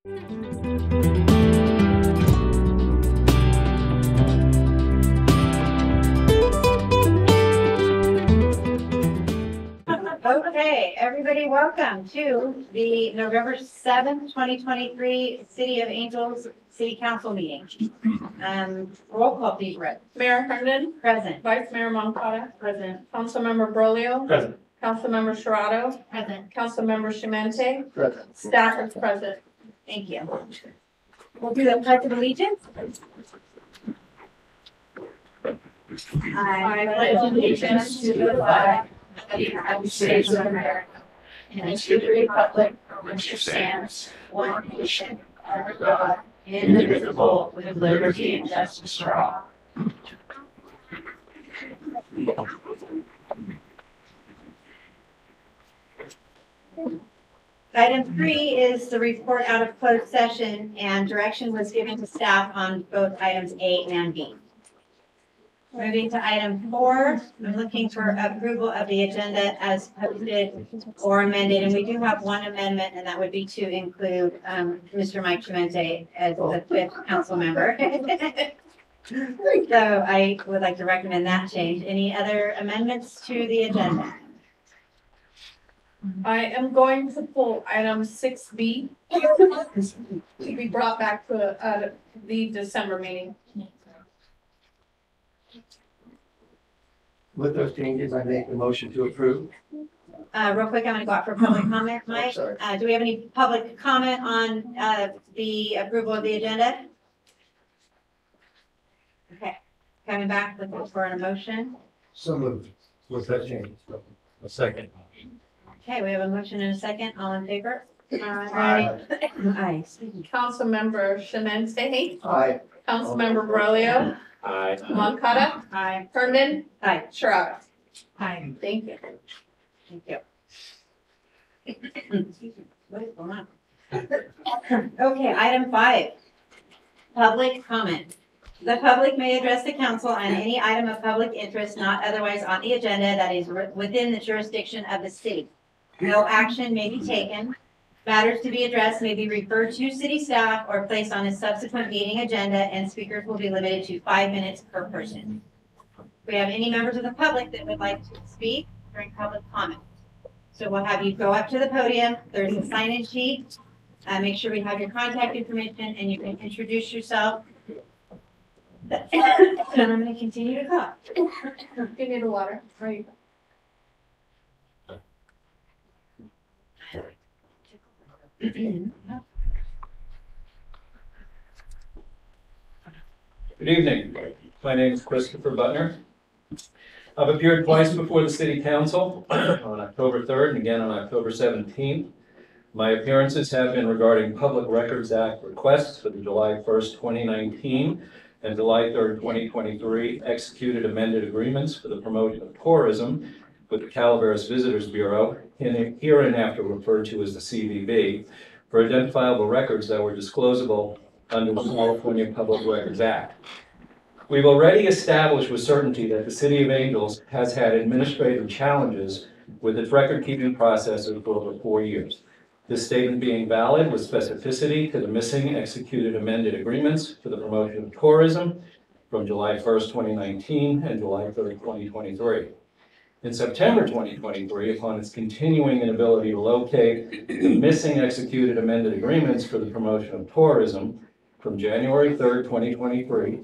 Okay, everybody, welcome to the November 7th, 2023 City of Angels City Council meeting. Roll call, please, Brett. Mayor Herndon. Present. Vice Mayor Moncada. Present. Councilmember Brolio. Present. Councilmember Sherrado. Present. Councilmember Chimente. Present. Staff is present. Thank you. We'll do the Pledge of Allegiance. I pledge allegiance to the flag of the United States of America and to the republic for which it stands, one nation, under God, indivisible, with liberty and justice for all. Item 3 is the report out of closed session, and direction was given to staff on both items A and B. Moving to item 4, I'm looking for approval of the agenda as posted or amended, and we do have one amendment, and that would be to include Mr. Mike Chimente as the 5th council member. So I would like to recommend that change. Any other amendments to the agenda? I am going to pull item 6B to be brought back to the December meeting. With those changes, I make the motion to approve. Real quick, I'm going to go out for public comment, Mike. Sorry. Do we have any public comment on the approval of the agenda? Okay, coming back looking for an motion. So moved. With that change. A second. Okay, we have a motion and a second. All in favor? Aye. Aye. Councilmember Chimente. Aye. Councilmember Brolio. Aye. Moncada. Aye. Herndon. Aye. Sherrado. Aye. Thank you. Thank you. What is going on? Okay, item 5, public comment. The public may address the council on any item of public interest not otherwise on the agenda that is within the jurisdiction of the city. No action may be taken. Matters to be addressed may be referred to city staff or placed on a subsequent meeting agenda, and speakers will be limited to 5 minutes per person. If we have any members of the public that would like to speak during public comment. So we'll have you go up to the podium. There's a sign-in sheet. Make sure we have your contact information and you can introduce yourself. And I'm going to continue to cough. You need a water. Right. Good evening. My name is Christopher Butner. I've appeared twice before the City Council on October 3rd and again on October 17th. My appearances have been regarding Public Records Act requests for the July 1st, 2019 and July 3rd, 2023 executed amended agreements for the promotion of tourism with the Calaveras Visitors Bureau, hereinafter referred to as the CVB, for identifiable records that were disclosable under the California Public Records Act. We've already established with certainty that the City of Angels has had administrative challenges with its record-keeping processes for over 4 years. This statement being valid with specificity to the missing executed amended agreements for the promotion of tourism from July 1st, 2019 and July 3rd, 2023. In September 2023, upon its continuing inability to locate the missing executed amended agreements for the promotion of tourism from January 3rd, 2023,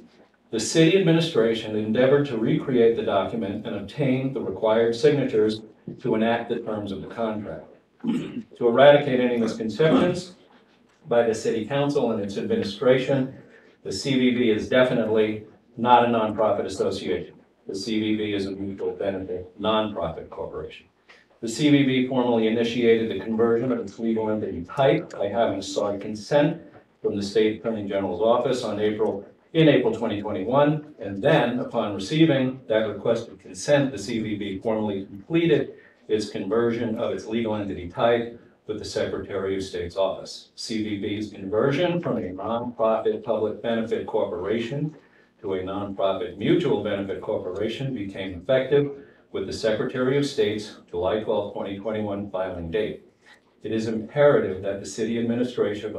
the city administration endeavored to recreate the document and obtain the required signatures to enact the terms of the contract. To eradicate any misconceptions by the City Council and its administration, the CVB is definitely not a nonprofit association. The CVB is a mutual benefit nonprofit corporation. The CVB formally initiated the conversion of its legal entity type by having sought consent from the State Attorney General's office in April 2021, and then, upon receiving that requested consent, the CVB formally completed its conversion of its legal entity type with the Secretary of State's office. CVB's conversion from a nonprofit public benefit corporation to a nonprofit mutual benefit corporation became effective with the Secretary of State's July 12, 2021 filing date. It is imperative that the city administration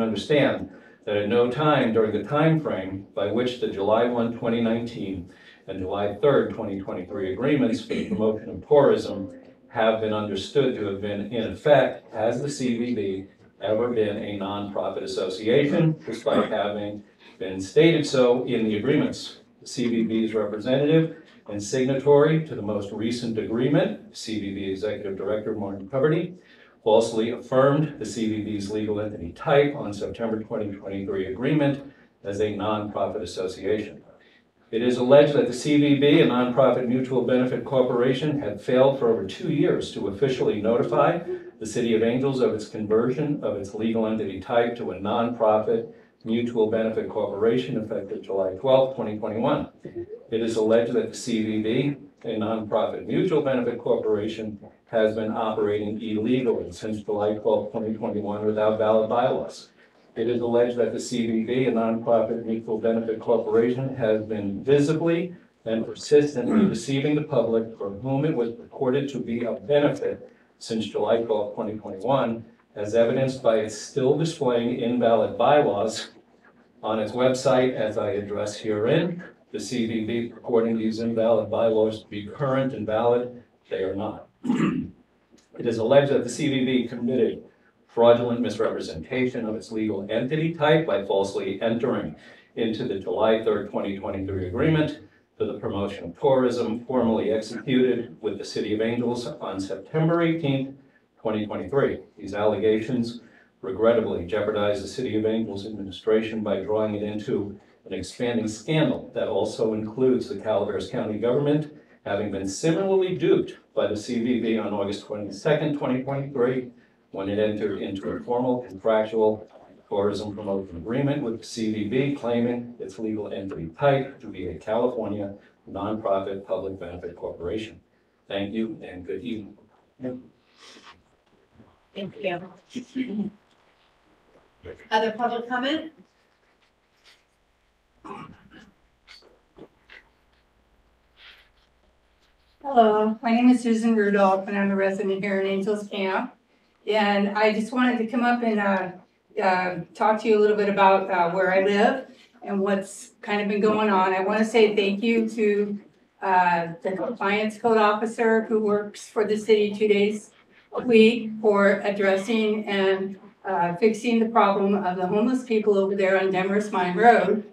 understand that at no time during the time frame by which the July 1, 2019 and July 3rd, 2023 agreements for the promotion of tourism have been understood to have been in effect has the CVB ever been a nonprofit association, despite having been stated so in the agreements. The CVB's representative and signatory to the most recent agreement, CVB Executive Director Martin Coverty, falsely affirmed the CVB's legal entity type on September 2023 agreement as a nonprofit association. It is alleged that the CVB, a nonprofit mutual benefit corporation, had failed for over 2 years to officially notify the City of Angels of its conversion of its legal entity type to a nonprofit mutual benefit corporation effective July 12, 2021. It is alleged that the CVB, a nonprofit mutual benefit corporation, has been operating illegally since July 12, 2021 without valid bylaws. It is alleged that the CVB, a nonprofit mutual benefit corporation, has been visibly and persistently deceiving the public for whom it was purported to be of benefit since July 12, 2021, as evidenced by its still displaying invalid bylaws on its website, as I address herein. The CVB purporting these invalid bylaws to be current and valid, they are not. It is alleged that the CVB committed fraudulent misrepresentation of its legal entity type by falsely entering into the July 3rd, 2023 agreement for the promotion of tourism formally executed with the City of Angels on September 18th, 2023. These allegations regrettably jeopardize the City of Angels administration by drawing it into an expanding scandal that also includes the Calaveras County government having been similarly duped by the CVB on August 22nd, 2023, when it entered into a formal contractual tourism promotion agreement with the CVB, claiming its legal entity type to be a California nonprofit public benefit corporation. Thank you and good evening. Thank you. Other public comment? Hello, my name is Susan Rudolph, and I'm a resident here in Angels Camp. And I just wanted to come up and talk to you a little bit about where I live and what's kind of been going on. I want to say thank you to the compliance code officer who works for the city 2 days a week for addressing and fixing the problem of the homeless people over there on Demarest Mine Road.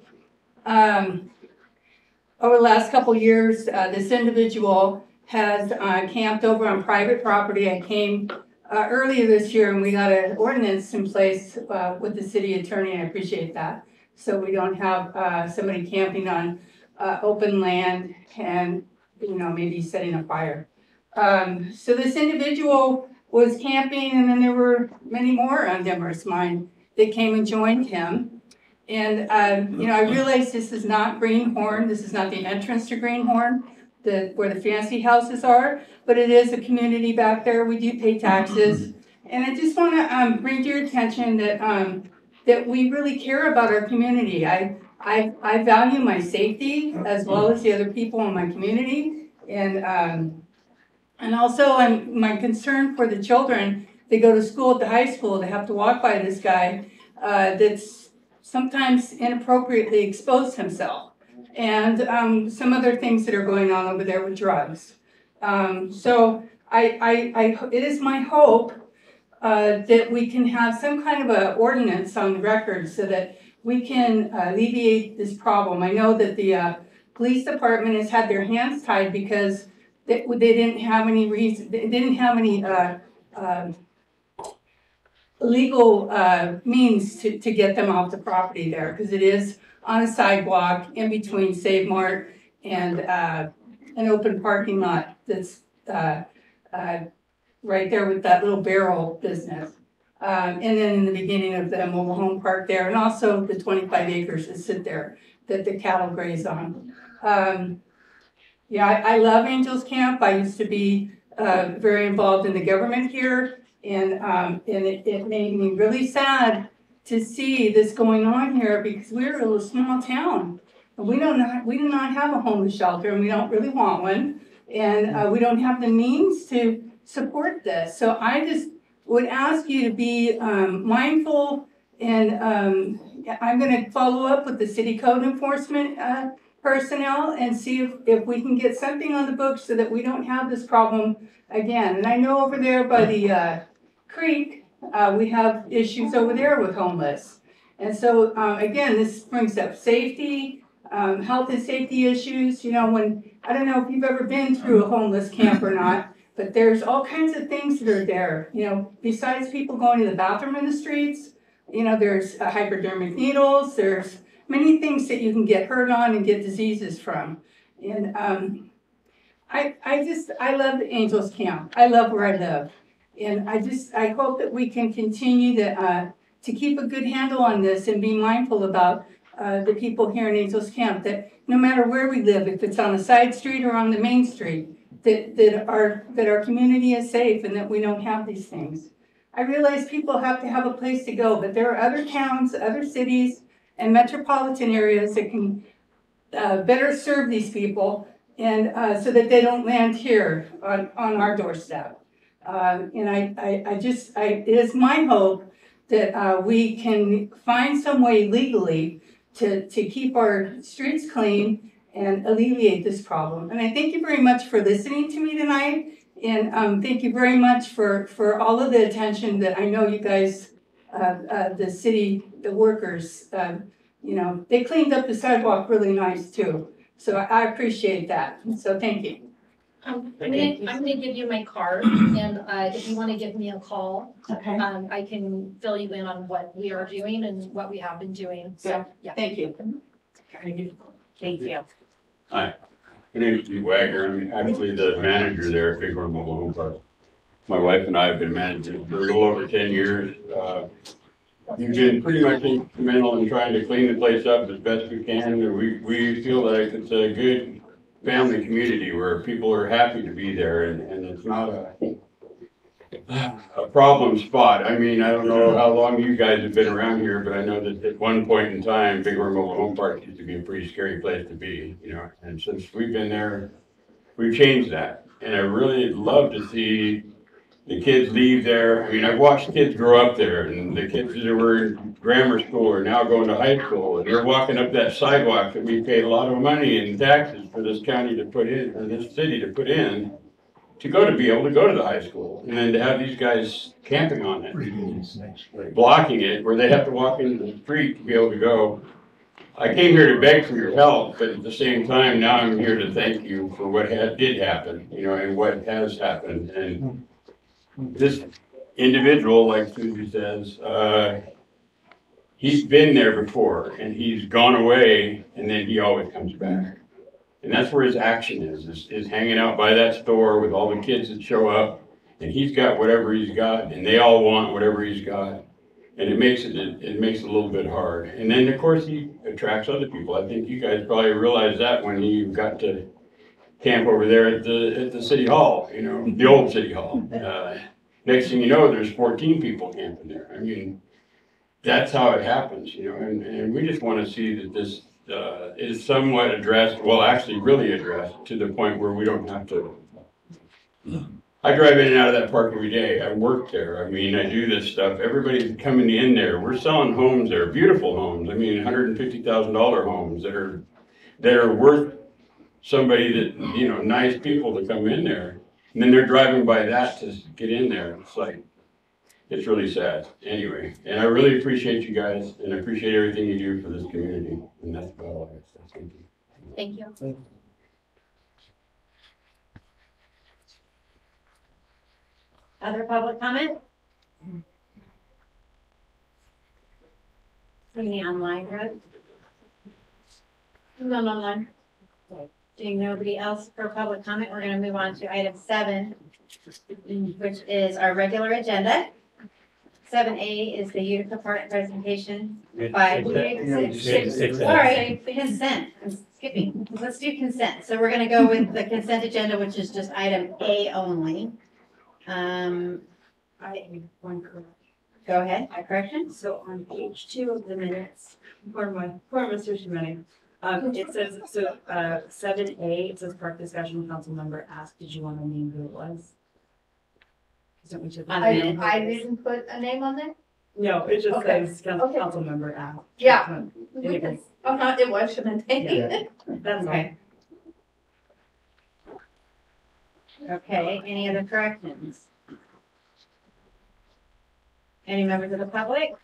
Over the last couple of years, this individual has camped over on private property. I came earlier this year and we got an ordinance in place with the city attorney, and I appreciate that. So we don't have somebody camping on open land and, you know, maybe setting a fire. So this individual was camping, and then there were many more on Demarest Mine that came and joined him. And, you know, I realize this is not Greenhorn. This is not the entrance to Greenhorn, where the fancy houses are, but it is a community back there. We do pay taxes. And I just want to bring to your attention that, that we really care about our community. I value my safety as well as the other people in my community. And also my concern for the children. They go to school at the high school. They have to walk by this guy that's sometimes inappropriately exposed himself, and some other things that are going on over there with drugs. So it is my hope that we can have some kind of an ordinance on the record so that we can alleviate this problem. I know that the police department has had their hands tied because they didn't have any reason, they didn't have any legal means to get them off the property there, because it is on a sidewalk in between Save Mart and an open parking lot that's right there with that little barrel business. And then in the beginning of the mobile home park there, and also the 25 acres that sit there that the cattle graze on. Yeah, I love Angels Camp. I used to be very involved in the government here. And it made me really sad to see this going on here, because we're a little small town. And we do not have a homeless shelter, and we don't really want one. And we don't have the means to support this. So I just would ask you to be mindful, and I'm gonna follow up with the city code enforcement personnel and see if we can get something on the books so that we don't have this problem again. And I know over there by the creek, we have issues over there with homeless. And so, again, this brings up safety, health and safety issues. You know, I don't know if you've ever been through a homeless camp or not, but there's all kinds of things that are there. You know, besides people going to the bathroom in the streets, you know, there's hypodermic needles, there's many things that you can get hurt on and get diseases from. And I love the Angels Camp. I love where I live. And I hope that we can continue to keep a good handle on this and be mindful about the people here in Angels Camp, that no matter where we live, if it's on a side street or on the main street, that our community is safe and that we don't have these things. I realize people have to have a place to go, but there are other towns, other cities, and metropolitan areas that can better serve these people, and so that they don't land here on our doorstep. And it is my hope that we can find some way legally to keep our streets clean and alleviate this problem. And I thank you very much for listening to me tonight. And thank you very much for all of the attention that I know you guys, the city, the workers, you know, they cleaned up the sidewalk really nice too. So I appreciate that. So thank you. I'm gonna give you my card, and if you want to give me a call, Okay. I can fill you in on what we are doing and what we have been doing. So, yeah. Thank you. Thank you. Hi, my name is Steve Wagner. I'm actually the manager there at Big Horn Mobile Home Park. My wife and I have been managing for a little over 10 years. We've been pretty much instrumental in trying to clean the place up as best we can. And we feel like it's a good family community where people are happy to be there, and it's not a problem spot. I mean, I don't know how long you guys have been around here, but I know that at one point in time, Big Horn Mobile Home Park used to be a pretty scary place to be, you know, and since we've been there, we've changed that. And I really love to see the kids leave there. I mean, I've watched kids grow up there, and the kids that were in grammar school are now going to high school, and they're walking up that sidewalk that we paid a lot of money in taxes for this county to put in, or this city to put in, to be able to go to the high school, and then to have these guys camping on it, blocking it, where they have to walk into the street to be able to go. I came here to beg for your help, but at the same time, now I'm here to thank you for what did happen, you know, and what has happened. And this individual, like Susie says, he's been there before, and he's gone away, and then he always comes back. And that's where his action is hanging out by that store with all the kids that show up, and he's got whatever he's got, and they all want whatever he's got. And it makes it a little bit hard. And then, of course, he attracts other people. I think you guys probably realized that when you got to camp over there at the city hall, you know, the old city hall. Next thing you know, there's 14 people camping there. I mean, that's how it happens, you know, and we just want to see that this is somewhat addressed, well, actually really addressed, to the point where we don't have to. I drive in and out of that park every day. I work there. I mean, I do this stuff. Everybody's coming in there. We're selling homes there, beautiful homes. I mean, $150,000 homes that are worth somebody that, you know, nice people to come in there. And then they're driving by that to get in there. It's like, it's really sad. Anyway, and I really appreciate you guys, and I appreciate everything you do for this community. And that's about all I have to say. Thank you. Thank you. Other public comment? Any online, Rose? None online. Doing nobody else for public comment, we're gonna move on to item 7, which is our regular agenda. 7A is the Utica Park presentation by. Sorry, consent, I'm skipping. Let's do consent. So we're gonna go with the consent agenda, which is just item A only. I have one correction. Go ahead, correction? So on page 2 of the minutes, for Mr. Shimani, it says, 7A, it says park discussion, council member asked, did you want to name who it was? So we should- On the minute. I didn't put a name on there? No, it just Okay. says Okay. council member asked. Yeah. Anyways, It was Shamante. that's all. Okay. Okay, any other corrections? Any members of the public?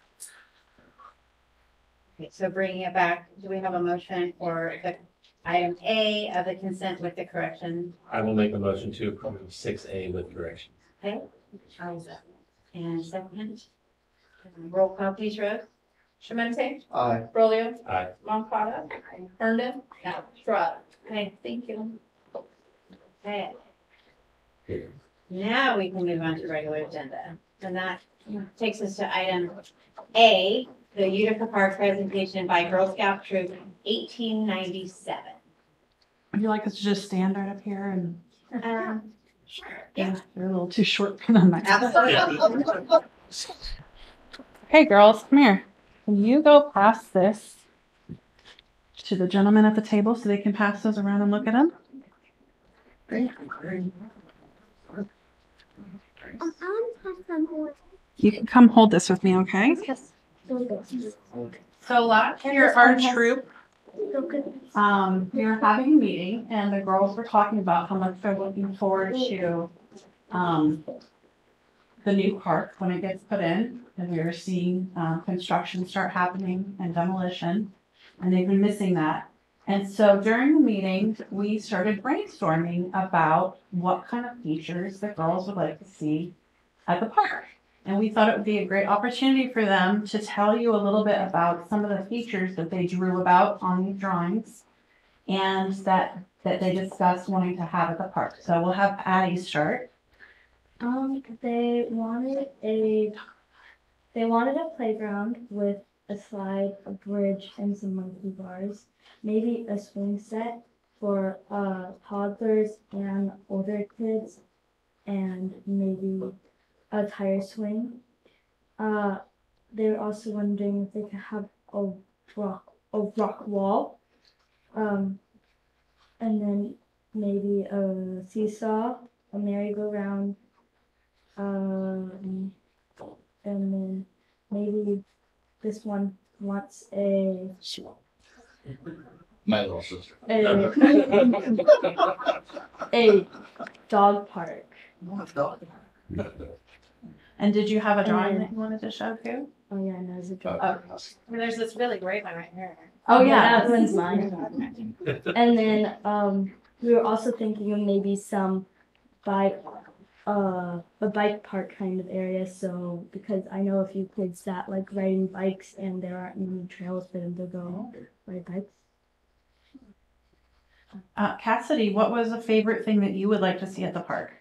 Okay, so bringing it back, do we have a motion for the item A of the consent with the correction? I will make a motion to approve 6A with corrections. Okay, and second, roll call please, Rose. Shamante, Aye. Brolio, Aye. Moncada, Herndon, Strada. Okay, thank you. Okay. Now we can move on to regular agenda, and that takes us to item A, the Utica Park presentation by Girl Scout Troop 1897. Would you like us to just stand right up here and Yeah, you're a little too short for them? absolutely. Okay, girls, come here. Can you go pass this to the gentleman at the table so they can pass those around and look at them? Great. You can come hold this with me, okay? So last year, our troop, we were having a meeting and the girls were talking about how much they're looking forward to, the new park when it gets put in. And we were seeing, construction start happening and demolition, and they've been missing that. And so during the meeting, we started brainstorming about what kind of features the girls would like to see at the park. And we thought it would be a great opportunity for them to tell you a little bit about some of the features that they drew about on these drawings and that they discussed wanting to have at the park. So we'll have Addie start. They wanted a playground with a slide, a bridge, and some monkey bars. Maybe a swing set for toddlers and older kids, and maybe a tire swing. They're also wondering if they could have a rock wall, and then maybe a seesaw, a merry-go-round, and then maybe this one wants My little sister. a dog park. And did you have a drawing that you wanted to show too? Oh yeah, and there's a dog. There's this really great one right here. Oh That one's mine. And then we were also thinking of maybe some a bike park kind of area. So because I know a few kids that like riding bikes and there aren't many trails for them to go ride bikes. Cassidy, what was a favorite thing that you would like to see at the park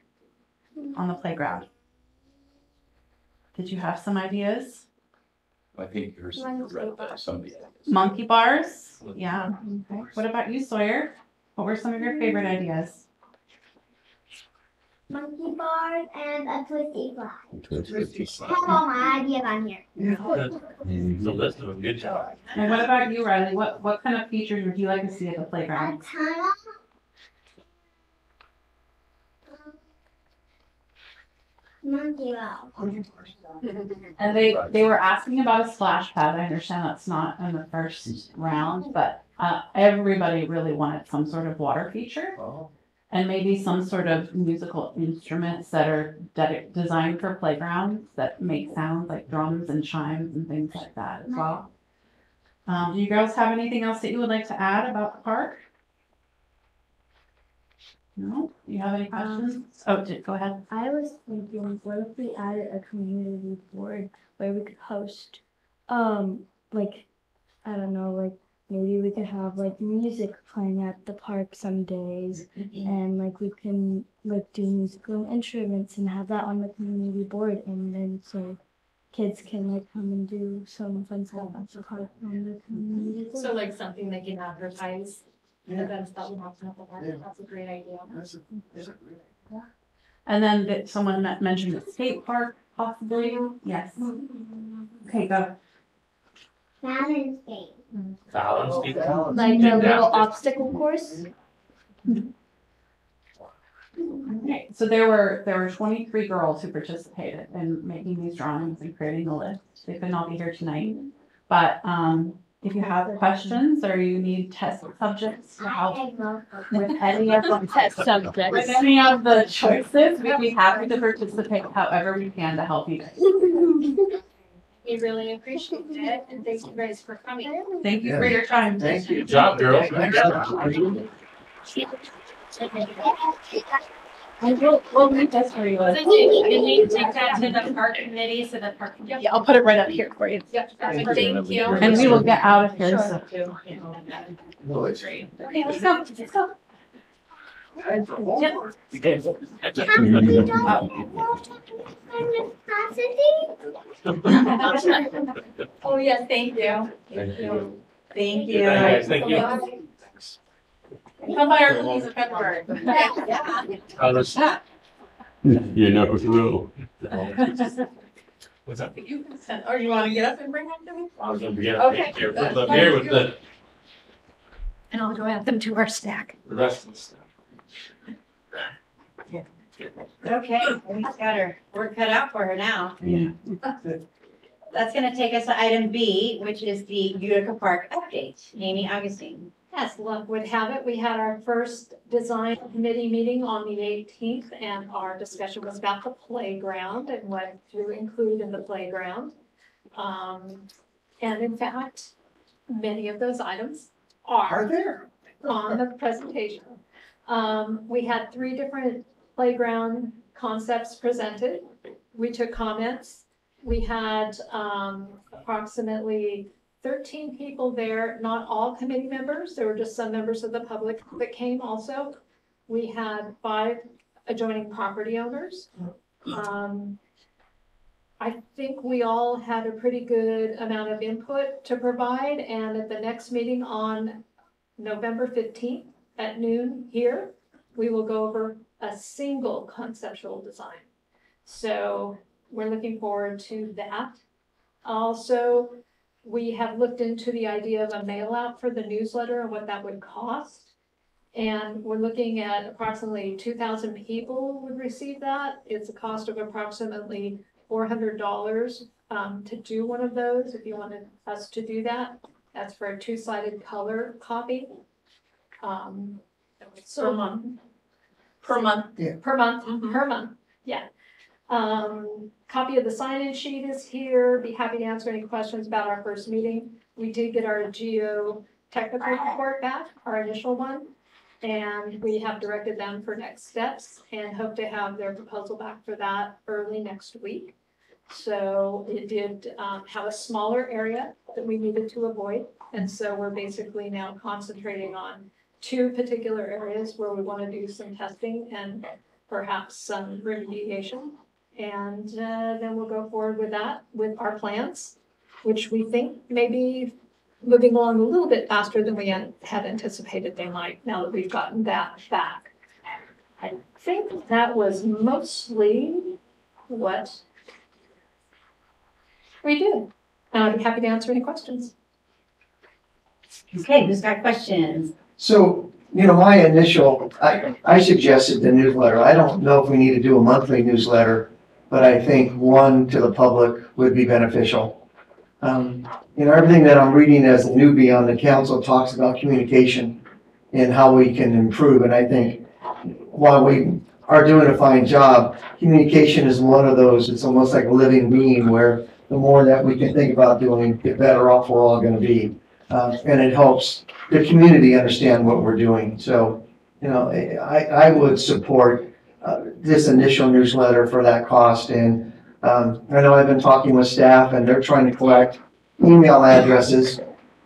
on the playground? Did you have some ideas? I think there's somebody. Monkey bars? Yeah. Okay. What about you, Sawyer? What were some of your favorite ideas? Monkey bars and a twisty slide. I have all my ideas on here. The list of them, good job. And what about you, Riley? What kind of features would you like to see at the A playground? tunnel. Monkey ball. And they were asking about a splash pad. I understand that's not in the first round, but everybody really wanted some sort of water feature. And maybe some sort of musical instruments that are designed for playgrounds that make sounds like drums and chimes and things like that as well. Do you girls have anything else that you would like to add about the park? No? Do you have any questions? Go ahead. I was thinking, what if we added a community board where we could host, like, I don't know, like maybe we could have like music playing at the park some days, and like we can like do musical instruments and have that on the community board, and then so kids can like come and do some fun stuff at the park on the community board. So like something they can advertise, events that will happen at the park. That's a great idea. And then someone mentioned the skate park, possibly. Yes. Okay, go. Balance skate. Balance. Like a little obstacle course. Okay, so there were 23 girls who participated in making these drawings and creating the list. They could not be here tonight, but if you have questions or you need test subjects to help with any of the test subjects, with any of the choices, we'd be happy to participate however we can to help you guys. We really appreciate it, and thank you guys for coming. Thank you for your time. Thank you. Good job, girls. We'll leave this for you. Can you take that to the park committee so the park? Yeah, I'll put it right up here for you. Yep. Thank you. And we will get out of here. So. Great. Okay, let's go. Let's go. Oh, yes, thank you. Thank you. Thank you. Guys, thank you. Come by our cookies in February. You know who. What's up? You can send, or you want to get up and bring them to me? I was gonna get Okay. here. The beer with the And I'll go add them to our stack. rest of the stuff. Okay, we've got her work cut out for her now. Yeah. That's gonna take us to item B, which is the Utica Park update. Amy Augustine. Yes, luck would have it. We had our first design committee meeting on the 18th, and our discussion was about the playground and what to include in the playground. And in fact, many of those items are there? on the presentation. We had 3 different playground concepts presented. We took comments. We had approximately 13 people there, not all committee members. There were just some members of the public that came also. We had 5 adjoining property owners. I think we all had a pretty good amount of input to provide, and at the next meeting on November 15th at noon here, we will go over a single conceptual design. So we're looking forward to that. Also, we have looked into the idea of a mail out for the newsletter and what that would cost. And we're looking at approximately 2,000 people would receive that. It's a cost of approximately $400 to do one of those. If you wanted us to do that, that's for a 2-sided color copy. So Per month. Per month. Yeah. Per month, Mhm. per month, yeah. Copy of the sign-in sheet is here. Be happy to answer any questions about our first meeting. We did get our geotechnical report back, our initial one, and we have directed them for next steps and hope to have their proposal back for that early next week. So it did have a smaller area that we needed to avoid, and so we're basically now concentrating on 2 particular areas where we want to do some testing and perhaps some remediation. And then we'll go forward with that, with our plans, which we think may be moving along a little bit faster than we had anticipated they might, now that we've gotten that back. I think that was mostly what we did. I'd be happy to answer any questions. Okay, who's got questions? So, my initial, I suggested the newsletter. I don't know if we need to do a monthly newsletter, but I think one to the public would be beneficial. Everything that I'm reading as a newbie on the council talks about communication and how we can improve. And I think while we are doing a fine job, communication is one of those, it's almost like a living being where the more that we can think about doing, the better off we're all going to be. And it helps the community understand what we're doing. So, I would support this initial newsletter for that cost. And I know I've been talking with staff and they're trying to collect email addresses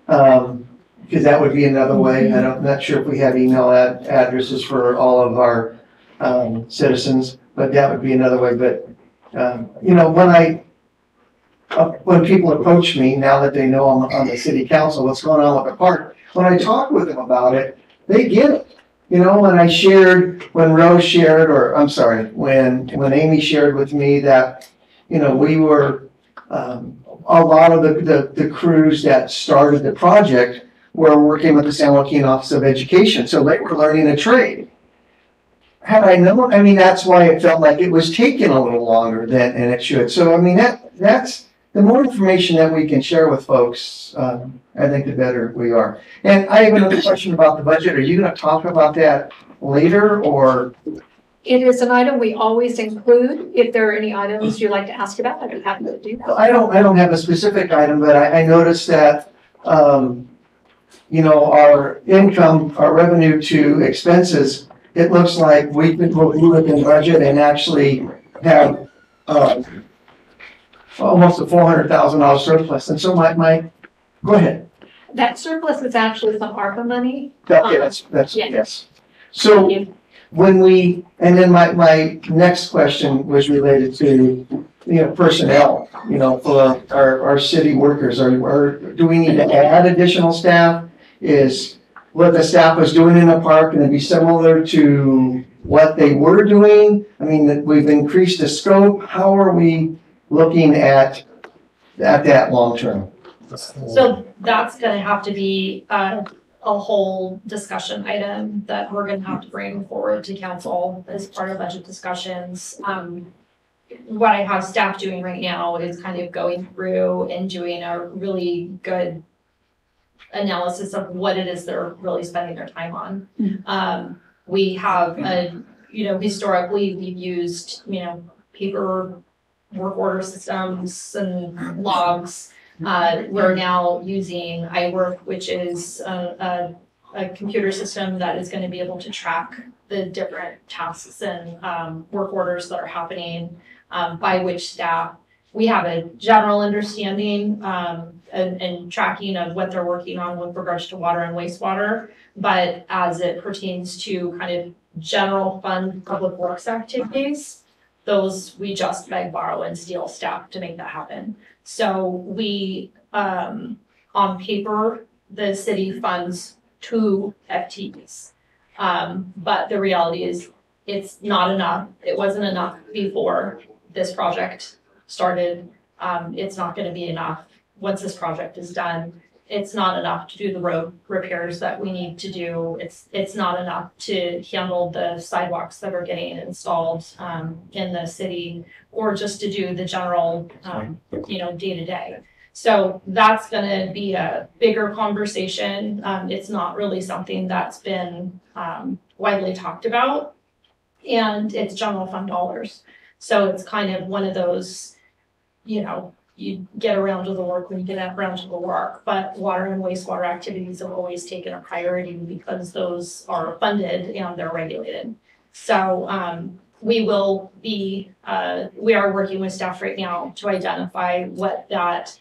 because that would be another way. I'm not sure if we have email addresses for all of our citizens, but that would be another way. But, when people approach me, now that they know I'm on the city council, what's going on with the park, when I talk with them about it, they get it. When Rose shared, when Amy shared with me that, we were, a lot of the crews that started the project were working with the San Joaquin Office of Education, so they were learning a trade. had I known, I mean, that's why it felt like it was taking a little longer than, and it should. So, I mean, that's, the more information that we can share with folks, I think the better we are. And I have another question about the budget. Are you gonna talk about that later, or? It is an item we always include. If there are any items you'd like to ask about, I'd be happy to do that. I don't have a specific item, but I noticed that, you know, our income, our revenue to expenses, it looks like we've been within budget and actually have, almost a $400,000 surplus. And so go ahead. That surplus is actually some ARPA money. Okay, that's, yeah. yes. So when and then my next question was related to, you know, personnel, you know, for our city workers. Do we need to add additional staff? Is what the staff was doing in the park going to be similar to what they were doing? I mean, that we've increased the scope. How are we looking at that long term? So that's gonna have to be a whole discussion item that we're gonna have to bring forward to council as part of budget discussions. What I have staff doing right now is kind of going through and doing a really good analysis of what it is they're really spending their time on. We have historically we've used, paper work order systems and logs. We're now using iWork, which is a computer system that is going to be able to track the different tasks and work orders that are happening by which staff. We have a general understanding and tracking of what they're working on with regards to water and wastewater, but as it pertains to kind of general fund public works activities, those we just beg, borrow, and steal staff to make that happen. So we, on paper, the city funds 2 FTEs. But the reality is it's not enough. It wasn't enough before this project started. It's not going to be enough once this project is done. It's not enough to do the road repairs that we need to do. It's not enough to handle the sidewalks that are getting installed in the city, or just to do the general, day to day. So that's going to be a bigger conversation. It's not really something that's been widely talked about, and it's general fund dollars. So it's kind of one of those, you get around to the work when you get around to the work, but water and wastewater activities have always taken a priority because those are funded and they're regulated. So we are working with staff right now to identify what that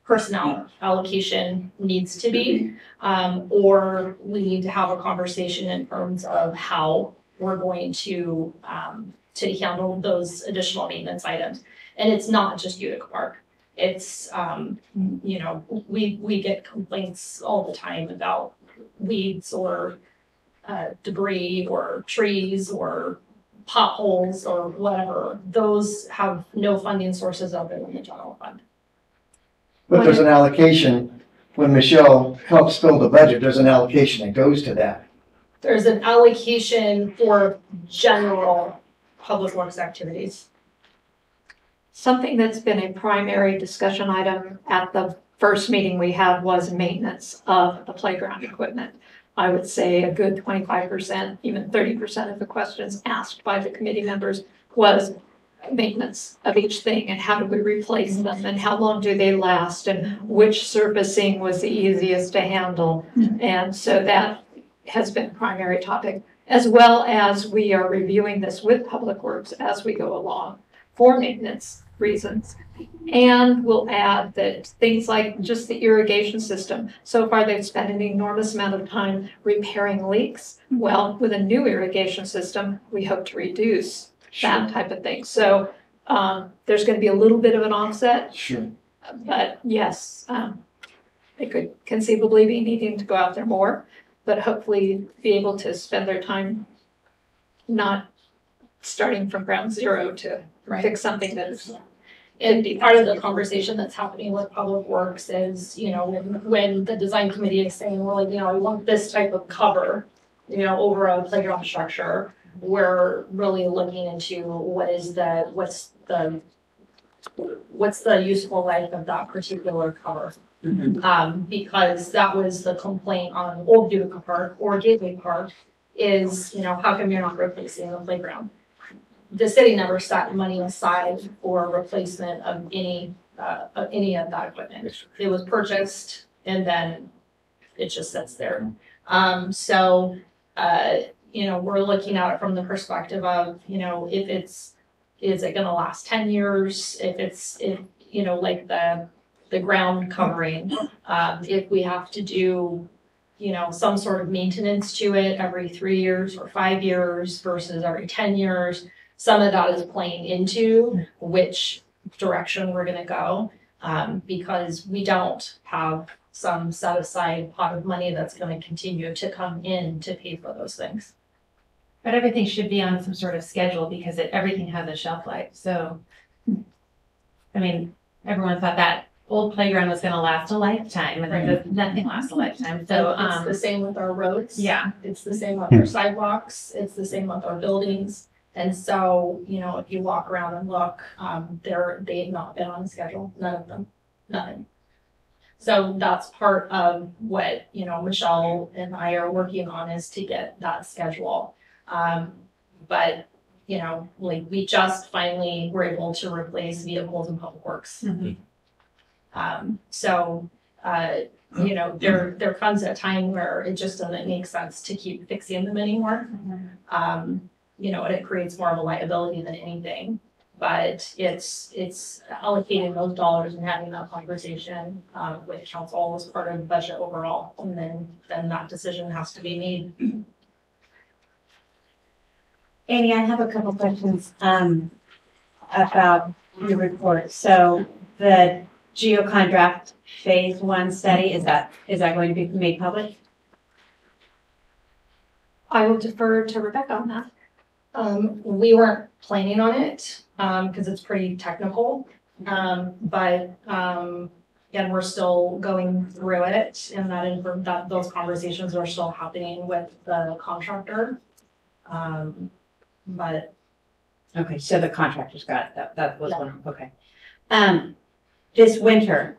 personnel allocation needs to be, or we need to have a conversation in terms of how we're going to handle those additional maintenance items. And it's not just Utica Park. It's, we get complaints all the time about weeds or debris or trees or potholes or whatever. Those have no funding sources other than the general fund. But there's an allocation, when Michelle helps build the budget, there's an allocation that goes to that. There's an allocation for general public works activities. Something that's been a primary discussion item at the first meeting we had was maintenance of the playground equipment. I would say a good 25%, even 30% of the questions asked by the committee members was maintenance of each thing, and how do we replace them, and how long do they last, and which surfacing was the easiest to handle. And so that has been a primary topic, as well as we are reviewing this with Public Works as we go along for maintenance reasons. And we'll add that things like just the irrigation system, so far they've spent an enormous amount of time repairing leaks. Well, with a new irrigation system, we hope to reduce that type of thing. So there's going to be a little bit of an offset. Sure. But yes, they could conceivably be needing to go out there more, but hopefully be able to spend their time not starting from ground zero to fix something that's. And part of the conversation that's happening with Public Works is, when the design committee is saying, well, I want this type of cover, over a playground structure. we're really looking into what's the useful life of that particular cover. Because that was the complaint on Old Utica Park or Gateway Park is, how come you're not replacing the playground? The city never set money aside for replacement of any of that equipment. It was purchased and then it just sits there. So, we're looking at it from the perspective of, is it gonna last 10 years? If like the ground covering, if we have to do, some sort of maintenance to it every 3 years or 5 years versus every 10 years, some of that is playing into which direction we're gonna go. Because we don't have some set aside pot of money that's gonna continue to come in to pay for those things. But everything should be on some sort of schedule because everything has a shelf life. So, I mean, everyone thought that old playground was going to last a lifetime, and nothing lasts a lifetime. So, it's the same with our roads. Yeah, It's the same with our sidewalks. It's the same with our buildings. And so, if you walk around and look, they've not been on the schedule. None of them. Nothing. So that's part of what, Michelle and I are working on is to get that schedule. But, we just finally were able to replace vehicles in public works. So, there comes a time where it just doesn't make sense to keep fixing them anymore. And it creates more of a liability than anything. But it's allocating those dollars and having that conversation with council as part of the budget overall, and then that decision has to be made. Amy, I have a couple questions about your report. So the GeoCon draft phase 1 study, is that going to be made public? I will defer to Rebecca on that. We weren't planning on it because it's pretty technical. But again, we're still going through it, and that those conversations are still happening with the contractor. But Okay, so the contractor's got it. That was one. Okay. This winter,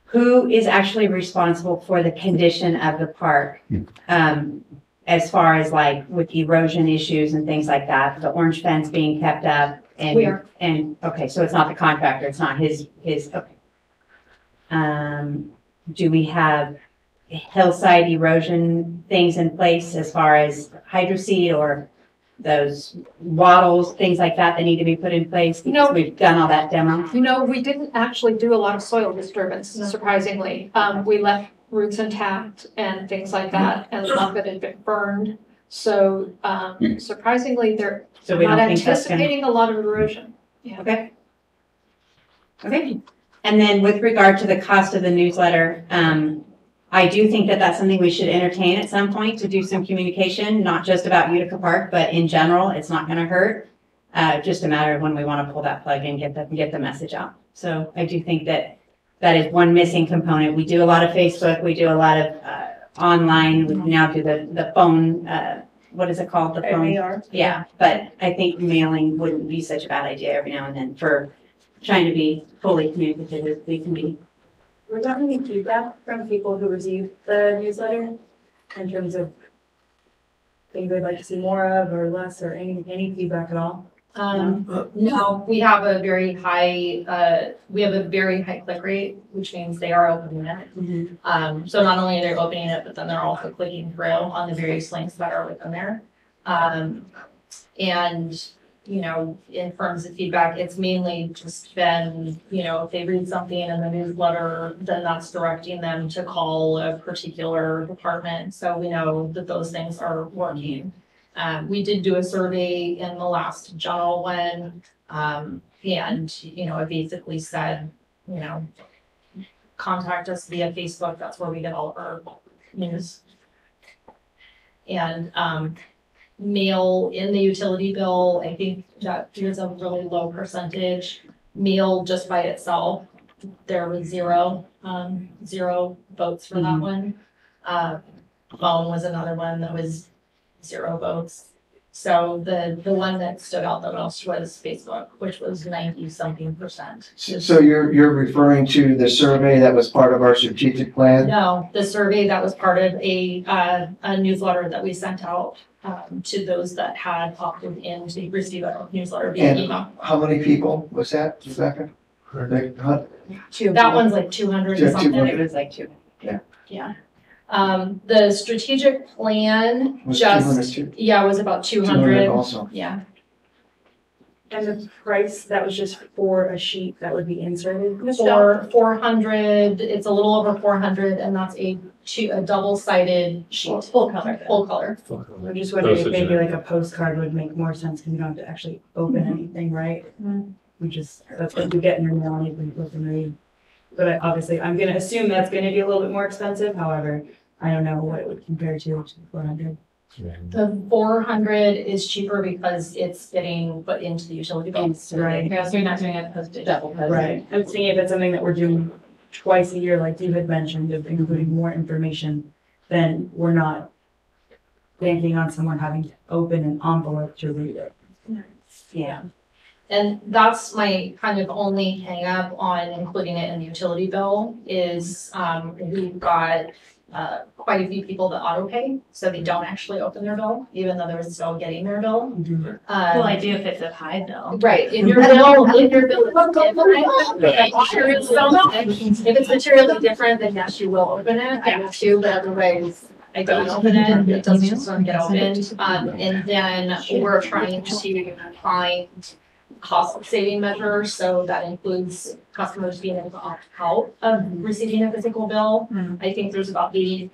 who is actually responsible for the condition of the park? As far as like with erosion issues and things like that, the orange fence being kept up and. We are. And, okay, so it's not the contractor, it's not his, okay. Do we have hillside erosion things in place as far as hydro seed or those wattles, things like that need to be put in place? No. We've done all that demo. we didn't actually do a lot of soil disturbance, surprisingly. We left roots intact and things like that, and a lot of it had been burned. So surprisingly, they're So we not don't think that's gonna. anticipating a lot of erosion. Yeah. Okay. Okay. And then with regard to the cost of the newsletter, I do think that that's something we should entertain at some point to do some communication, not just about Utica Park, but in general. It's not going to hurt. Just a matter of when we want to pull that plug and get the message out. So I do think that is one missing component. We do a lot of Facebook. We do a lot of online. We now do the phone. What is it called? The phone. AR. Yeah, but I think mailing wouldn't be such a bad idea every now and then for trying to be fully communicative as we can be. Were there any feedback from people who received the newsletter in terms of things they'd like to see more of or less, or any feedback at all? No, we have a very high click rate, which means they are opening it. So not only are they opening it, but then they're also clicking through on the various links that are within there. And in terms of feedback, it's mainly just been, if they read something in the newsletter, then that's directing them to call a particular department. So we know that those things are working. We did do a survey in the last general one, and, it basically said, contact us via Facebook. That's where we get all of our news. And, mail in the utility bill, I think that there's a really low percentage. Mail just by itself, there was zero votes for that one. Phone was another one that was 0 votes. So the one that stood out the most was Facebook, which was 90-something%. So you're referring to the survey that was part of our strategic plan? No, the survey that was part of a newsletter that we sent out to those that had opted in to receive a newsletter via And email. how many people was that, Rebecca? That one's like 200 and something. 200. It was like 2. Yeah. The strategic plan Was just, 200 too? yeah, was about 200. 200 also. Yeah. And the price, that was just for a sheet that would be inserted? For 400, it's a little over 400, and that's a double-sided sheet. Full color. Full color. I'm just wondering if maybe like a postcard would make more sense because you don't have to actually open anything, right? You just, that's what you get in your mail and you can open and read. But obviously, I'm gonna assume that's gonna be a little bit more expensive, however, I don't know what it would compare to 400. The 400 is cheaper because it's getting put into the utility bill. Right. Yeah, so you're not doing a postage. Double postage. Right, I'm thinking if it's something that we're doing twice a year, like you had mentioned, of including more information, then we're not banking on someone having to open an envelope to read it. Yeah. And that's my kind of only hang up on including it in the utility bill is, we've got, quite a few people that auto pay, so they don't actually open their bill, even though they're still getting their bill. Well, I do if it's a high bill. Right, if your bill is if it's materially different, then yes, you will open it, I will too, but otherwise, I don't open it, it doesn't just get opened. And then we're trying to find cost saving measures, so that includes customers being able to opt out of receiving a physical bill. I think there's about 80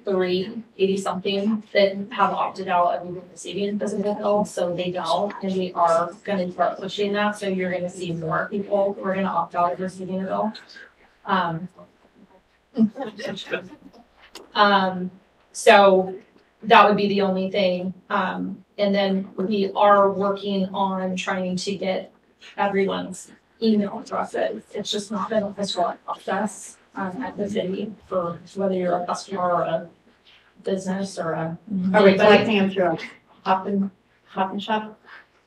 something that have opted out of receiving a physical bill, so they don't, and we are gonna start pushing that, so you're gonna see more people who are gonna opt out of receiving a bill. So that would be the only thing, and then we are working on trying to get everyone's email addresses. It's just not been a official process at the city for whether you're a customer or a business or a. Are we collecting them through a hop and shop?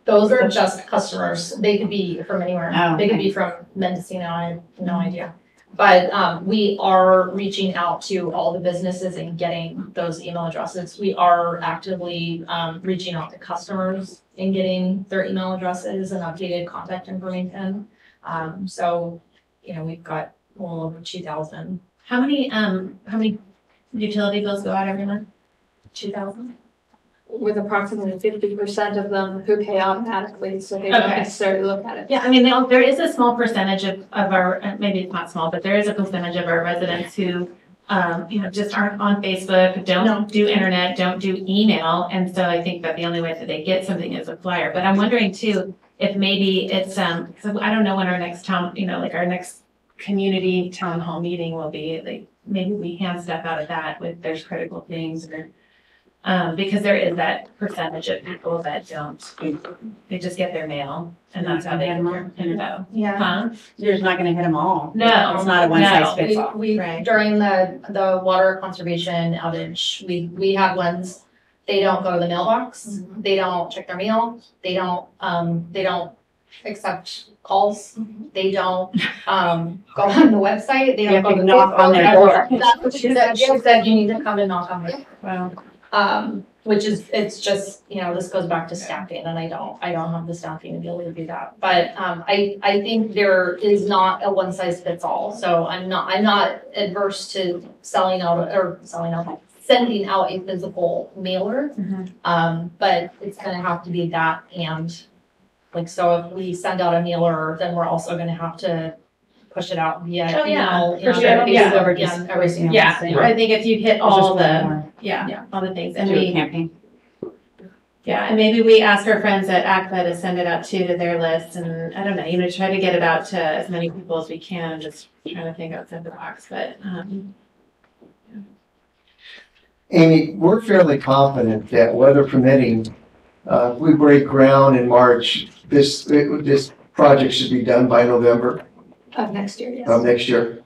Those are just customers. They could be from anywhere. Oh, They could okay. be from Mendocino. I have no idea. But we are reaching out to all the businesses and getting those email addresses. We are actively reaching out to customers and getting their email addresses and updated contact information. So, you know, we've got well over 2,000. How many utility bills go out every month? 2,000? With approximately 50% of them who pay automatically, so they don't Okay. necessarily look at it. Yeah, I mean, there is a small percentage of our, maybe it's not small, but there is a percentage of our residents who, just aren't on Facebook, don't do internet, don't do email. And so I think that the only way that they get something is a flyer. But I'm wondering too, if maybe it's, so I don't know when our next our next community town hall meeting will be, like, maybe we hand stuff out of that with there's critical things or, because there is that percentage of people that don't, they just get their mail and that's how they get their info. Yeah. Huh? You're just not gonna hit them all. No, It's not a one size fits all. We Right. during the water conservation outage, we had ones, they don't go to the mailbox, they don't check their mail, they don't accept calls, they don't go on the website, they You don't have go to to knock on their door. That's what she said, she said you need to come and knock on their door. Wow. Which is, it's just, this goes back to staffing, and I don't have the staffing to be able to do that. But, I think there is not a one size fits all, so I'm not adverse to sending out a physical mailer. But it's gonna have to be that, and so if we send out a mailer, then we're also gonna have to push it out via Oh, yeah, email. for sure. Yeah, every single. Yeah, I think if you hit all the, more. all the things, and Do a we, campaign. and maybe we ask our friends at ACPA to send it out too to their list, and I don't know, try to get it out to as many people as we can, just trying to think outside the box, but, Amy, we're fairly confident that weather permitting, if we break ground in March, this project should be done by November Of next year, yes. of next year.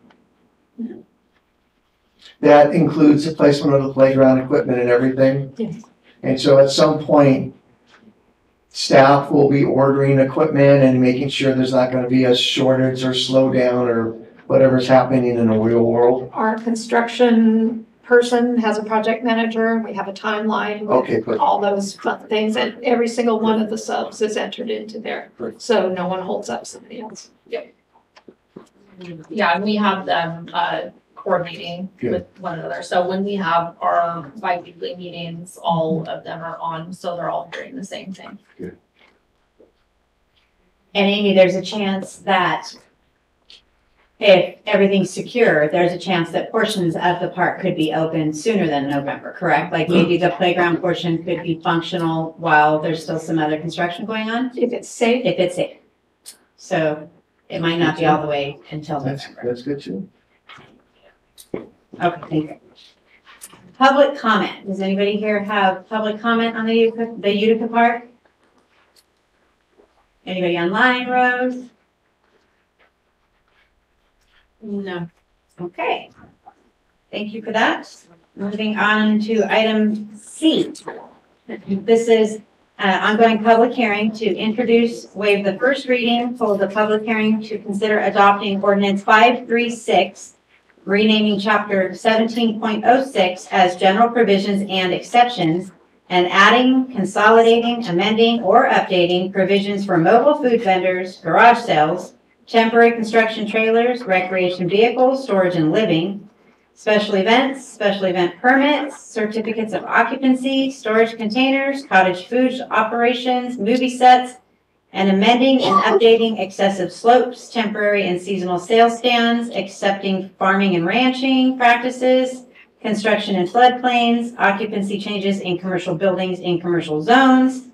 That includes the placement of the playground equipment and everything. Yes. And so at some point, staff will be ordering equipment and making sure there's not gonna be a shortage or slowdown or whatever's happening in the real world? Our construction person has a project manager, we have a timeline. with Okay, good. All those fun things, and every single one of the subs is entered into there, Great. so no one holds up somebody else. Yeah, and we have them coordinating with one another. So when we have our bi-weekly meetings, all of them are on, so they're all hearing the same thing. And Amy, there's a chance that if everything's secure, there's a chance that portions of the park could be open sooner than November, correct? Like maybe the playground portion could be functional while there's still some other construction going on? If it's safe. If it's safe. So it might not be all the way until November. That's good too. Okay, thank you. Public comment. Does anybody here have public comment on the Utica Park? Anybody online, Rose? No. Okay. Thank you for that. Moving on to item C. This is ongoing public hearing to introduce, waive the first reading, hold the public hearing to consider adopting ordinance 536, renaming chapter 17.06 as general provisions and exceptions, and adding, consolidating, amending, or updating provisions for mobile food vendors, garage sales, temporary construction trailers, recreation vehicles, storage and living, special event permits, certificates of occupancy, storage containers, cottage food operations, movie sets, and amending and updating excessive slopes, temporary and seasonal sales stands, accepting farming and ranching practices, construction in floodplains, occupancy changes in commercial buildings in commercial zones,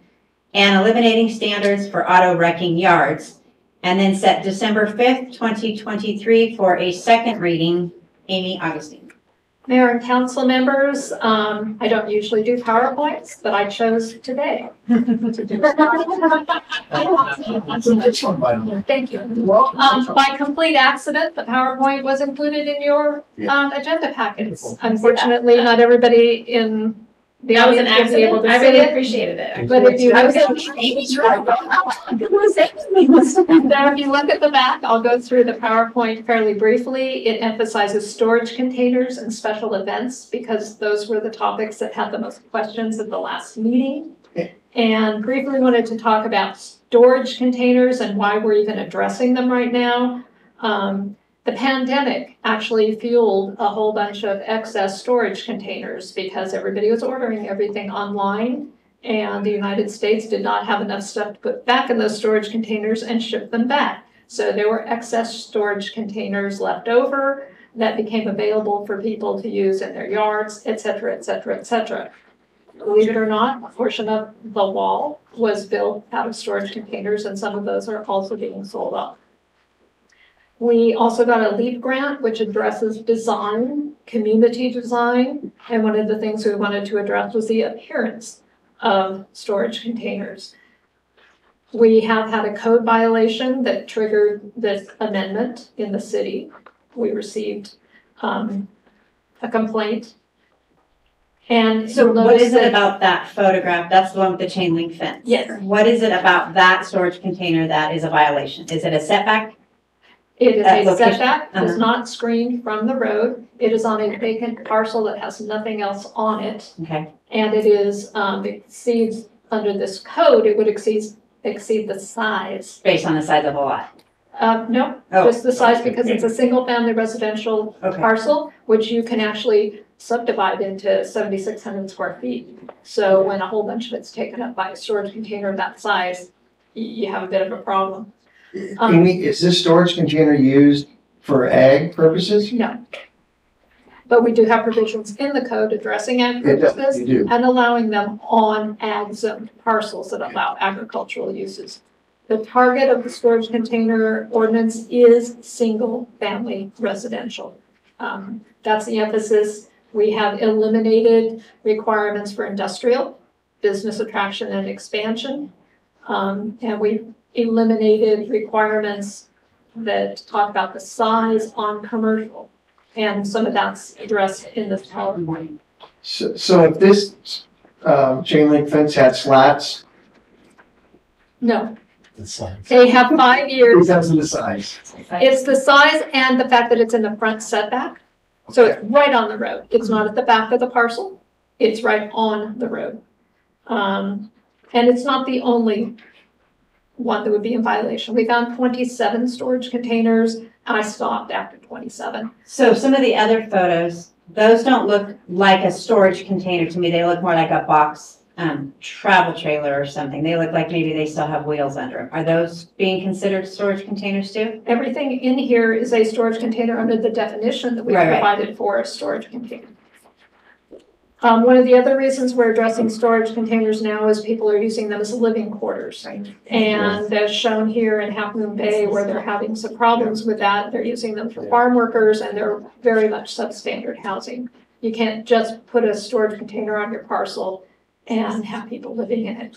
and eliminating standards for auto wrecking yards. And then set December 5th, 2023 for a second reading. Amy Augustine. Mayor and council members, I don't usually do PowerPoints, but I chose today. Thank you. By complete accident, the PowerPoint was included in your agenda packets. Unfortunately, not everybody in the That was an audience was able accident. to I see really it. appreciated it. But if you I was look like, Amy's right. Now, if you look at the back, I'll go through the PowerPoint fairly briefly. It emphasizes storage containers and special events because those were the topics that had the most questions at the last meeting. And briefly wanted to talk about storage containers and why we're even addressing them right now. The pandemic actually fueled a whole bunch of excess storage containers because everybody was ordering everything online. And the United States did not have enough stuff to put back in those storage containers and ship them back. So there were excess storage containers left over that became available for people to use in their yards, et cetera, et cetera, et cetera. Believe it or not, a portion of the wall was built out of storage containers, and some of those are also being sold off. We also got a LEAP grant, which addresses design, community design, and one of the things we wanted to address was the appearance of storage containers. We have had a code violation that triggered this amendment in the city. We received a complaint. And So what is it about that photograph? That's the one with the chain link fence. Yes. What is it about that storage container that is a violation? Is it a setback? It is a location? setback, it's not screened from the road. It is on a vacant parcel that has nothing else on it. Okay. And it is, it exceeds, under this code, it would exceed the size. Based on the size of the lot? No, Oh. just the size because it's a single family residential Okay. parcel, which you can actually subdivide into 7,600 square feet. So when a whole bunch of it's taken up by a storage container of that size, you have a bit of a problem. Amy, is this storage container used for ag purposes? No. But we do have provisions in the code addressing ag It does, purposes you do. and allowing them on ag zoned parcels that allow agricultural uses. The target of the storage container ordinance is single family residential. That's the emphasis. We have eliminated requirements for industrial, business attraction and expansion. And we eliminated requirements that talk about the size on commercial. And some of that's addressed in this PowerPoint. So if this chain link fence had slats, No, The size. they have 5 years. Because of the size. It's the size and the fact that it's in the front setback. So it's right on the road. It's not at the back of the parcel. It's right on the road. And it's not the only one that would be in violation. We found 27 storage containers, and I stopped after 27. So some of the other photos, those don't look like a storage container to me. They look more like a box travel trailer or something. They look like maybe they still have wheels under them. Are those being considered storage containers too? Everything in here is a storage container under the definition that we Right. provided for a storage container. One of the other reasons we're addressing storage containers now is people are using them as living quarters. And as shown here in Half Moon Bay, where they're having some problems with that, they're using them for farm workers, and they're very much substandard housing. You can't just put a storage container on your parcel and have people living in it.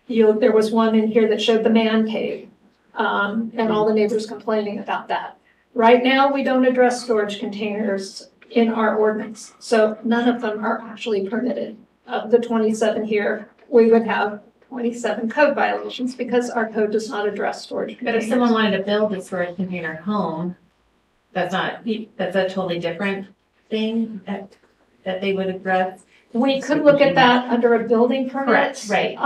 There was one in here that showed the man cave, and all the neighbors complaining about that. Right now, we don't address storage containers in our ordinance, so none of them are actually permitted. Of the 27 here, we would have 27 code violations because our code does not address storage But containers. if someone wanted to build a storage container home, that's a totally different thing that they would address. We could look at that under a building permit. Correct, right.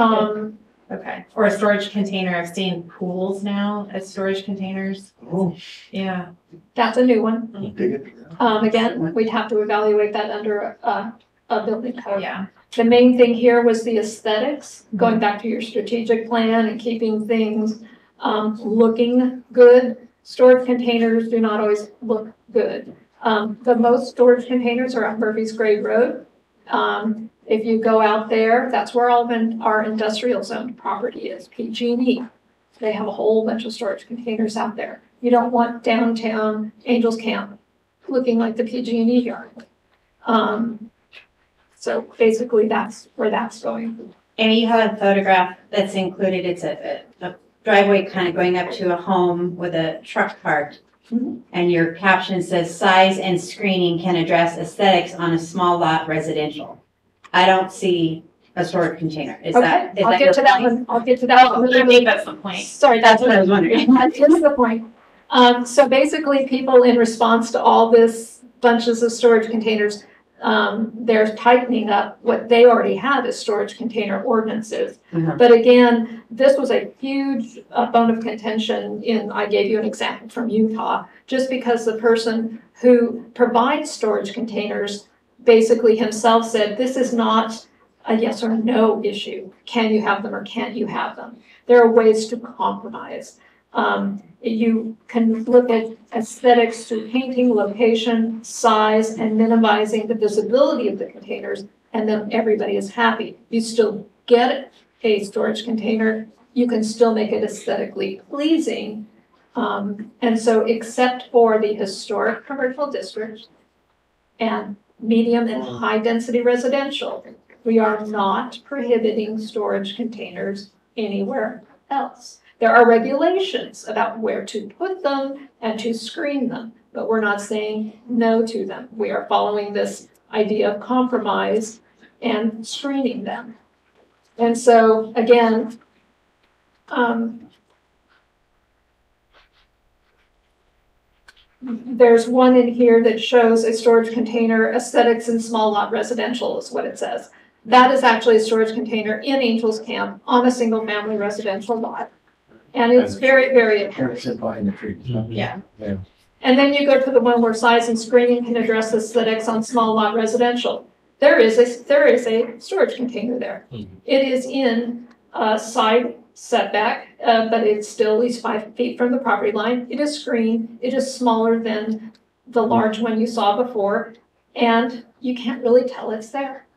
Okay. Or a storage container. I've seen pools now as storage containers. Oh, Yeah. That's a new one. dig it. Again, we'd have to evaluate that under a building code. Yeah. The main thing here was the aesthetics, going back to your strategic plan and keeping things looking good. Storage containers do not always look good. The most storage containers are on Murphy's Grave Road. If you go out there, that's where all of our industrial zone property is, PG&E. They have a whole bunch of storage containers out there. You don't want downtown Angels Camp looking like the PG&E yard. So basically that's where that's going. Amy, you have a photograph that's included. It's a driveway kind of going up to a home with a truck parked. And your caption says, size and screening can address aesthetics on a small lot residential. I don't see a storage container. Is Okay, that I'll your get to that point? one. I'll get to that one. I think that's the point. Sorry, That's what I was wondering. That is the point. So basically, people in response to all this bunches of storage containers, they're tightening up what they already had as storage container ordinances. Mhm. But again, this was a huge bone of contention I gave you an example from Utah, just because the person who provides storage containers basically himself said, this is not a yes or no issue. Can you have them or can't you have them? There are ways to compromise. You can look at aesthetics through painting, location, size, and minimizing the visibility of the containers, and then everybody is happy. You still get a storage container, you can still make it aesthetically pleasing. And so except for the historic commercial district and medium and high density residential, we are not prohibiting storage containers anywhere else. There are regulations about where to put them and to screen them, but we're not saying no to them. We are following this idea of compromise and screening them. And so, again, there's one in here that shows a storage container aesthetics in small lot residential is what it says. That is actually a storage container in Angels Camp on a single family residential lot. And it's very, very apparent. Sit behind the trees. Yeah. And then you go to the one where size and screening can address aesthetics on small lot residential. There is a storage container there. It is in a side setback, but it's still at least 5 feet from the property line. It is screened. It is smaller than the large one you saw before, and you can't really tell it's there.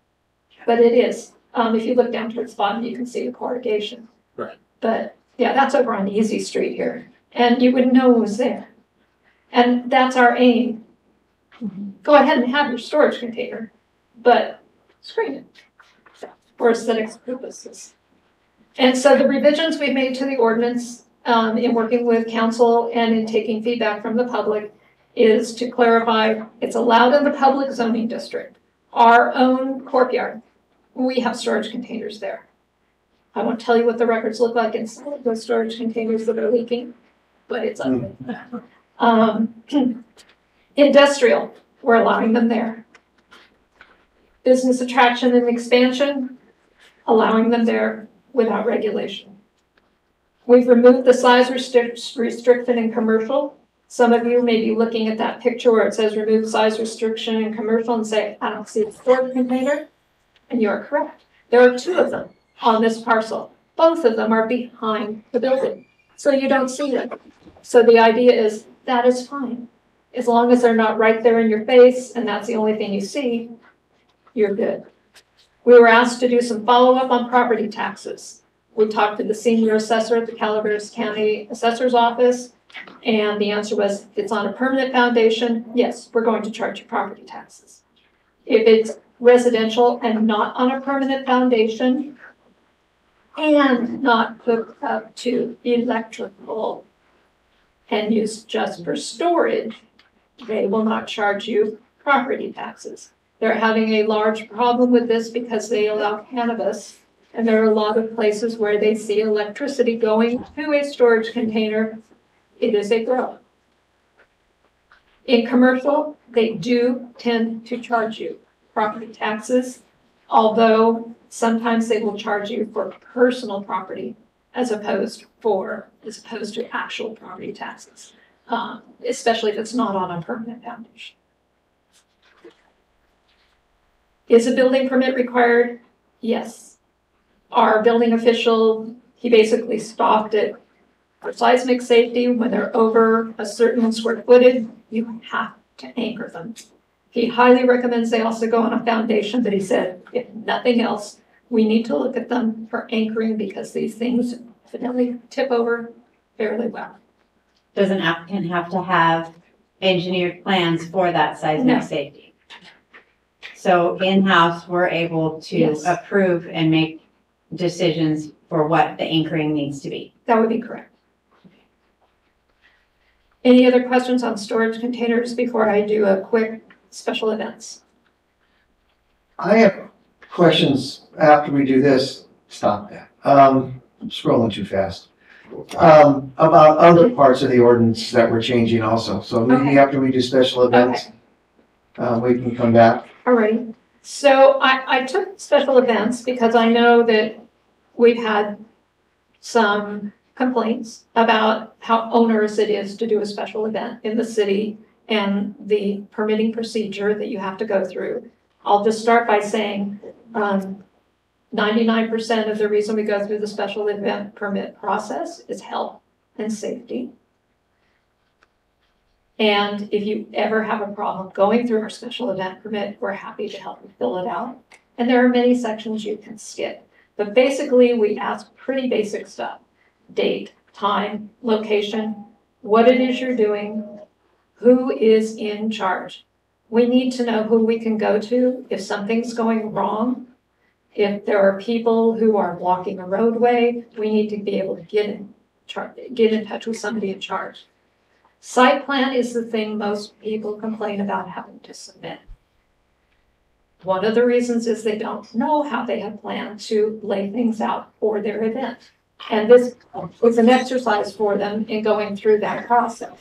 But it is. If you look down towards the bottom, you can see the corrugation. Right. But yeah, that's over on Easy Street here, and you wouldn't know it was there. And that's our aim. Go ahead and have your storage container, but screen it for aesthetics purposes. And so the revisions we've made to the ordinance in working with council and in taking feedback from the public is to clarify it's allowed in the public zoning district. Our own courtyard, we have storage containers there. I won't tell you what the records look like inside the storage containers that are leaking, but it's ugly. Industrial, we're allowing them there. Business attraction and expansion, allowing them there without regulation. We've removed the size restriction in commercial. Some of you may be looking at that picture where it says remove size restriction in commercial and say, I don't see a storage container. And you are correct. There are 2 of them on this parcel. Both of them are behind the building, so you don't see them. So the idea is that is fine. As long as they're not right there in your face and that's the only thing you see, you're good. We were asked to do some follow-up on property taxes. We talked to the senior assessor at the Calaveras County Assessor's Office, and the answer was, if it's on a permanent foundation, yes, we're going to charge you property taxes. If it's residential and not on a permanent foundation, and not hooked up to electrical and used just for storage, they will not charge you property taxes. They're having a large problem with this because they allow cannabis, and there are a lot of places where they see electricity going to a storage container. It is a grow. In commercial, they do tend to charge you property taxes, although sometimes they will charge you for personal property as opposed to actual property taxes, especially if it's not on a permanent foundation. Is a building permit required? Yes. Our building official, he basically stopped it for seismic safety. When they're over a certain square footage, you have to anchor them. He highly recommends they also go on a foundation, but he said, if nothing else, we need to look at them for anchoring because these things evidently tip over fairly well. Does an applicant have to have engineered plans for that seismic safety? So in-house, we're able to approve and make decisions for what the anchoring needs to be. That would be correct. Any other questions on storage containers before I do a quick special events? I have questions after we do this. Stop that. I'm scrolling too fast. About other parts of the ordinance that we're changing also. So maybe after we do special events, we can come back. All right. So I took special events because I know that we've had some complaints about how onerous it is to do a special event in the city and the permitting procedure that you have to go through. I'll just start by saying 99% of the reason we go through the special event permit process is health and safety. And if you ever have a problem going through our special event permit, we're happy to help you fill it out. And there are many sections you can skip. But basically, we ask pretty basic stuff. Date, time, location, what it is you're doing, who is in charge. We need to know who we can go to if something's going wrong. If there are people who are blocking a roadway, we need to be able to get in touch with somebody in charge. Site plan is the thing most people complain about having to submit. One of the reasons is they don't know how they have planned to lay things out for their event. And this is an exercise for them in going through that process.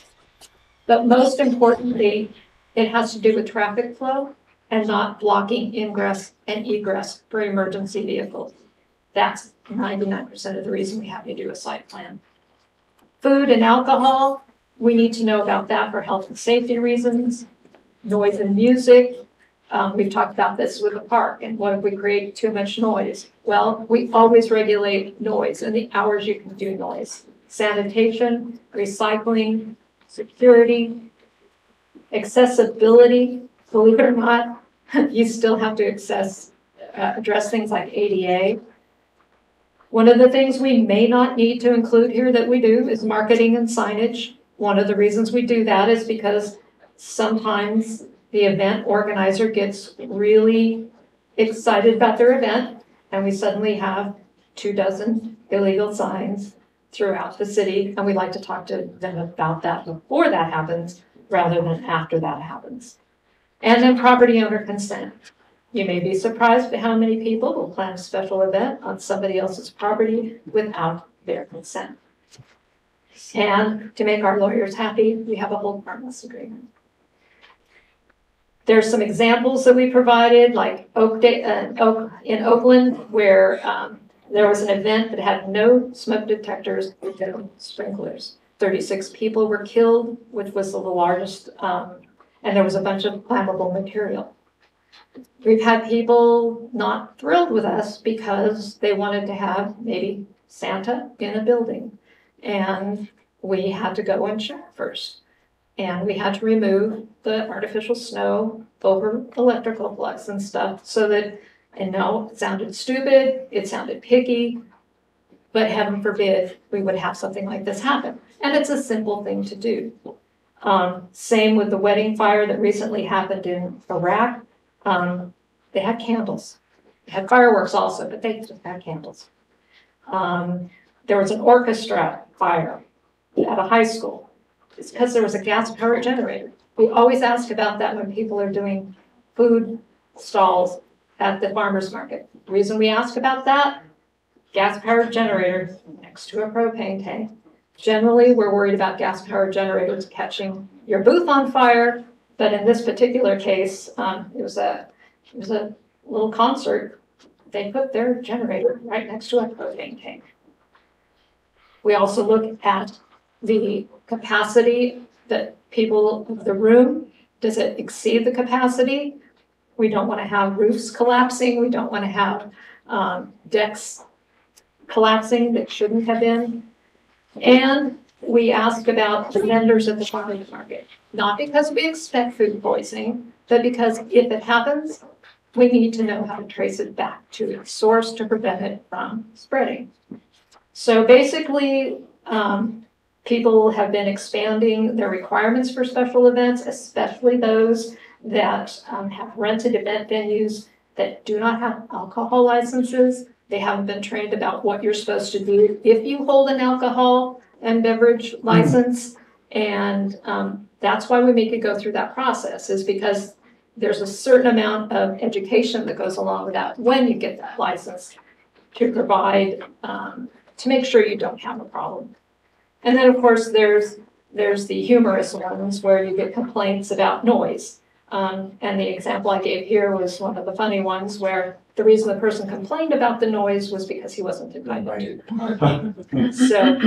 But most importantly, it has to do with traffic flow and not blocking ingress and egress for emergency vehicles. That's 99% of the reason we have to do a site plan. Food and alcohol, we need to know about that for health and safety reasons. Noise and music, we've talked about this with the park, and what if we create too much noise? Well, we always regulate noise and the hours you can do noise. Sanitation, recycling, security, accessibility, believe it or not, you still have to address things like ADA. One of the things we may not need to include here that we do is marketing and signage. One of the reasons we do that is because sometimes the event organizer gets really excited about their event, and we suddenly have 24 illegal signs throughout the city, and we like to talk to them about that before that happens rather than after that happens. And then property owner consent. You may be surprised at how many people will plan a special event on somebody else's property without their consent. And to make our lawyers happy, we have a hold harmless agreement. There's some examples that we provided, like in Oakland, where there was an event that had no smoke detectors or no sprinklers. 36 people were killed, which was the largest, and there was a bunch of flammable material. We've had people not thrilled with us because they wanted to have maybe Santa in a building. And we had to go and check first. And we had to remove the artificial snow over electrical plugs and stuff so that, and no, it sounded stupid, it sounded picky, but heaven forbid we would have something like this happen. And it's a simple thing to do. Same with the wedding fire that recently happened in Iraq. They had candles. They had fireworks also, but they just had candles. There was an orchestra fire at a high school. It's because there was a gas-powered generator. We always ask about that when people are doing food stalls at the farmer's market. The reason we ask about that, gas-powered generator next to a propane tank. Generally, we're worried about gas-powered generators catching your booth on fire, but in this particular case, it was a little concert. They put their generator right next to a propane tank. We also look at the capacity that people of the room. Does it exceed the capacity? We don't want to have roofs collapsing. We don't want to have decks collapsing that shouldn't have been. And we ask about the vendors at the farmer's market, not because we expect food poisoning, but because if it happens, we need to know how to trace it back to its source to prevent it from spreading. So basically, people have been expanding their requirements for special events, especially those that have rented event venues that do not have alcohol licenses. They haven't been trained about what you're supposed to do if you hold an alcohol and beverage license. And that's why we make it go through that process, is because there's a certain amount of education that goes along with that when you get that license to provide, to make sure you don't have a problem. And then, of course, there's the humorous ones where you get complaints about noise. And the example I gave here was one of the funny ones where the reason the person complained about the noise was because he wasn't invited to the party. So,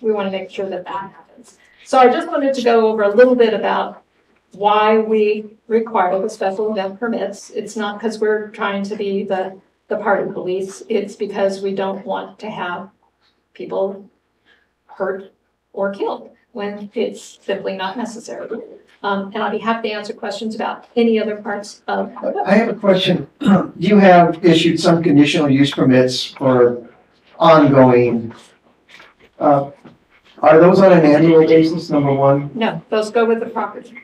we want to make sure that that happens. So I just wanted to go over a little bit about why we require the special event permits. It's not because we're trying to be the party police. It's because we don't want to have people hurt or killed when it's simply not necessary. And I'll be happy to answer questions about any other parts of. I have a question. You have issued some conditional use permits for ongoing. Are those on an annual basis, number one? No, those go with the property.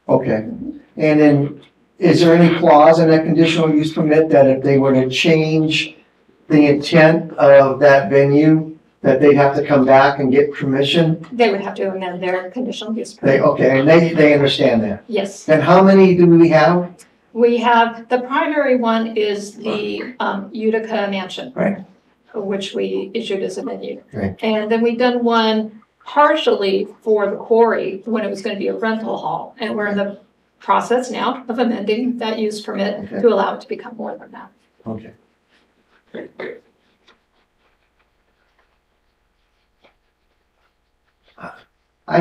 Okay. And then is there any clause in that conditional use permit that if they were to change the intent of that venue, that they'd have to come back and get permission? They would have to amend their conditional use permit. Okay, and they understand that? Yes. And how many do we have? We have, the primary one is the Utica Mansion. Right. Which we issued as a venue. Right. And then we've done one partially for the quarry when it was going to be a rental hall. And we're in the process now of amending that use permit to allow it to become more than that. Okay. I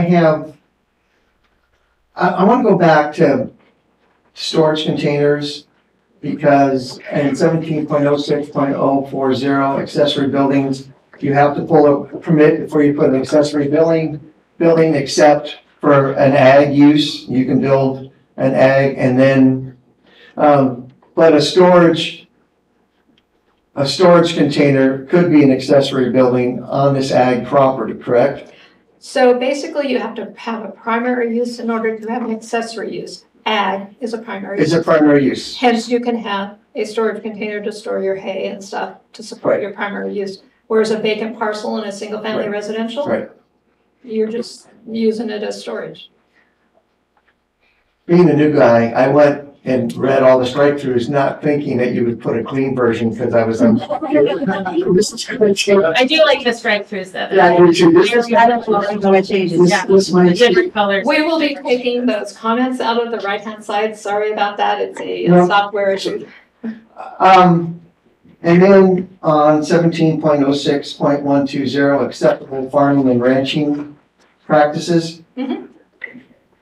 want to go back to storage containers because in 17.06.040 accessory buildings, you have to pull a permit before you put an accessory building except for an ag use. You can build an ag and then, but a storage container could be an accessory building on this ag property, correct? So basically you have to have a primary use in order to have an accessory use. Ag is a primary use. It's a primary use. Hence you can have a storage container to store your hay and stuff to support your primary use. Whereas a vacant parcel in a single family residential, you're just using it as storage. Being a new guy, I went and read all the strike throughs, not thinking that you would put a clean version because I was on. I do like the strike throughs though. Yeah, I do too. This is- I don't know what changes. Yeah, this might- different colors. We will be taking those comments out of the right-hand side. Sorry about that. It's a No. software issue. And then on 17.06.120, acceptable farming and ranching practices. Mhm.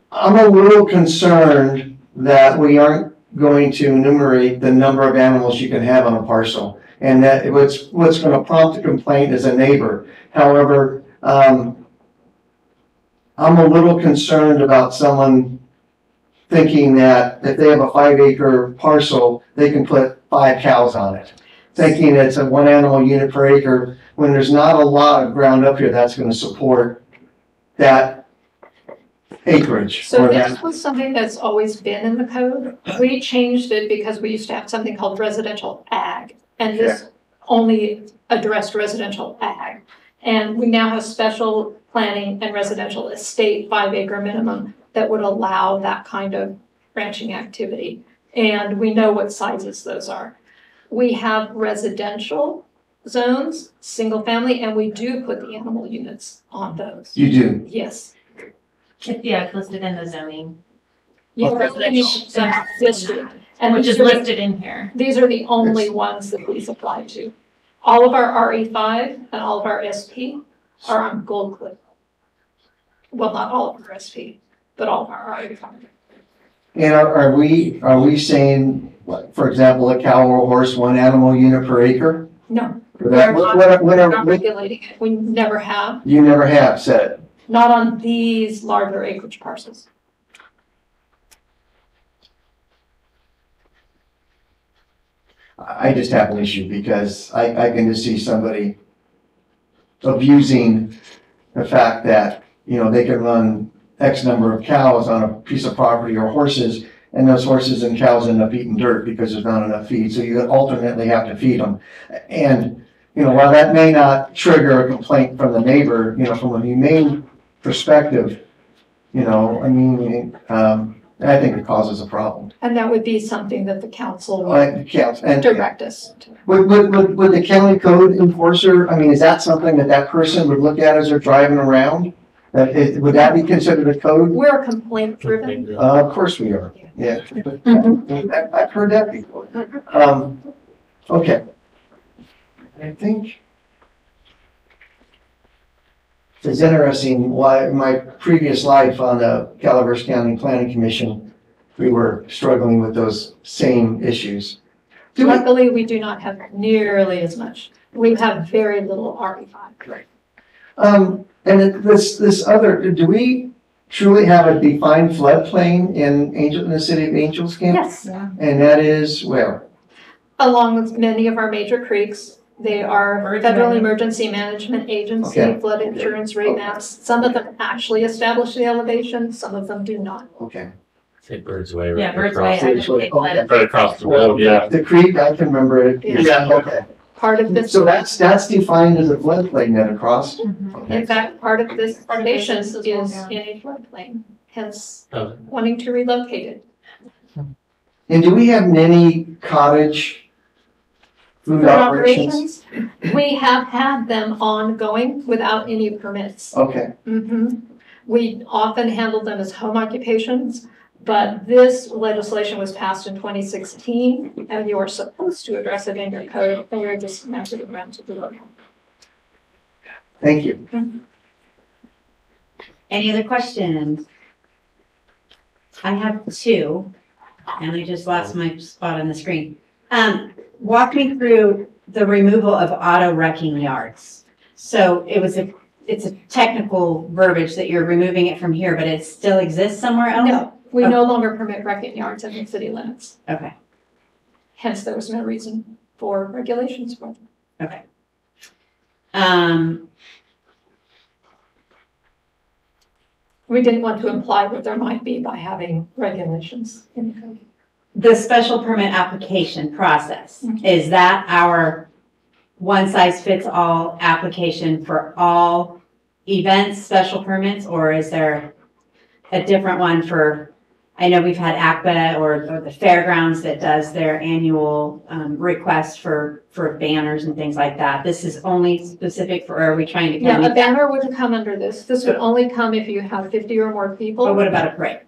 I'm a little concerned that we aren't going to enumerate the number of animals you can have on a parcel. And that what's gonna prompt a complaint is a neighbor. However, I'm a little concerned about someone thinking that if they have a 5-acre parcel, they can put 5 cows on it. Thinking it's a 1 animal unit per acre, when there's not a lot of ground up here that's gonna support that acreage. So or this that. was something that's always been in the code. We changed it because we used to have something called residential ag. And this only addressed residential ag. And we now have special planning and residential estate 5-acre minimum that would allow that kind of ranching activity. And we know what sizes those are. We have residential zones, single family, and we do put the animal units on those. You do. Yes. Yeah, it's listed in the zoning. Yeah, residential zone district. And Which is these are the- listed in here. These are the only ones that these apply to. All of our RE5 and all of our SP are on Gold Cliff. Well, not all of our SP, but all of our RE5. And are we saying, like, for example, a cow or a horse, 1 animal unit per acre? No, For that- we're what not are- regulating it. We never have, You never have said. not on these larger acreage parcels. I just have an issue because I can just see somebody abusing the fact that, they can run X number of cows on a piece of property or horses, and those horses and cows end up eating dirt because there's not enough feed. So you alternately have to feed them. And, while that may not trigger a complaint from the neighbor, from a humane perspective, I think it causes a problem. And that would be something that the council would Like counts. And direct us to. would the county code enforcer, is that something that person would look at as they're driving around? Would that be considered a code? We're complaint driven. Of course we are, yeah. I've heard that before. Okay. I think it's interesting why my previous life on the Calaveras County Planning Commission, we were struggling with those same issues. Luckily, we do not have nearly as much. We have very little RE5. And this other, do we truly have a defined floodplain in the city of Angels Camp? Yes. And that is where? Along with many of our major creeks, they are Federal Emergency Management Agency Okay. flood insurance rate maps. Some of them actually establish the elevation, some of them do not. Okay. Say Bird's Way. Yeah, right Bird's across Way. the- Okay. Right across the road, yeah. The creek, I can remember it. Yeah. Okay. Part of this, So that's defined as a floodplain then across? in Okay. fact, part of this station this is is well, in a floodplain, hence Oh. wanting to relocate it. And do we have many cottage food Food operations? We have had them ongoing without any permits. Okay, We often handled them as home occupations, but this legislation was passed in 2016, and you are supposed to address it in your code, and we're just matching it around to the law. thank you. Any other questions? I have 2, and I just lost my spot on the screen. Walk me through the removal of auto wrecking yards. So it's a technical verbiage that you're removing it from here, but it still exists somewhere else? No, we no longer permit wrecking yards in the city limits. Okay, Hence, there was no reason for regulations for them. okay. We didn't want to imply that there might be by having regulations in the code. The special permit application process, is that our one-size-fits-all application for all events, special permits, or is there a different one for I know we've had ACPA or the fairgrounds that does their annual request for banners and things like that. This is only specific for, are we trying to? Yeah, a banner wouldn't come under this. This would only come if you have 50 or more people. But what about a parade?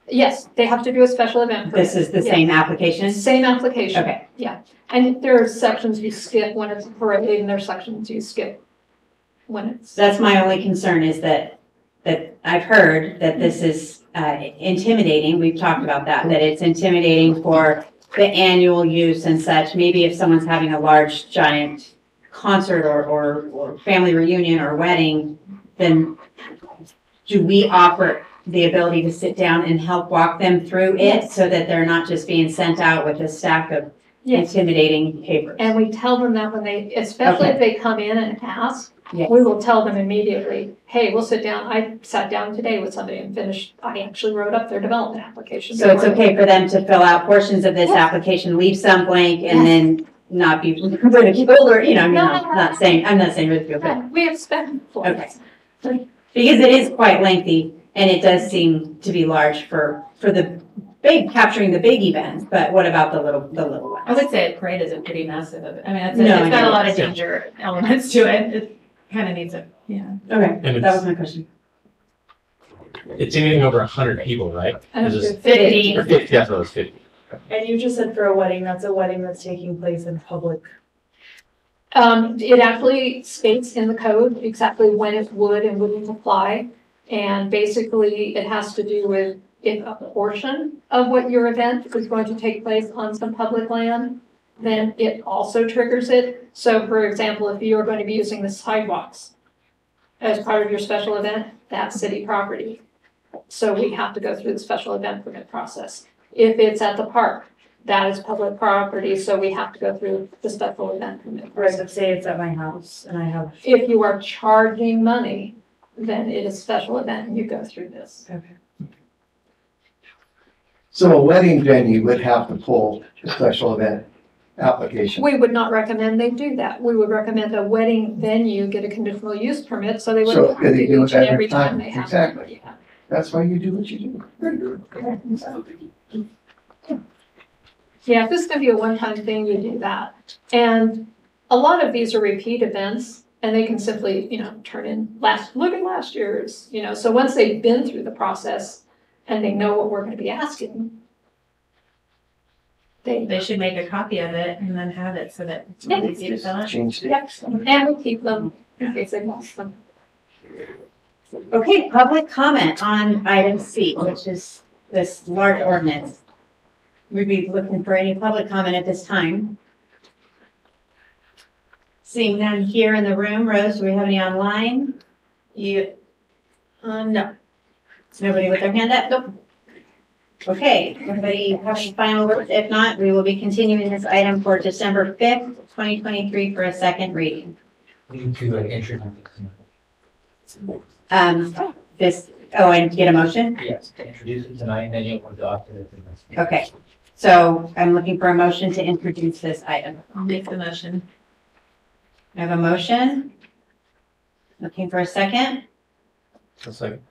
Yes, they have to do a special event. This is the same application? Same application. Okay. Yeah, and there are sections you skip when it's a parade, and there are sections you skip when it's. That's my only concern is that I've heard that this is intimidating. We've talked about that it's intimidating for the annual use and such. Maybe if someone's having a large, giant concert or family reunion or wedding, then do we offer the ability to sit down and help walk them through it so that they're not just being sent out with a stack of intimidating papers? And we tell them that when they, especially if they come in and ask, we will tell them immediately, hey, we'll sit down. I sat down today with somebody and I actually wrote up their development application. So it's okay for them to fill out portions of this application, leave some blank, and then not be ridiculed or, I'm not saying ridiculed, but. We expect for Okay. Because it is quite lengthy and it does seem to be large for the capturing the big events, but what about the little ones? I would say a parade is a pretty massive event. I mean, it's No, got a lot of danger elements to it. It kind of needs it. Yeah. Okay, And that was my question. It's anything over 100 people, right? And Is it- 50. Or 50, that's what it was, 50. And you just said for a wedding, that's a wedding that's taking place in public. It actually states in the code exactly when it would and wouldn't apply. And basically, it has to do with if a portion of what your event is going to take place on some public land, then it also triggers it. So for example, if you're going to be using the sidewalks as part of your special event, that's city property. So we have to go through the special event permit process. If it's at the park, that is public property, so we have to go through the special event permit Right, process. so say it's at my house and I have. If you are charging money, then it is special event and you go through this. Okay. So a wedding venue would have to pull a special event application. We would not recommend they do that. We would recommend a wedding venue get a conditional use permit so they So wouldn't have could to they do do each it and every every time time? they have. Exactly. Yeah. That's why you do what you do. Very good. Yeah, if this is gonna be a one-time thing, you do that. And a lot of these are repeat events and they can simply, turn in look at last year's, so once they've been through the process and they know what we're gonna be asking, They should make a copy of it and then have it so that it's Yeah. easy to fill out. Change it. Yep, and we keep them in case they lost them. Okay, public comment on item C, which is this large ordinance. We'd be looking for any public comment at this time. Seeing none here in the room, Rose, do we have any online? No. Nobody with their hand up? Nope. Okay, everybody have any final words? If not, we will be continuing this item for December 5th, 2023 for a second reading. Need to introduce. And get a motion? Yes, to introduce it tonight, and then you'll adopt it. Okay, so I'm looking for a motion to introduce this item. I'll make the motion. I have a motion. Looking for a second. A second.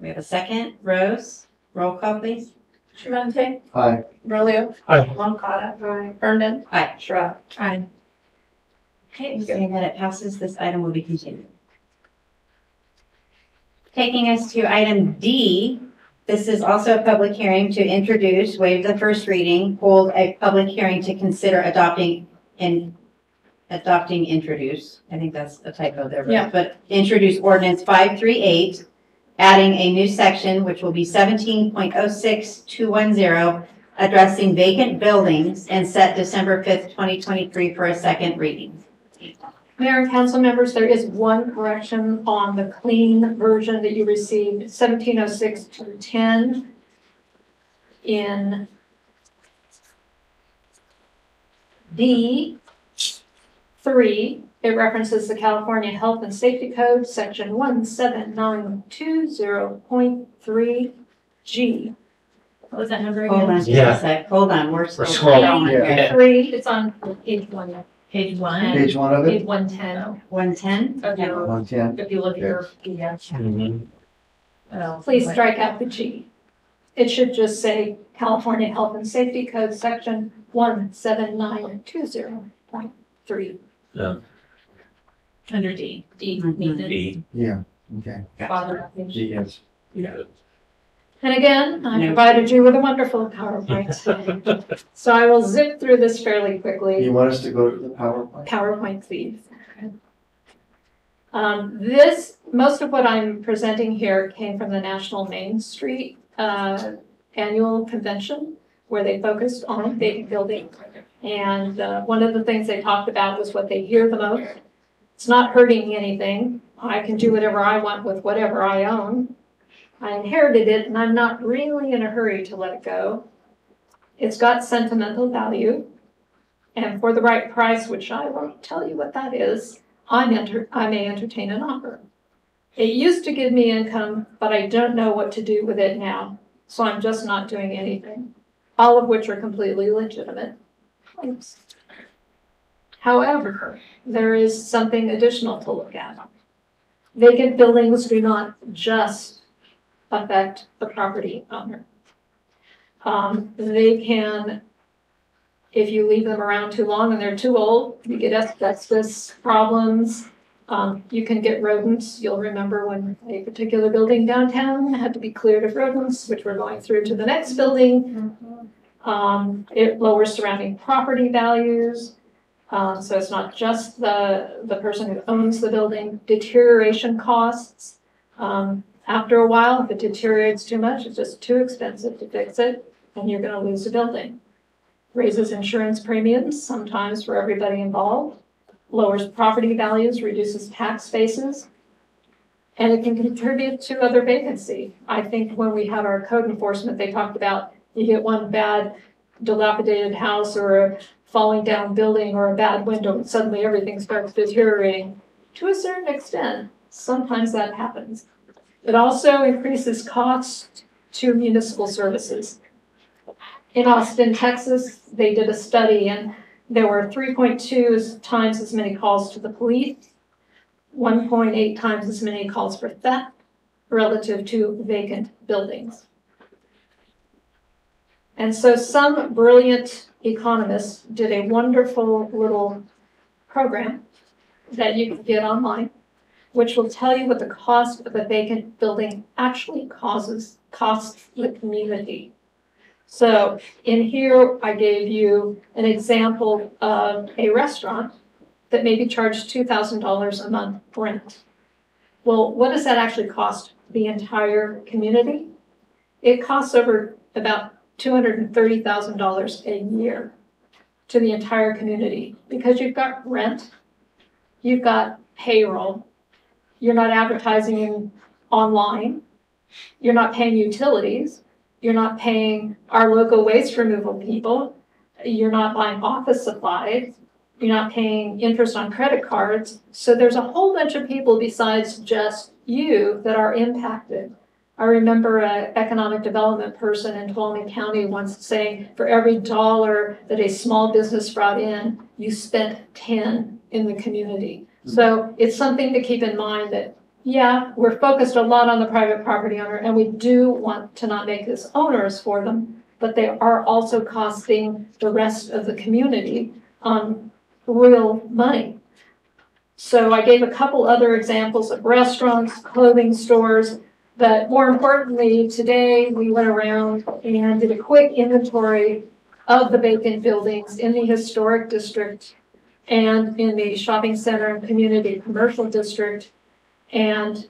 We have a second. Rose, roll call, please. Shermente, Aye. Rolio, Aye. Moncada, Herndon, Aye. Shrub. Aye. Okay, seeing that it passes, this item will be continued. Taking us to item D, this is also a public hearing to introduce, waive the first reading, hold a public hearing to consider introduce, I think that's a typo there, Yeah. but introduce ordinance 538, adding a new section, which will be 17.06210, addressing vacant buildings and set December 5th, 2023 for a second reading. Mayor and council members, there is one correction on the clean version that you received, 1706-10 in D3. It references the California Health and Safety Code, section 17920.3G. What was that number Hold on again? just a sec, hold on, we're scrolling. Yeah. 3, it's on page 1. Page one. Page one of Page it? 110. 110? Okay. 110. If you look at your PDF. Mm-hmm. Oh, Please wait. strike out the G. It should just say California Health and Safety Code, section 17920.3. Under D. D. Yeah, okay. Yes. And again, I provided you with a wonderful PowerPoint. So I will zip through this fairly quickly. You want us to go to the PowerPoint? PowerPoint, please. Most of what I'm presenting here came from the National Main Street annual convention, where they focused on vacant building. And one of the things they talked about was what they hear the most. It's not hurting anything. I can do whatever I want with whatever I own. I inherited it, and I'm not really in a hurry to let it go. It's got sentimental value. And for the right price, which I won't tell you what that is, I may entertain an offer. It used to give me income, but I don't know what to do with it now. So I'm just not doing anything, all of which are completely legitimate claims. However, there is something additional to look at. Vacant buildings do not just affect the property owner. They can, if you leave them around too long and they're too old, you get asbestos problems. You can get rodents. You'll remember when a particular building downtown had to be cleared of rodents, which we're going through to the next building. It lowers surrounding property values. So it's not just the person who owns the building. Deterioration costs. After a while, if it deteriorates too much, it's just too expensive to fix it, and you're going to lose the building. Raises insurance premiums, sometimes for everybody involved. Lowers property values, reduces tax bases, and it can contribute to other vacancy. I think when we had our code enforcement, they talked about you get one bad dilapidated house or a falling down building or a bad window, and suddenly everything starts deteriorating. To a certain extent, sometimes that happens. It also increases costs to municipal services. In Austin, Texas, they did a study, and there were 3.2 times as many calls to the police, 1.8 times as many calls for theft relative to vacant buildings. And so some brilliant economists did a wonderful little program that you can get online, which will tell you what the cost of a vacant building actually costs the community. So in here, I gave you an example of a restaurant that maybe charged $2,000 a month rent. Well, what does that actually cost the entire community? It costs over about $230,000 a year to the entire community, because you've got rent, you've got payroll, you're not advertising online, you're not paying utilities, you're not paying our local waste removal people, you're not buying office supplies, you're not paying interest on credit cards. So there's a whole bunch of people besides just you that are impacted. I remember an economic development person in Tuolumne County once saying, for every dollar that a small business brought in, you spent 10 in the community. So it's something to keep in mind that, yeah, we're focused a lot on the private property owner, and we do want to not make this onerous for them, but they are also costing the rest of the community real money. So I gave a couple other examples of restaurants, clothing stores, but more importantly, today we went around and did a quick inventory of the vacant buildings in the historic district and in the shopping center and community commercial district. And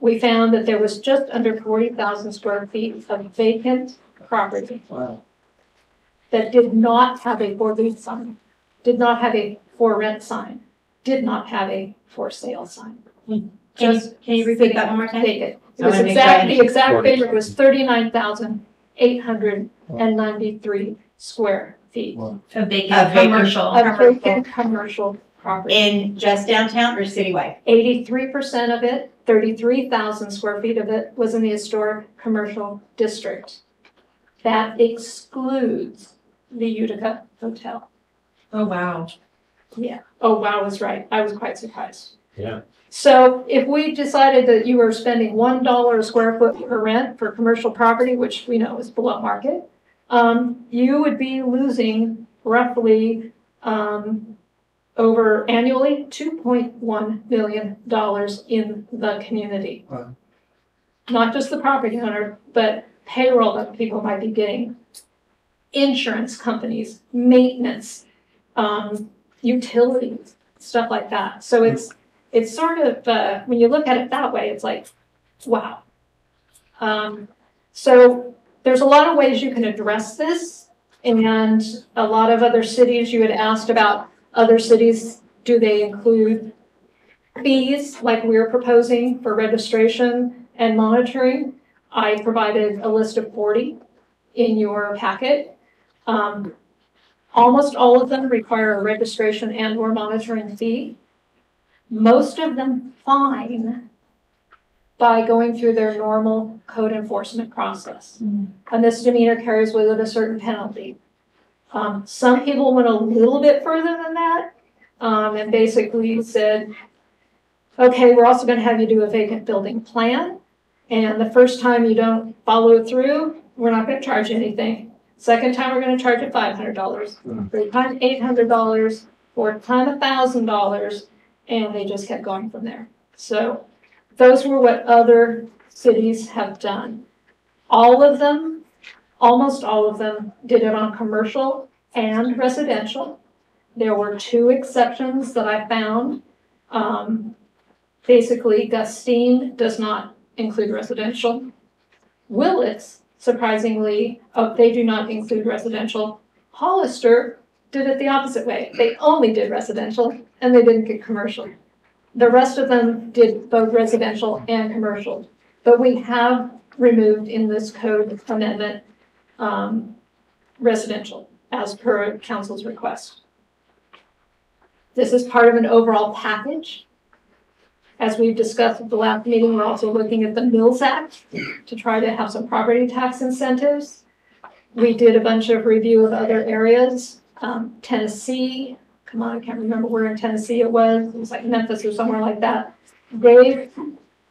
we found that there was just under 40,000 square feet of vacant property. Wow. That did not have a for lease sign, did not have a for rent sign, did not have a for sale sign. Can you repeat that one more time? It was the exact figure was 39,893 square feet. A vacant commercial. Of vacant commercial property. In just downtown or citywide? 83% of it, 33,000 square feet of it, was in the historic commercial district. That excludes the Utica Hotel. Oh, wow. Yeah. Oh, wow was right. I was quite surprised. Yeah. So if we decided that you were spending $1 a square foot for rent for commercial property, which we know is below market, you would be losing roughly, over annually $2.1 million in the community. Wow. Not just the property owner, but payroll that people might be getting, insurance companies, maintenance, utilities, stuff like that. So it's sort of, when you look at it that way, it's like, wow. So there's a lot of ways you can address this, and a lot of other cities, you had asked about other cities, do they include fees like we're proposing for registration and monitoring? I provided a list of 40 in your packet. Almost all of them require a registration and or monitoring fee. Most of them fine by going through their normal code enforcement process. A misdemeanor carries with it a certain penalty. Some people went a little bit further than that, and basically said, okay, we're also going to have you do a vacant building plan, and the first time you don't follow it through, we're not going to charge you anything. Second time, we're going to charge you $500. Third time, $800. Fourth time, $1,000, and they just kept going from there. So those were what other cities have done. All of them, almost all of them, did it on commercial and residential. There were 2 exceptions that I found. Basically, Gustine does not include residential. Willits, surprisingly, they do not include residential. Hollister did it the opposite way. They only did residential, and they didn't get commercial. The rest of them did both residential and commercial. But we have removed in this code amendment residential as per council's request. This is part of an overall package. As we've discussed at the last meeting, we're also looking at the Mills Act to try to have some property tax incentives. We did a bunch of review of other areas. Tennessee, come on, I can't remember where in Tennessee it was. It was like Memphis or somewhere like that. They've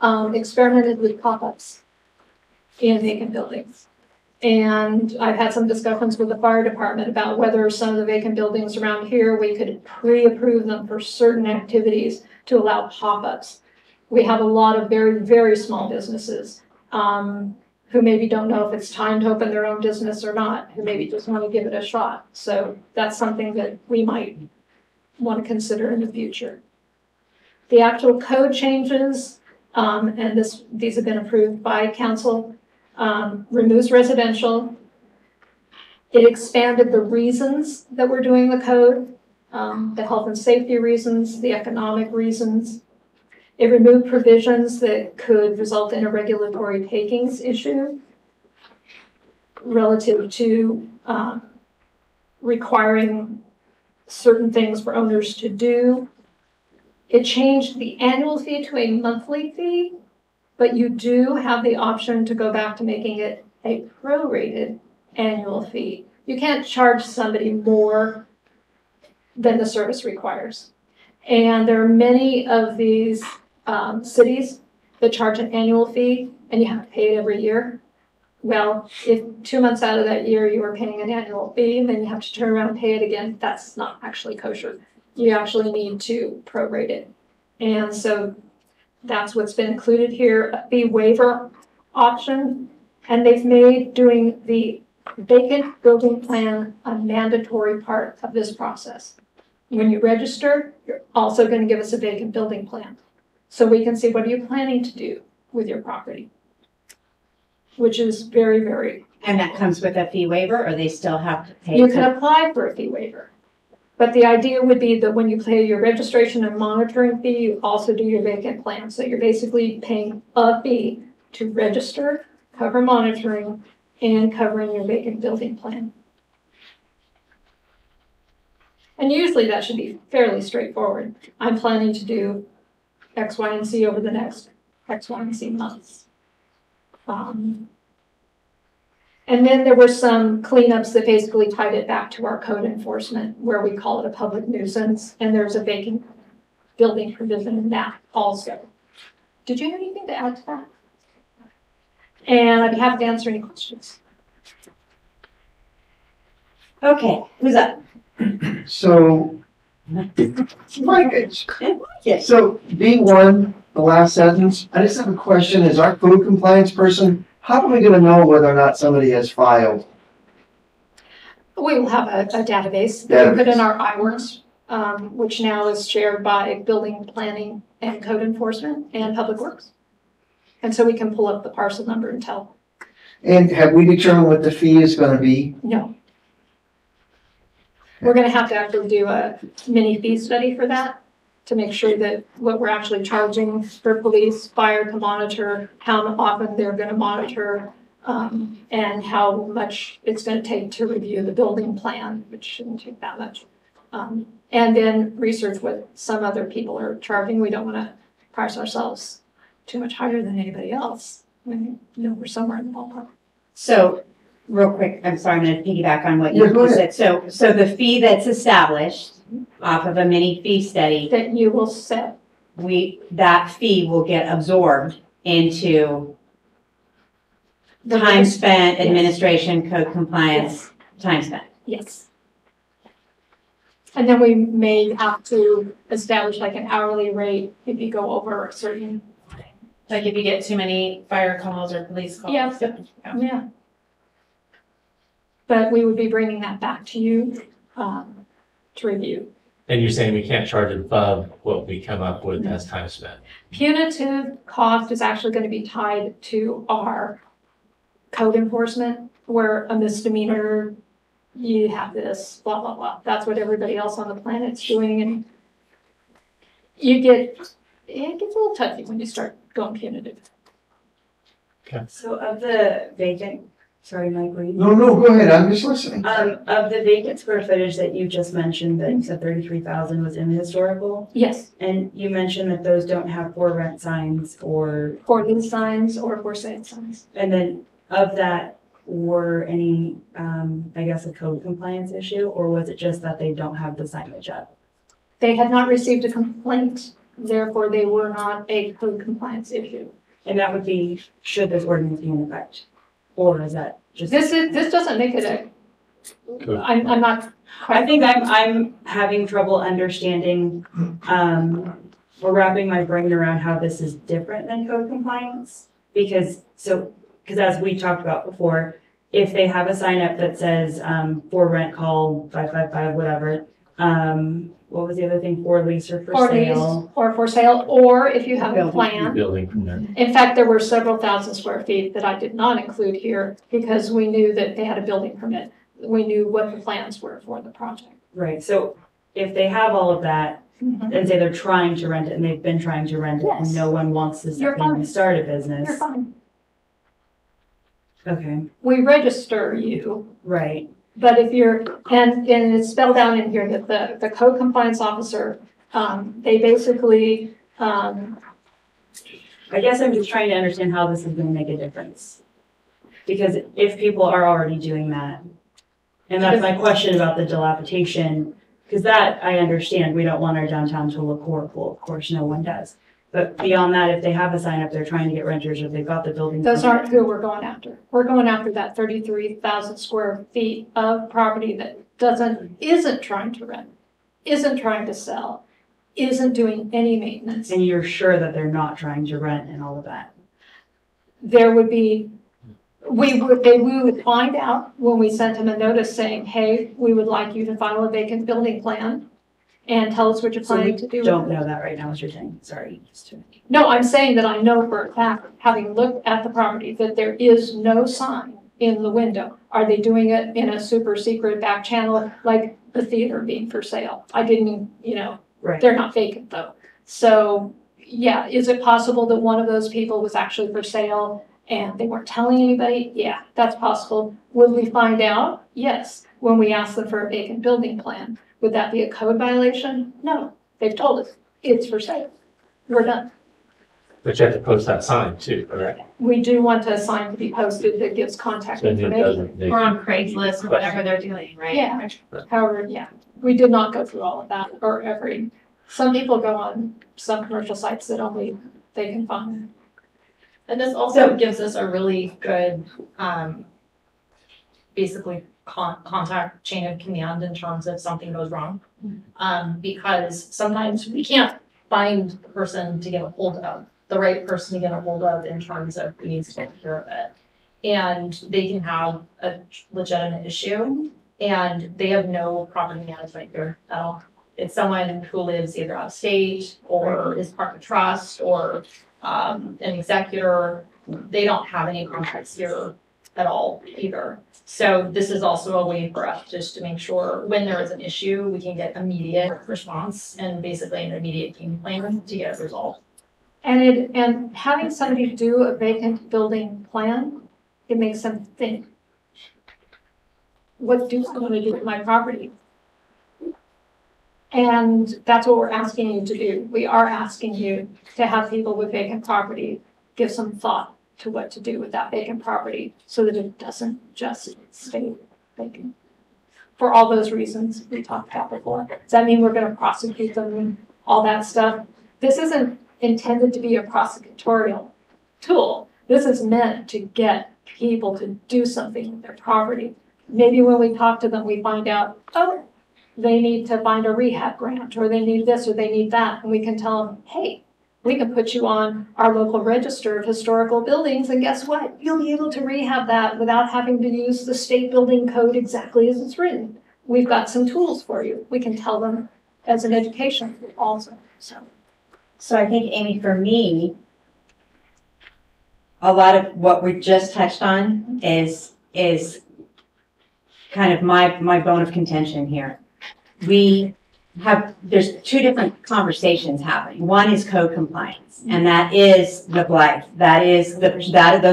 experimented with pop-ups in vacant buildings. And I've had some discussions with the fire department about whether some of the vacant buildings around here, we could pre-approve them for certain activities to allow pop-ups. We have a lot of very, very small businesses who maybe don't know if it's time to open their own business or not, who maybe just want to give it a shot. So that's something that we might want to consider in the future. The actual code changes, and these have been approved by council, removes residential. It expanded the reasons that we're doing the code, the health and safety reasons, the economic reasons. It removed provisions that could result in a regulatory takings issue relative to requiring certain things for owners to do. It changed the annual fee to a monthly fee, but you do have the option to go back to making it a prorated annual fee. You can't charge somebody more than the service requires. And there are many of these cities that charge an annual fee and you have to pay it every year. Well, if 2 months out of that year you are paying an annual fee and then you have to turn around and pay it again, that's not actually kosher. You actually need to prorate it. And so that's what's been included here, a fee waiver option. And they've made doing the vacant building plan a mandatory part of this process. When you register, you're also going to give us a vacant building plan. So we can see what are you planning to do with your property, which is very, very. And that comes with a fee waiver, or they still have to pay? You can apply for a fee waiver. But the idea would be that when you pay your registration and monitoring fee, you also do your vacant plan. So you're basically paying a fee to register, cover monitoring, and covering your vacant building plan. And usually that should be fairly straightforward. I'm planning to do X, Y, and Z over the next X, Y, and Z months. And then there were some cleanups that basically tied it back to our code enforcement, where we call it a public nuisance, and there's a vacant building provision in that also. Did you have anything to add to that? And I'd be happy to answer any questions. Okay, who's up? So, so B1, the last sentence, I just have a question. As our code compliance person, how are we gonna know whether or not somebody has filed? We will have a database that we put in our iWorks, which now is shared by building, planning, and code enforcement and public works. And so we can pull up the parcel number and tell. And have we determined what the fee is gonna be? No. We're gonna have to actually do a mini fee study for that to make sure that what we're actually charging for police, fire to monitor, how often they're gonna monitor, and how much it's gonna take to review the building plan, which shouldn't take that much. And then research what some other people are charging. We don't wanna price ourselves too much higher than anybody else. When, you know, we're somewhere in the ballpark. So, real quick, I'm sorry, I'm gonna piggyback on what Yeah, you go said. So the fee that's established off of a mini fee study, That you will set. that fee will get absorbed into the time spent, Yes. administration, code compliance, time spent. Yes. And then we may have to establish like an hourly rate if you go over a certain. Like if you get too many fire calls or police calls. Yeah. Yeah. But we would be bringing that back to you, to review. And you're saying we can't charge above what we come up with as time spent? Punitive cost is actually going to be tied to our code enforcement, where a misdemeanor, you have this, blah, blah, blah. That's what everybody else on the planet's doing, and it gets a little touchy when you start going punitive. So of the vacant, sorry, Mike, were you? No, go ahead. I'm just listening. Of the vacant square footage that you just mentioned, that you said 33,000 was in the historical, Yes, and you mentioned that those don't have for rent signs or, for lease signs or for sale signs. and then of that, were any, I guess, a code compliance issue, or was it just that they don't have the signage up? They had not received a complaint, therefore they were not a code compliance issue. And that would be, should this ordinance be in effect? Or is that just? This doesn't make it I'm not. I think I'm having trouble understanding, or wrapping my brain around how this is different than code compliance. Because as we talked about before, if they have a sign up that says, for rent, call 555, whatever, what was the other thing, for lease or for sale? Or for sale, or if you have a plan. Building from there. In fact, there were several thousand square feet that I did not include here because we knew that they had a building permit. We knew what the plans were for the project. Right, so if they have all of that, and say they're trying to rent it, and they've been trying to rent it, Yes. and no one wants to You're step in and fine. start a business. You're fine. Okay, We register you, right. but if you're, and it's spelled out in here that the code compliance officer, they basically, I guess I'm just trying to understand how this is gonna make a difference. Because if people are already doing that, and that's my question about the dilapidation, because that I understand, we don't want our downtown to look horrible, of course, no one does. But beyond that, if they have a sign up, they're trying to get renters, or they've got the building. those permit. aren't who we're going after. We're going after that 33,000 square feet of property that isn't trying to rent, isn't trying to sell, isn't doing any maintenance. And you're sure that they're not trying to rent and all of that? There would be, we would find out when we sent them a notice saying, hey, we would like you to file a vacant building plan and tell us what you're So we planning to do. don't with it. know that right now, is you're saying, sorry. No, I'm saying that I know for a fact, having looked at the property, that there is no sign in the window. Are they doing it in a super secret back channel, like the theater being for sale? I didn't, Right. they're not vacant though. So, yeah, is it possible that one of those people was actually for sale and they weren't telling anybody? Yeah, that's possible. Would we find out? Yes, when we ask them for a vacant building plan. Would that be a code violation? No, they've told us it's for sale. We're done. But you have to post that sign too, correct? We do want a sign to be posted that gives contact So it information. doesn't. Or on Craigslist or whatever they're doing, right? Yeah. However, yeah, we did not go through all of that or every Some people go on some commercial sites that only they can find. And this also gives us a really good, basically contact chain of command in terms of something goes wrong. Because sometimes we can't find the person to get a hold of, the right person to get a hold of in terms of who needs to take care of it. And they can have a legitimate issue and they have no property management here at all. It's someone who lives either out of state or is part of a trust or an executor. They don't have any contracts here at all either. So this is also a way for us just to make sure when there is an issue, we can get immediate response and basically an immediate game plan to get it resolved. And having somebody do a vacant building plan, it makes them think, what do I want to do with my property? And that's what we're asking you to do. We are asking you to have people with vacant property give some thought to what to do with that vacant property so that it doesn't just stay vacant. For all those reasons we talked about before. Does that mean we're going to prosecute them and all that stuff? This isn't intended to be a prosecutorial tool. This is meant to get people to do something with their property. Maybe when we talk to them, we find out, oh, they need to find a rehab grant, or they need this, or they need that. And we can tell them, hey, we can put you on our local register of historical buildings, and guess what? You'll be able to rehab that without having to use the state building code exactly as it's written. We've got some tools for you. We can tell them as an education also. So I think, Amy, for me, a lot of what we just touched on is kind of my bone of contention here. There's two different conversations happening. One is code compliance, and that is the blight. Those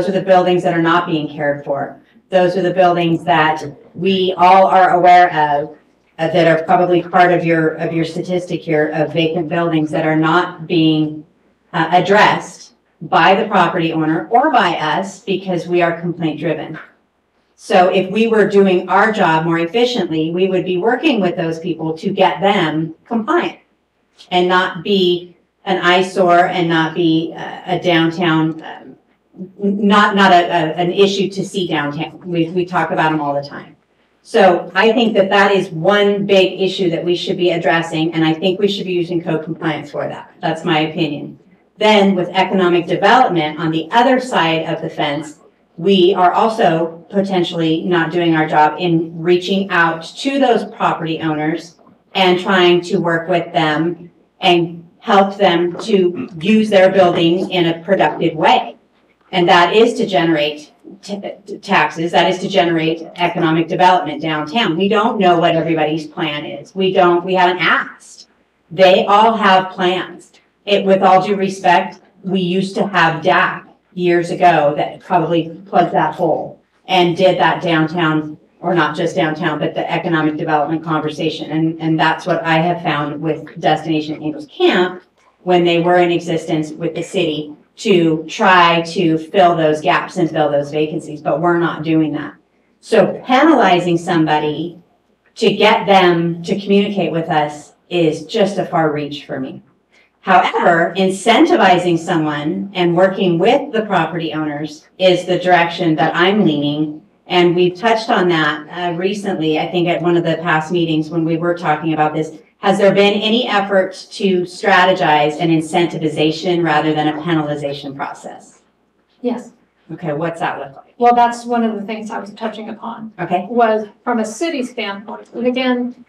are the buildings that are not being cared for. Those are the buildings that we all are aware of that are probably part of your statistic here of vacant buildings that are not being addressed by the property owner or by us because we are complaint driven. So if we were doing our job more efficiently, we would be working with those people to get them compliant and not be an eyesore and not be a downtown, not an issue to see downtown. We talk about them all the time. So I think that is one big issue that we should be addressing, and I think we should be using code compliance for that. That's my opinion. Then with economic development on the other side of the fence, we are also potentially not doing our job in reaching out to those property owners and trying to work with them and help them to use their building in a productive way. And that is to generate taxes, that is to generate economic development downtown. We don't know what everybody's plan is. We haven't asked. They all have plans. With all due respect, we used to have DAC years ago that probably plugged that hole and did that downtown, or not just downtown, but the economic development conversation. And that's what I have found with Destination Angels Camp when they were in existence with the city to try to fill those gaps and fill those vacancies, but we're not doing that. So penalizing somebody to get them to communicate with us is just a far reach for me. However, incentivizing someone and working with the property owners is the direction that I'm leaning. And we've touched on that recently, I think at one of the past meetings when we were talking about this. Has there been any effort to strategize an incentivization rather than a penalization process? Yes. Okay, what's that look like? Well, that's one of the things I was touching upon. Okay. Was from a city standpoint. And again,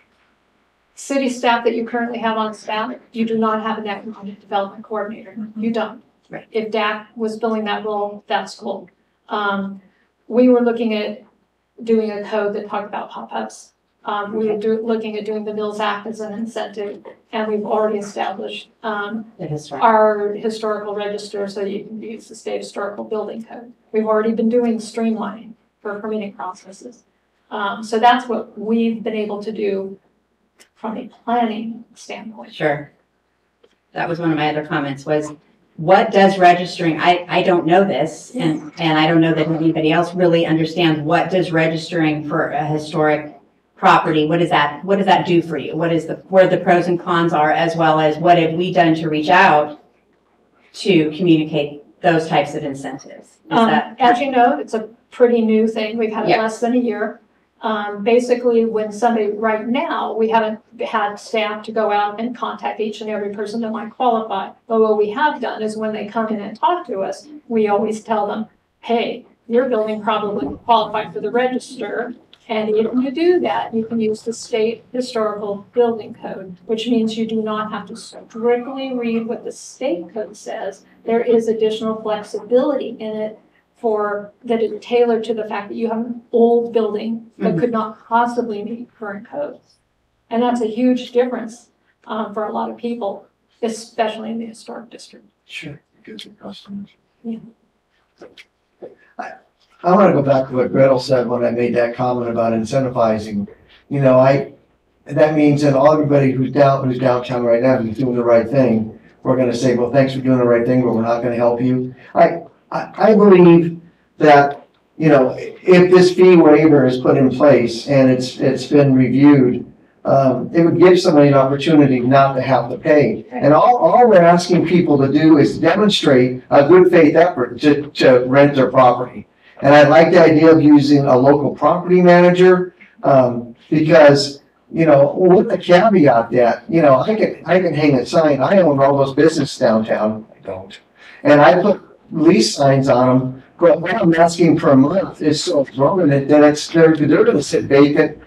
city staff that you currently have on staff, you do not have an economic development coordinator. You don't. Right. If DAC was filling that role, that's cool. We were looking at doing a code that talked about pop-ups. We were looking at doing the Mills Act as an incentive, and we've already established our historical register so you can use the state historical building code. We've already been doing streamlining for permitting processes. So that's what we've been able to do from a planning standpoint. Sure. That was one of my other comments was, what does registering, I don't know this, and I don't know that anybody else really understands what does registering for a historic property, what does that do for you? Where the pros and cons are, as well as what have we done to reach out to communicate those types of incentives? As you know, it's a pretty new thing. We've had it less than a year. Basically, when somebody, right now, we haven't had staff to go out and contact each and every person that might qualify. But what we have done is when they come in and talk to us, we always tell them, hey, your building probably qualified for the register. And if you do that, you can use the state historical building code, which means you do not have to strictly read what the state code says. There is additional flexibility in it that is tailored to the fact that you have an old building that could not possibly meet current codes. And that's a huge difference for a lot of people, especially in the historic district. Sure. Good customers. Yeah. I want to go back to what Gretel said when I made that comment about incentivizing. You know, that means that everybody who's downtown right now, who's doing the right thing, we're going to say, well, thanks for doing the right thing, but we're not going to help you. I believe that, you know, if this fee waiver is put in place and it's been reviewed, it would give somebody an opportunity not to have to pay. And all we're asking people to do is demonstrate a good faith effort to rent their property. And I like the idea of using a local property manager, because, you know, with the caveat that, you know, I can hang a sign. I own all those businesses downtown. I don't. And I put lease signs on them, but what I'm asking per month is so exorbitant that they're going to sit vacant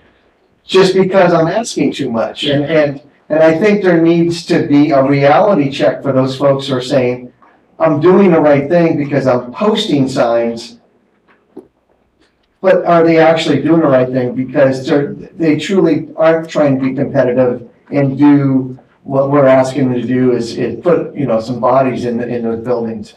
just because I'm asking too much. And I think there needs to be a reality check for those folks who are saying, I'm doing the right thing because I'm posting signs. But are they actually doing the right thing? Because they truly aren't trying to be competitive and do what we're asking them to do is put, you know, some bodies in those buildings.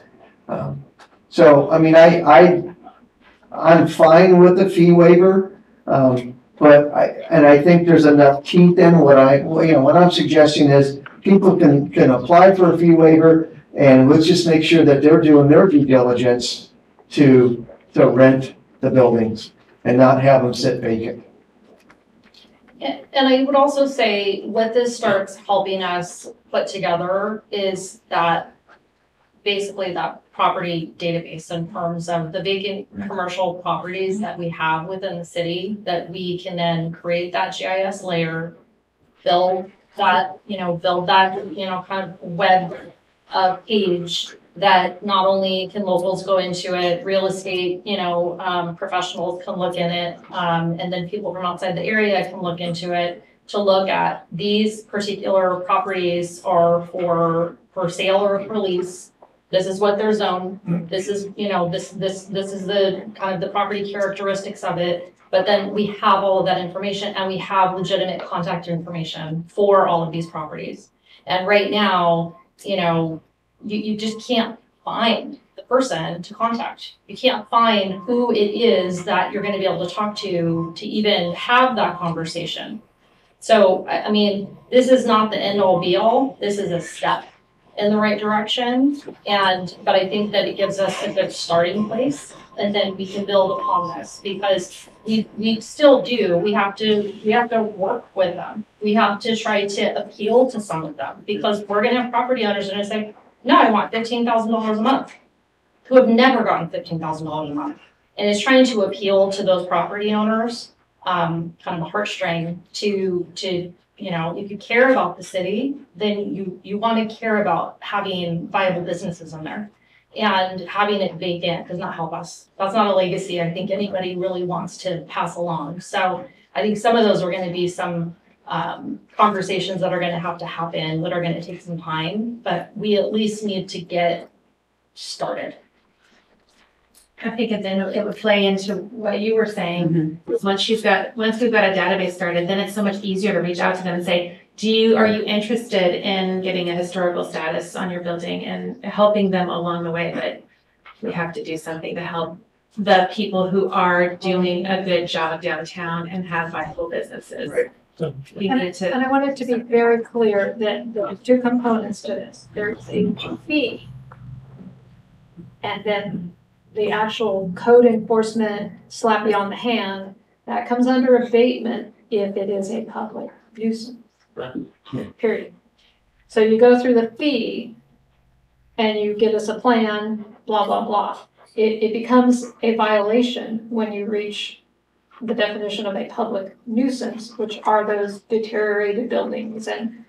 So, I mean, I'm fine with the fee waiver, but I think there's enough teeth in what I'm suggesting is people can apply for a fee waiver, and let's just make sure that they're doing their due diligence to rent the buildings and not have them sit vacant. And I would also say what this starts helping us put together is that basically that property database in terms of the vacant commercial properties that we have within the city, that we can then create that GIS layer, build that kind of web page that not only can locals go into it, real estate, professionals can look in it, and then people from outside the area can look into it to look at these particular properties are for sale or for lease. This is what they're zoned. This is, this is the kind of the property characteristics of it. But then we have all of that information and we have legitimate contact information for all of these properties. And right now, you just can't find the person to contact. You can't find who it is that you're going to be able to talk to even have that conversation. So, I mean, this is not the end all be all. This is a step in the right direction. But I think that it gives us a good starting place, and then we can build upon this because we still do. We have to work with them. We have to try to appeal to some of them because we're going to have property owners that are going to say, no, I want $15,000 a month, who have never gotten $15,000 a month. And it's trying to appeal to those property owners, kind of a heartstring to if you care about the city, then you want to care about having viable businesses in there. And having it vacant does not help us. That's not a legacy I think anybody really wants to pass along. So I think some of those are going to be some conversations that are going to have to happen, that are going to take some time, but we at least need to get started. I think then it would play into what you were saying. Once we've got a database started, then it's so much easier to reach out to them and say, are you interested in getting a historical status on your building and helping them along the way? But we have to do something to help the people who are doing a good job downtown and have viable businesses. Right. And I want it to be very clear that there are two components to this. There's a fee, and then the actual code enforcement slap you on the hand, that comes under abatement if it is a public nuisance. Right. Period. So you go through the fee and you get us a plan, blah, blah, blah. It becomes a violation when you reach the definition of a public nuisance, which are those deteriorated buildings and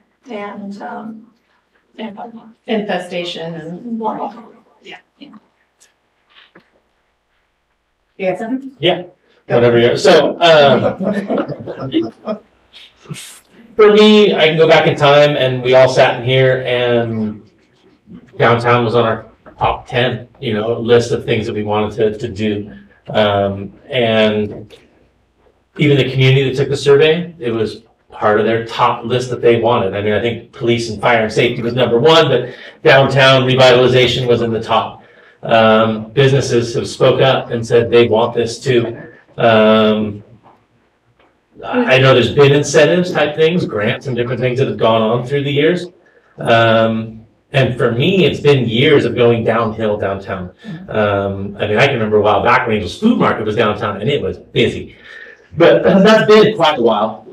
Infestation and. blah, blah. Yeah. You got something? Yeah, whatever you're, so, for me, I can go back in time and we all sat in here and downtown was on our top 10, list of things that we wanted to do. And even the community that took the survey, it was part of their top list that they wanted. I mean, I think police and fire and safety was number one, but downtown revitalization was in the top. Businesses have spoke up and said they want this too. I know there's been incentives type things, grants and different things that have gone on through the years. And for me, it's been years of going downhill downtown. I mean, I can remember a while back when Angels Food Market was downtown and it was busy. But that's been quite a while.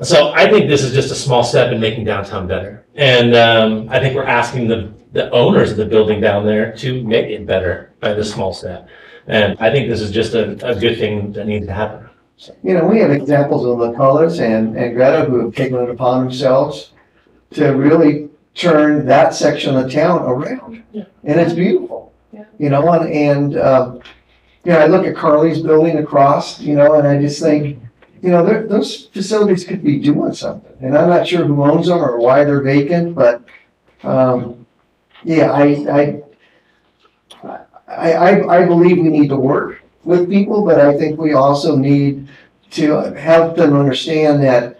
So I think this is just a small step in making downtown better. And I think we're asking the owners of the building down there to make it better by this small step. And I think this is just a good thing that needs to happen. So. We have examples of McCullough's and Greta who have taken it upon themselves to really turn that section of town around. Yeah. And it's beautiful. Yeah. I look at Carly's building across, and I just think, those facilities could be doing something. And I'm not sure who owns them or why they're vacant, but I believe we need to work with people, but I think we also need to help them understand that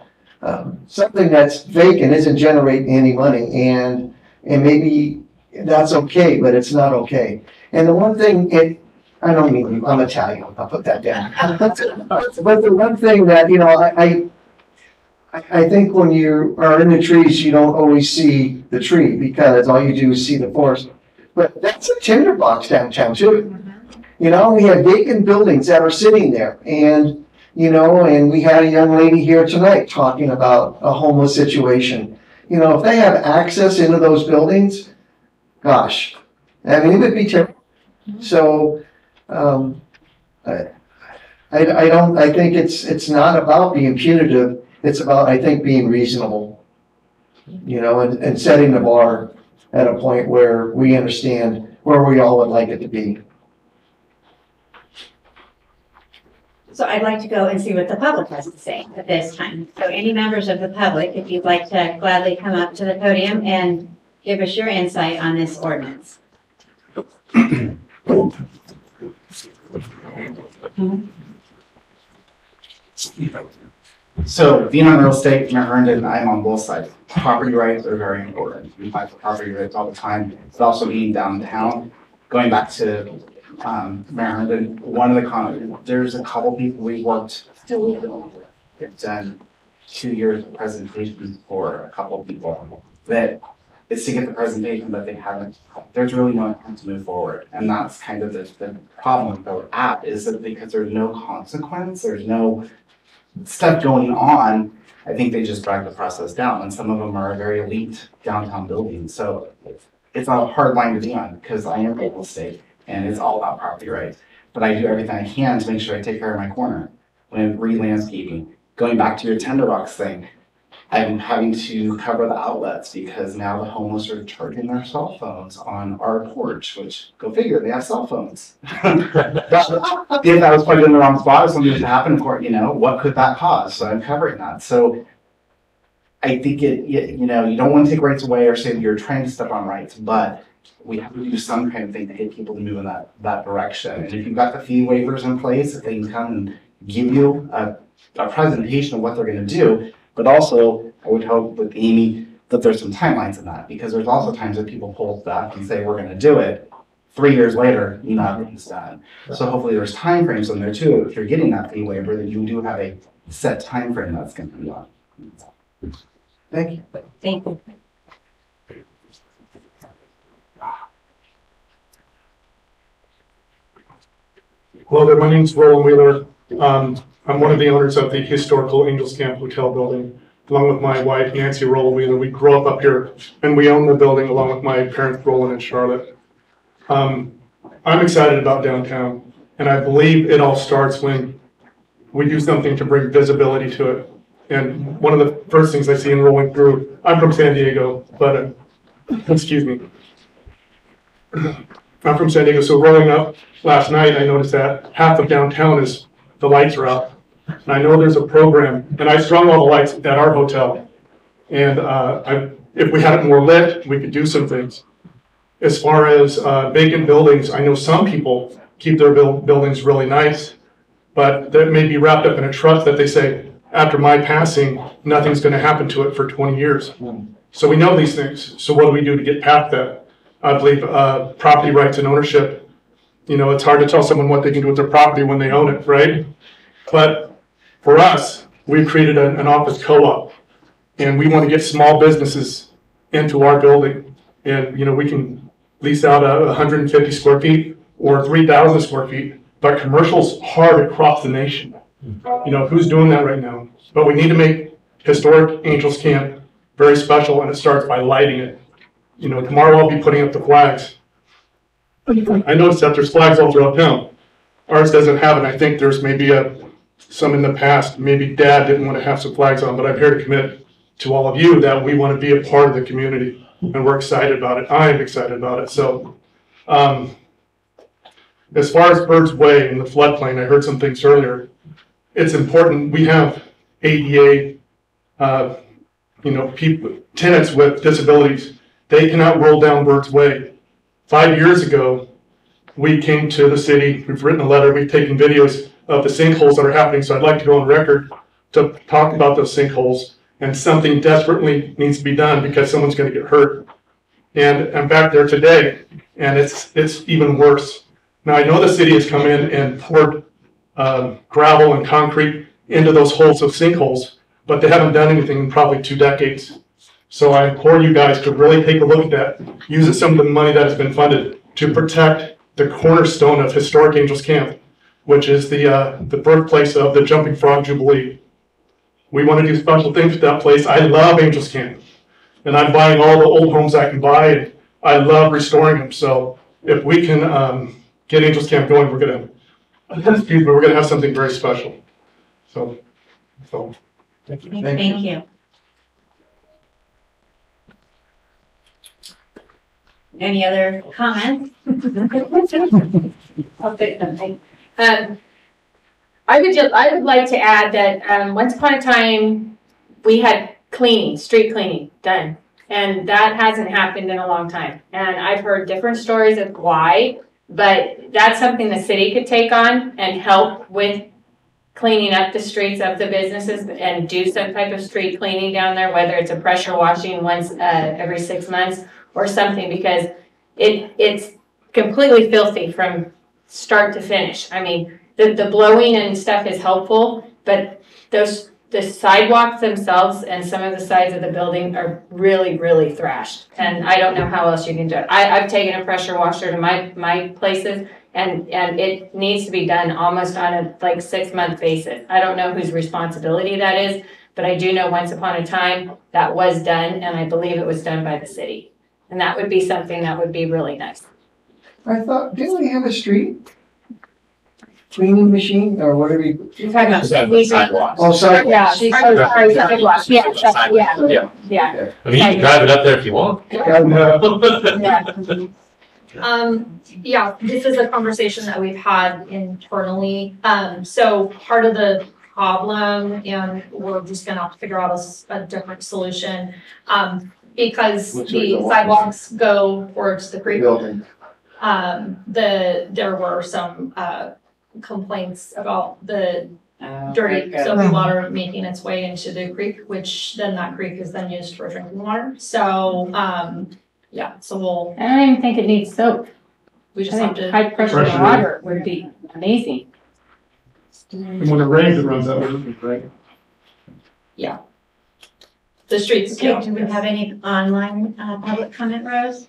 something that's vacant isn't generating any money, and maybe that's okay, but it's not okay. And the one thing, I'm Italian, I'll put that down. But the one thing that, I think when you are in the trees, you don't always see the tree because all you do is see the forest. But that's a tinderbox downtown too. We have vacant buildings that are sitting there, and we had a young lady here tonight talking about a homeless situation. If they have access into those buildings, gosh, it would be terrible. So, I think it's not about being punitive. It's about, I think, being reasonable, and setting the bar at a point where we understand where we all would like it to be. So I'd like to go and see what the public has to say at this time. So any members of the public, if you'd like to gladly come up to the podium and give us your insight on this ordinance. So being on real estate, Herndon, I'm on both sides. Property rights are very important. We fight for property rights all the time. But also being downtown, going back to Herndon, one of the comments, there's a couple people we worked with. They've done 2 years of presentations for a couple of people that is to get the presentation, but they haven't. There's really no intent to move forward. And that's kind of the problem with the app, is that because there's no consequence, there's no stuff going on, I think they just drag the process down. And some of them are very elite downtown buildings. So it's a hard line to be on because I am real estate and it's all about property rights. But I do everything I can to make sure I take care of my corner. When re-landscaping, going back to your tinderbox thing, I'm having to cover the outlets because now the homeless are charging their cell phones on our porch, which, go figure, they have cell phones. If that was plugged in the wrong spot, if something was to happen, what could that cause? So I'm covering that. So I think you don't want to take rights away or say that you're trying to step on rights, but we have to do some kind of thing to get people to move in that direction. And if you've got the fee waivers in place, if they can come and give you a presentation of what they're going to do. But also, I would hope with Amy that there's some timelines in that, because there's also times that people pull back and say, we're going to do it. 3 years later, you're not getting this done. So hopefully there's time frames in there too. If you're getting that fee waiver, that you do have a set time frame that's going to be on. Thank you. Thank you. Hello there, my name's Roland Wheeler. I'm one of the owners of the historical Angels Camp Hotel building, along with my wife, Nancy Rollwheeler. We grew up here, and we own the building along with my parents, Roland and Charlotte. I'm excited about downtown, and I believe it all starts when we do something to bring visibility to it. And one of the first things I see in rolling through, I'm from San Diego, but, excuse me. I'm from San Diego, so rolling up last night, I noticed that half of downtown is, the lights are out. And I know there's a program, and I strung all the lights at our hotel. And if we had it more lit, we could do some things. As far as vacant buildings, I know some people keep their buildings really nice, but that may be wrapped up in a trust that they say, after my passing, nothing's going to happen to it for 20 years. So we know these things. So what do we do to get past that? I believe property rights and ownership. You know, it's hard to tell someone what they can do with their property when they own it, right? But for us, we've created an office co-op, and we want to get small businesses into our building. And, you know, we can lease out 150 square feet or 3,000 square feet, but commercial's hard across the nation. You know, who's doing that right now? But we need to make historic Angels Camp very special, and it starts by lighting it. You know, tomorrow I'll be putting up the flags. I noticed that there's flags all throughout town. Ours doesn't have it. I think there's maybe some in the past. Maybe Dad didn't want to have some flags on, but I'm here to commit to all of you that we want to be a part of the community, and we're excited about it. I am excited about it. So, as far as Bird's Way and the floodplain, I heard some things earlier. It's important. We have ADA, you know, people, tenants with disabilities. They cannot roll down Bird's Way. 5 years ago, we came to the city. We've written a letter. We've taken videos of the sinkholes that are happening. So I'd like to go on record to talk about those sinkholes, and something desperately needs to be done because someone's going to get hurt. And I'm back there today, and it's even worse. Now I know the city has come in and poured gravel and concrete into those holes of sinkholes, but they haven't done anything in probably 2 decades. So I implore you guys to really take a look at that. Use some of the money that has been funded to protect the cornerstone of historic Angels Camp, which is the birthplace of the Jumping Frog Jubilee. We want to do special things with that place. I love Angels Camp, and I'm buying all the old homes I can buy, and I love restoring them. So if we can get Angels Camp going, we're gonna have something very special. So thank you. Thank you. Any other comments? I'll say something. I would like to add that once upon a time we had street cleaning done, and that hasn't happened in a long time. And I've heard different stories of why, but that's something the city could take on and help with cleaning up the streets of the businesses and do some type of street cleaning down there, whether it's a pressure washing once every 6 months or something, because it's completely filthy from start to finish. I mean, the blowing and stuff is helpful, but the sidewalks themselves and some of the sides of the building are really, really thrashed. And I don't know how else you can do it. I've taken a pressure washer to my places, and it needs to be done almost on a 6 month basis. I don't know whose responsibility that is, but I do know once upon a time that was done, and I believe it was done by the city. And that would be something that would be really nice. I thought, didn't we have a street cleaning machine or whatever you? You're talking about sidewalks. Oh, sorry. Yeah, sidewalks. Yeah. I mean, you can drive it up there if you want. Yeah, this is a conversation that we've had internally. So part of the problem, and we're just gonna have to figure out a different solution, because the sidewalks go towards the creek. There were some complaints about the dirty soapy water making its way into the creek, which then that creek is then used for drinking water. So yeah, so we'll. I don't even think it needs soap. We just have to. High pressure water would be amazing. And when it rains, it runs out, right? Yeah. The streets. Okay, do we have any online public comment, Rose?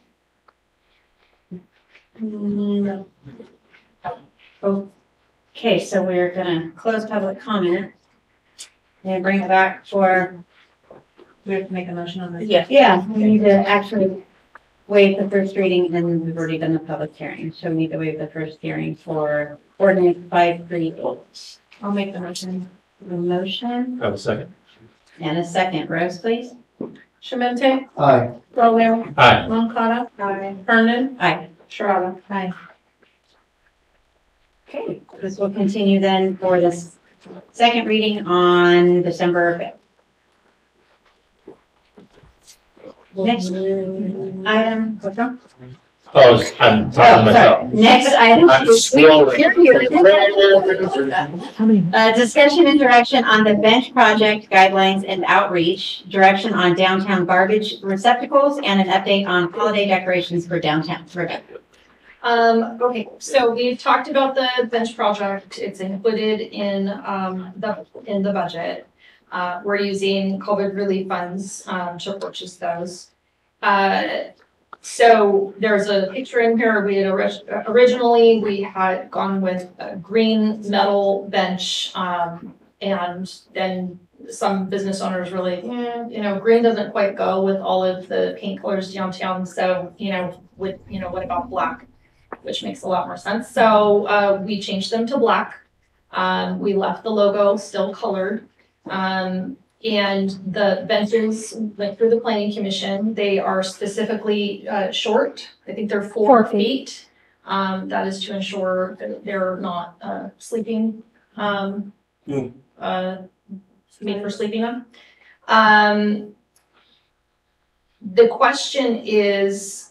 No. Oh, Okay, so we're gonna close public comment and bring it back for, We have to make a motion on this. yeah, we need to actually waive the first reading, and we've already done the public hearing, so we need to waive the first hearing for ordinance 538. I'll make the motion. A motion I have a second. and a second. Rose, please. Shemente, Aye. Romeo, Aye. Moncada, Hernan, Aye. Sharada. Aye. Okay, this will continue then for this second reading on December 5th. Next item, what's wrong? Oh, I'm talking to Oh, myself. sorry. Next item. I'm scrolling. Discussion and direction on the bench project guidelines and outreach, direction on downtown garbage receptacles, and an update on holiday decorations for downtown. Okay, so we've talked about the bench project. It's included in the budget. We're using COVID relief funds to purchase those. So there's a picture in here. We had originally we had gone with a green metal bench, and then some business owners really, green doesn't quite go with all of the paint colors downtown. So what about black? Which makes a lot more sense. So we changed them to black. We left the logo still colored. And the benches went through the planning commission. They are specifically short. I think they're 4 feet. That is to ensure that they're not sleeping, made for sleeping on. The question is,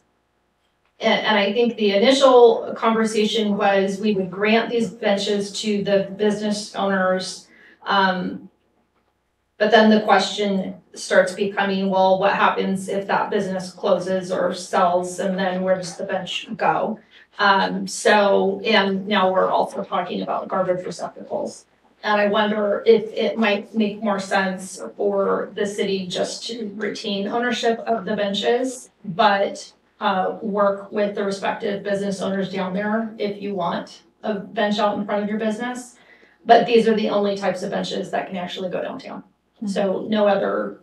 and I think the initial conversation was we would grant these benches to the business owners. But then the question starts becoming, well, what happens if that business closes or sells, and then where does the bench go? And now we're also talking about garbage receptacles. And I wonder if it might make more sense for the city just to retain ownership of the benches, but work with the respective business owners down there if you want a bench out in front of your business. But these are the only types of benches that can actually go downtown. So no other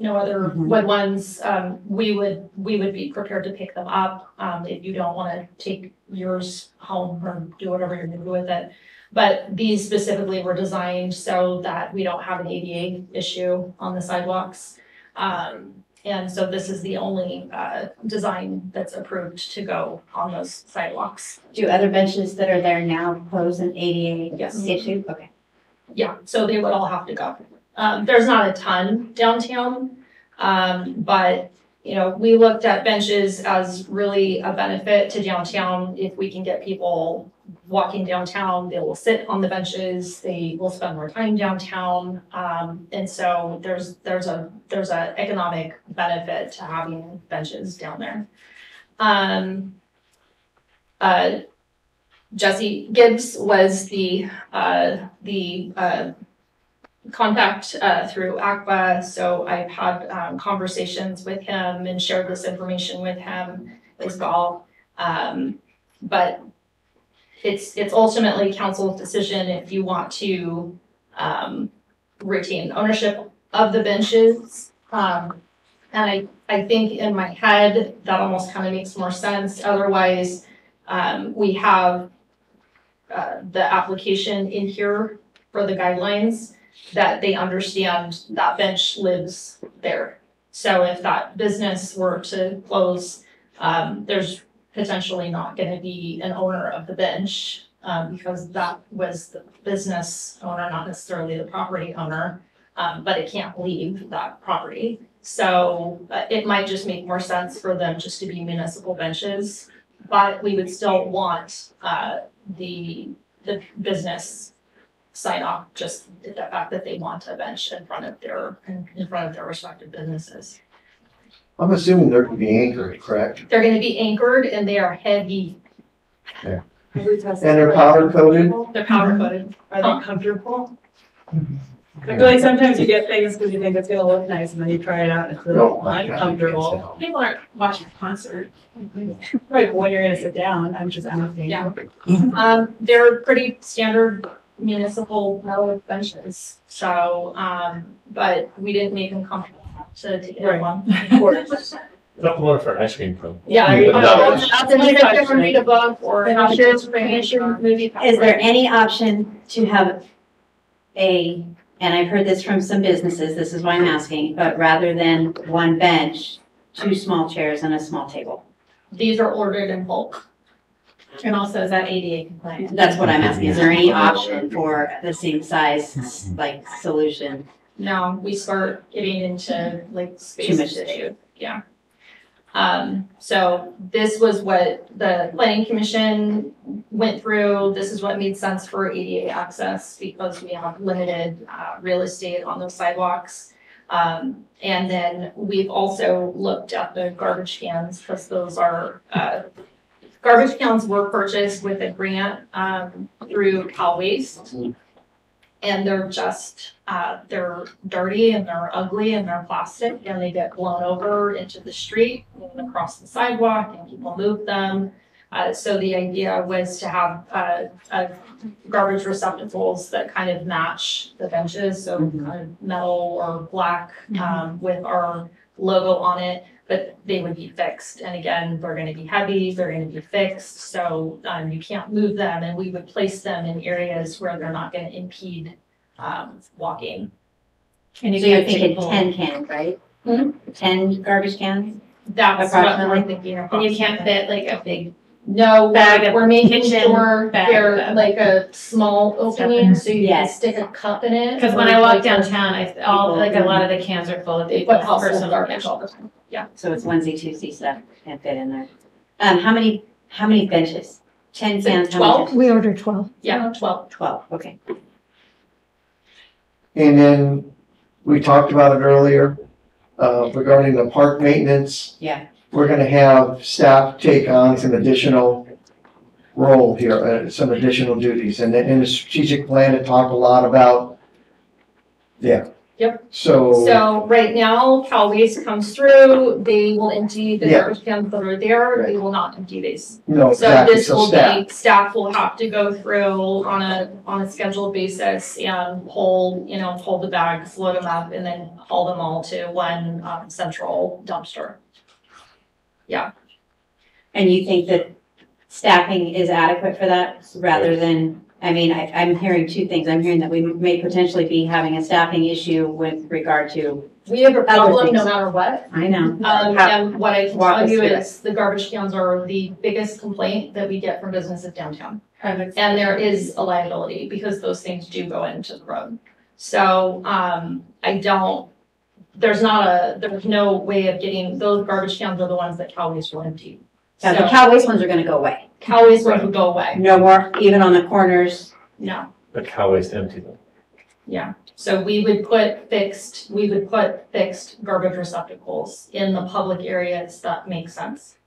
wood ones. We would be prepared to pick them up if you don't want to take yours home or do whatever you're going to do with it. But these specifically were designed so that we don't have an ADA issue on the sidewalks. And so this is the only design that's approved to go on those sidewalks. Do other benches that are there now pose an ADA issue? Okay. Yeah, so they would all have to go. There's not a ton downtown, but we looked at benches as really a benefit to downtown. If we can get people walking downtown, they will sit on the benches, they will spend more time downtown. And so there's a economic benefit to having benches down there. Jesse Gibbs was the contact through ACWA, so I've had conversations with him and shared this information with him as well. But it's ultimately council's decision if you want to retain ownership of the benches. And I think in my head that almost kind of makes more sense. Otherwise, we have the application in here for the guidelines that they understand that bench lives there. So if that business were to close, there's potentially not going to be an owner of the bench because that was the business owner, not necessarily the property owner, but it can't leave that property. So it might just make more sense for them just to be municipal benches, but we would still want the business sign off just the fact that they want a bench in front of their respective businesses. I'm assuming they're going to be anchored, correct? They're going to be anchored and they are heavy. Yeah. And they're powder coated? They're powder coated. Are they comfortable? I feel like sometimes you get things because you think it's gonna look nice and then you try it out and it's a little uncomfortable. People aren't watching a concert. Right, but when you're gonna sit down, I'm just asking. Yeah. They're pretty standard municipal metal benches. So, but we didn't make them comfortable to get one. Couple more for ice cream from. Yeah. No. Read a book or have kids finish a movie. Is there any option to have and I've heard this from some businesses, this is why I'm asking, but rather than one bench, 2 small chairs and a small table? These are ordered in bulk. And also, is that ADA compliant? That's what I'm asking. Is there any option for the same size, like, solution? No, we start getting into like Too much space issue. Yeah. So this was what the planning commission went through. This is what made sense for ADA access because we have limited real estate on those sidewalks. And then we've also looked at the garbage cans because those are, garbage cans were purchased with a grant through Cal Waste. And they're just, they're dirty and they're ugly and they're plastic and they get blown over into the street and across the sidewalk and people move them. So the idea was to have garbage receptacles that kind of match the benches, so kind of metal or black with our logo on it, but they would be fixed. And again, they're going to be heavy, they're going to be fixed, so you can't move them, and we would place them in areas where they're not going to impede walking. And you're thinking 10 cans, right? 10 garbage cans? That's what we're thinking. And you can't fit like a big No, bag we're making kitchen sure bag they're of- like a small opening, so you can Yes. stick a cup in it. Because when I walk downtown, a lot of the cans are full of They people's put household personal garbage all the time. Yeah. So it's onesie, twosie stuff can't fit in there. How many benches? 10 cans? how many 12? benches? We ordered 12. Yeah, 12. 12, okay. And then we talked about it earlier, regarding the park maintenance. Yeah. We're gonna have staff take on some additional role here, some additional duties. And in the strategic plan, it talked a lot about, yeah. Yep. So, So right now, Cal Waste comes through, they will empty the Yeah. garbage cans that are there, they will not empty these. no, So exactly, this so will staff. be, staff will have to go through on a scheduled basis and pull the bags, load them up, and then haul them all to one central dumpster. Yeah. And you think that staffing is adequate for that rather than, I mean, I'm hearing two things. I'm hearing that we may potentially be having a staffing issue with regard to. We have a problem no things. matter what. I know. And what I can Walk tell us you through is the garbage cans are the biggest complaint that we get from businesses downtown. Perfect. And there is a liability because those things do go into the road. So, there's no way of getting, those garbage cans are the ones that Cal Waste will empty. So the Cal Waste ones are gonna go away. Cal Waste would go away. No more, even on the corners. No, But Cal Waste empty them. yeah. So we would put fixed garbage receptacles in the public areas that make sense.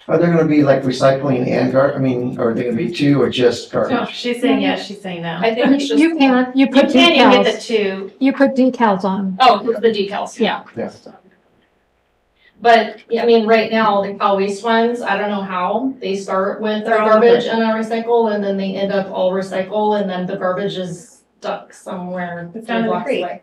Are there gonna be like recycling and are they gonna be two or just No, garbage? she's saying yes, she's saying no. I think it's just. You can, you put You get the decals, two. you put decals on. Oh, the decals, yeah. Yeah. But, yeah, I mean, right now, the Cal Waste ones, I don't know how, they start with their They're all garbage and a recycle, and then they end up all recycle, and then the garbage is stuck somewhere It's down to the blocks creek. away.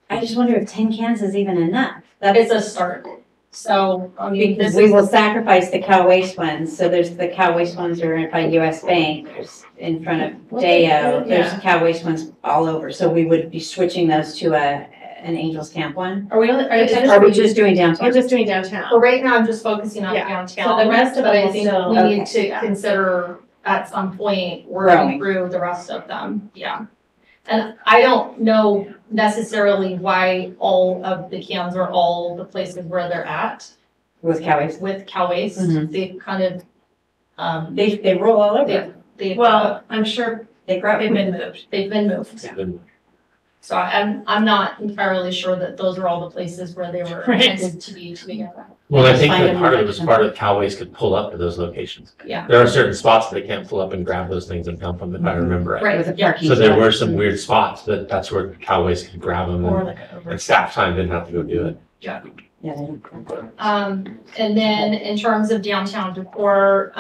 I just wonder if 10 cans is even enough. It's a start. So, I mean, Because this we is, will sacrifice the Cal Waste ones. So there's the Cal Waste ones are by US Bank, there's in front of Deo, there's Cal Waste ones all over. So we would be switching those to an Angels Camp one. Are we just doing downtown? We're just doing downtown. so right now, I'm just focusing on Yeah. downtown. So the rest of But them I think will we still- need to yeah. consider at some point Growing. working through the rest of them, yeah. And I don't know necessarily why all of the cans are all the places where they're at. With Cal Waste? With Cal Waste, Mhm. they've kind of, They roll all over. Well, I'm sure They grow. they've been moved. they've been moved. So I'm not entirely sure that those are all the places where they were Right. intended to be to begin with. Well, I think Find that them part of it location. was part of Cal Waste could pull up to those locations. Yeah. There are certain spots that they can't pull up and grab those things and come from, if I remember right. Right, With a yeah. parking So there spot. were some weird spots that's where Cal Waste could grab them Or and, like a over. and staff time didn't have to go do it. Yeah, And then in terms of downtown decor,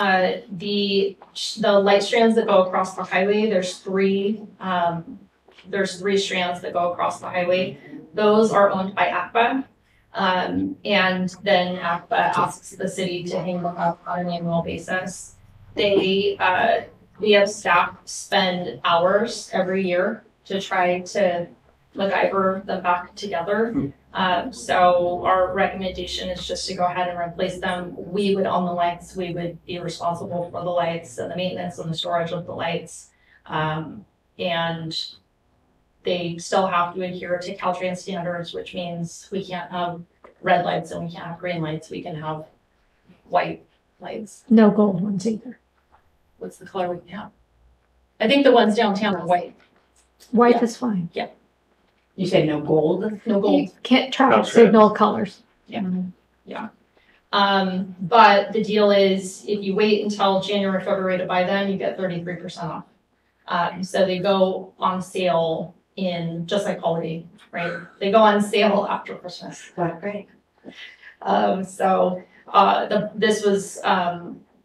the light strands that go across the highway, there's three strands that go across the highway. Those are owned by ACPA. And then ACPA asks the city to hang them up on an annual basis. We have staff spend hours every year to try to MacGyver them back together. So our recommendation is just to go ahead and replace them. We would own the lights. We would be responsible for the lights and the maintenance and the storage of the lights. And they still have to adhere to Caltrans standards, which means we can't have red lights and we can't have green lights. We can have white lights. No gold ones either. What's the color we can have? I think the ones downtown are white. White is fine. Yeah. You said no gold? No gold. You can't traffic signal colors. Yeah. Yeah. But the deal is if you wait until January, February to buy them, you get 33% off. So they go on sale in just like holiday, right? They go on sale after Christmas. Great.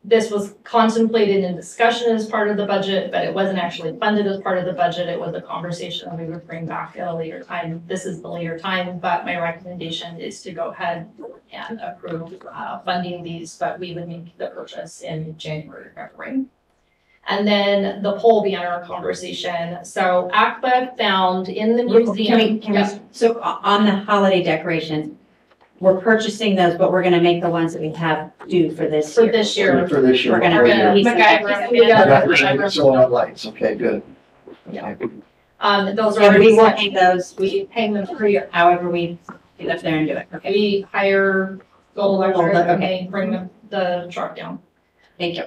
This was contemplated in discussion as part of the budget, but it wasn't actually funded as part of the budget. It was a conversation that we would bring back at a later time. This is the later time, but my recommendation is to go ahead and approve funding these, but we would make the purchase in January or February. And then the pole banner conversation. So ACPA found in the museum. So on the holiday decorations, we're purchasing those, but we're gonna make the ones that we have due for this year. For this year. We're gonna piece them It's all on lights, okay, good. Yeah. Those are. And we will hang those, we hang them free, however we get up there and do it. Okay. We hire gold electric, Okay. bring the truck down. Thank you.